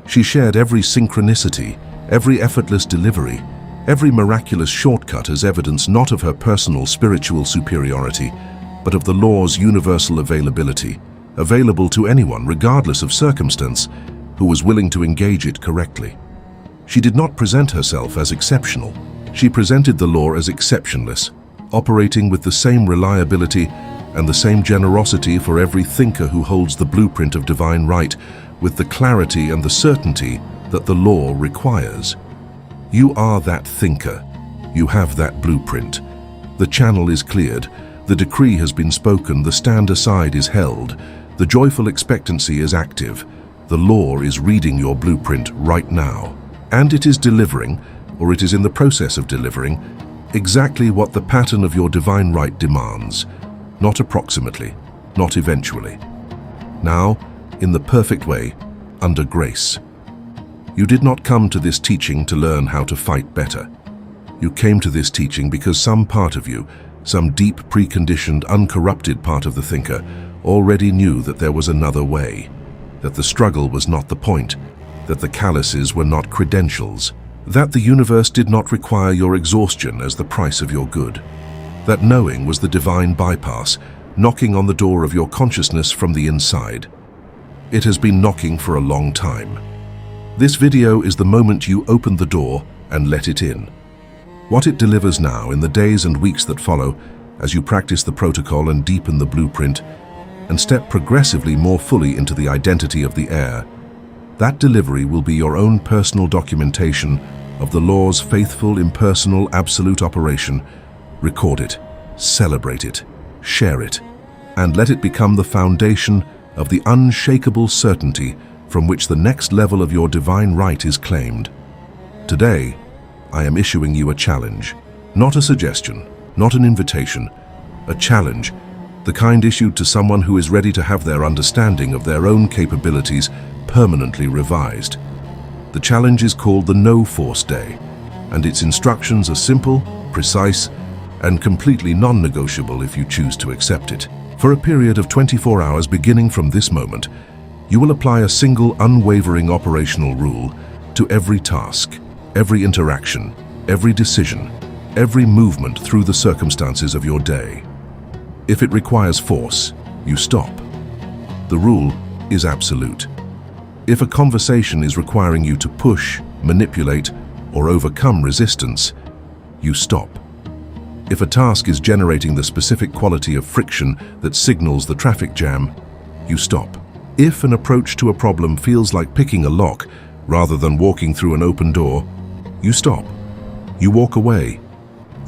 She shared every synchronicity, every effortless delivery, every miraculous shortcut as evidence not of her personal spiritual superiority, but of the law's universal availability, available to anyone regardless of circumstance who was willing to engage it correctly. She did not present herself as exceptional. She presented the law as exceptionless, operating with the same reliability and the same generosity for every thinker who holds the blueprint of divine right, with the clarity and the certainty that the law requires. You are that thinker. You have that blueprint. The channel is cleared. The decree has been spoken. The stand aside is held. The joyful expectancy is active. The law is reading your blueprint right now. And it is delivering, or it is in the process of delivering, exactly what the pattern of your divine right demands. Not approximately, not eventually. Now, in the perfect way, under grace. You did not come to this teaching to learn how to fight better. You came to this teaching because some part of you, some deep, preconditioned, uncorrupted part of the thinker, already knew that there was another way, that the struggle was not the point, that the calluses were not credentials, that the universe did not require your exhaustion as the price of your good. That knowing was the divine bypass, knocking on the door of your consciousness from the inside. It has been knocking for a long time. This video is the moment you open the door and let it in. What it delivers now in the days and weeks that follow, as you practice the protocol and deepen the blueprint, and step progressively more fully into the identity of the heir, that delivery will be your own personal documentation of the law's faithful, impersonal, absolute operation. Record it, celebrate it, share it, and let it become the foundation of the unshakable certainty from which the next level of your divine right is claimed. Today, I am issuing you a challenge, not a suggestion, not an invitation, a challenge, the kind issued to someone who is ready to have their understanding of their own capabilities permanently revised. The challenge is called the No Force Day, and its instructions are simple, precise, and completely non-negotiable if you choose to accept it. For a period of 24 hours beginning from this moment, you will apply a single unwavering operational rule to every task, every interaction, every decision, every movement through the circumstances of your day. If it requires force, you stop. The rule is absolute. If a conversation is requiring you to push, manipulate, or overcome resistance, you stop. If a task is generating the specific quality of friction that signals the traffic jam, you stop. If an approach to a problem feels like picking a lock rather than walking through an open door, you stop. You walk away.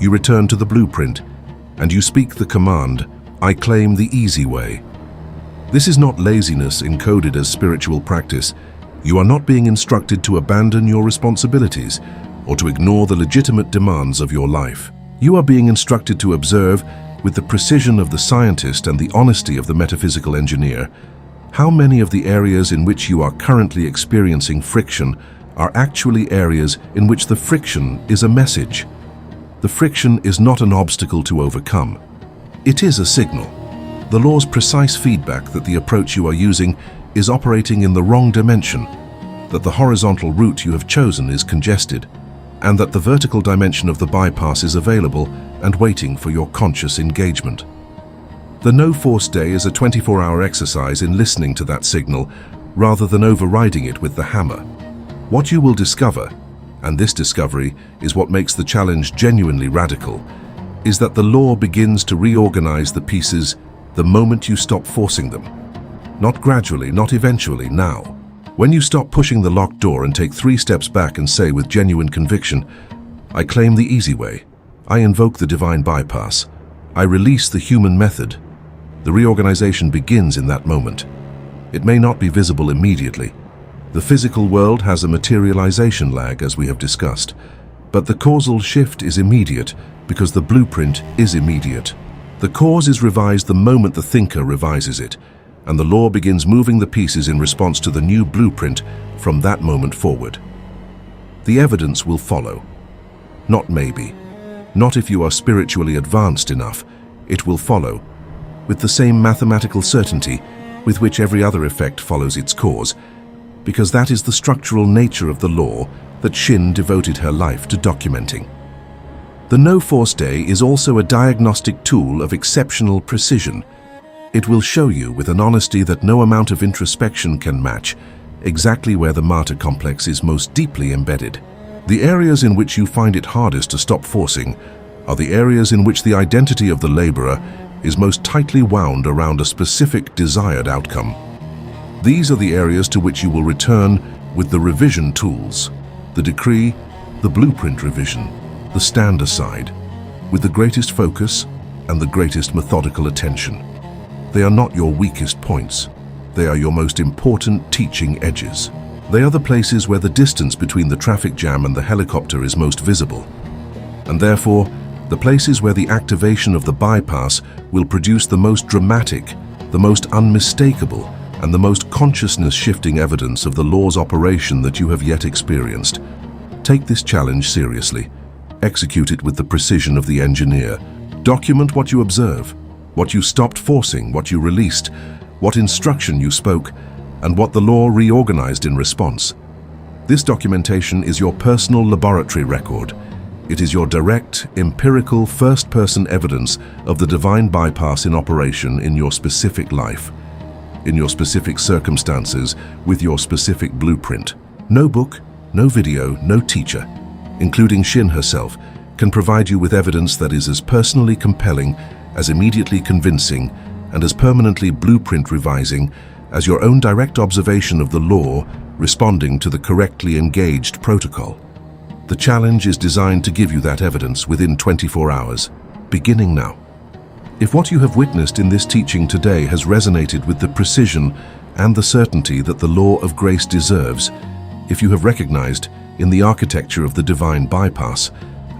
You return to the blueprint, and you speak the command, "I claim the easy way." This is not laziness encoded as spiritual practice. You are not being instructed to abandon your responsibilities or to ignore the legitimate demands of your life. You are being instructed to observe with the precision of the scientist and the honesty of the metaphysical engineer, how many of the areas in which you are currently experiencing friction are actually areas in which the friction is a message? The friction is not an obstacle to overcome. It is a signal. The law's precise feedback that the approach you are using is operating in the wrong dimension, that the horizontal route you have chosen is congested, and that the vertical dimension of the bypass is available and waiting for your conscious engagement. The no-force day is a 24-hour exercise in listening to that signal rather than overriding it with the hammer. What you will discover, and this discovery is what makes the challenge genuinely radical, is that the law begins to reorganize the pieces the moment you stop forcing them. Not gradually, not eventually, now. When you stop pushing the locked door and take 3 steps back and say with genuine conviction, I claim the easy way, I invoke the divine bypass, I release the human method, the reorganization begins in that moment. It may not be visible immediately. The physical world has a materialization lag, as we have discussed, but the causal shift is immediate because the blueprint is immediate. The cause is revised the moment the thinker revises it, and the law begins moving the pieces in response to the new blueprint from that moment forward. The evidence will follow. Not maybe. Not if you are spiritually advanced enough. It will follow, with the same mathematical certainty with which every other effect follows its cause, because that is the structural nature of the law that Shinn devoted her life to documenting. The no-force day is also a diagnostic tool of exceptional precision. It will show you, with an honesty that no amount of introspection can match, exactly where the Martyr Complex is most deeply embedded. The areas in which you find it hardest to stop forcing are the areas in which the identity of the laborer is most tightly wound around a specific desired outcome. These are the areas to which you will return with the revision tools, the decree, the blueprint revision, the stand aside, with the greatest focus and the greatest methodical attention. They are not your weakest points. They are your most important teaching edges. They are the places where the distance between the traffic jam and the helicopter is most visible, and therefore the places where the activation of the bypass will produce the most dramatic, the most unmistakable, and the most consciousness-shifting evidence of the law's operation that you have yet experienced. Take this challenge seriously. Execute it with the precision of the engineer. Document what you observe, what you stopped forcing, what you released, what instruction you spoke, and what the law reorganized in response. This documentation is your personal laboratory record. It is your direct, empirical, first-person evidence of the divine bypass in operation in your specific life, in your specific circumstances, with your specific blueprint. No book, no video, no teacher, including Shinn herself, can provide you with evidence that is as personally compelling, as immediately convincing, and as permanently blueprint revising as your own direct observation of the law responding to the correctly engaged protocol. The challenge is designed to give you that evidence within 24 hours, beginning now. If what you have witnessed in this teaching today has resonated with the precision and the certainty that the law of grace deserves, if you have recognized, in the architecture of the divine bypass,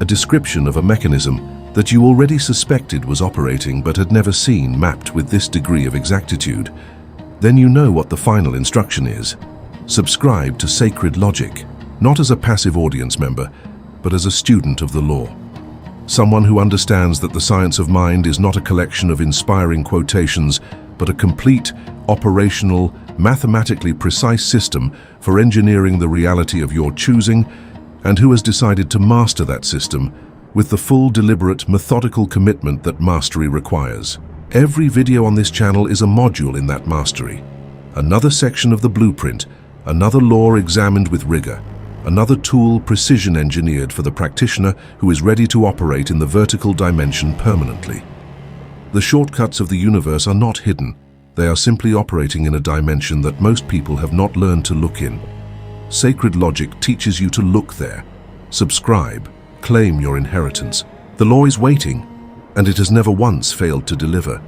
a description of a mechanism that you already suspected was operating but had never seen mapped with this degree of exactitude, then you know what the final instruction is. Subscribe to sacred logic, not as a passive audience member, but as a student of the law. Someone who understands that the science of mind is not a collection of inspiring quotations, but a complete, operational, mathematically precise system for engineering the reality of your choosing, and who has decided to master that system with the full, deliberate, methodical commitment that mastery requires. Every video on this channel is a module in that mastery. Another section of the blueprint, another law examined with rigor, another tool precision engineered for the practitioner who is ready to operate in the vertical dimension permanently. The shortcuts of the universe are not hidden. They are simply operating in a dimension that most people have not learned to look in. Sacred logic teaches you to look there. Subscribe, claim your inheritance. The law is waiting, and it has never once failed to deliver.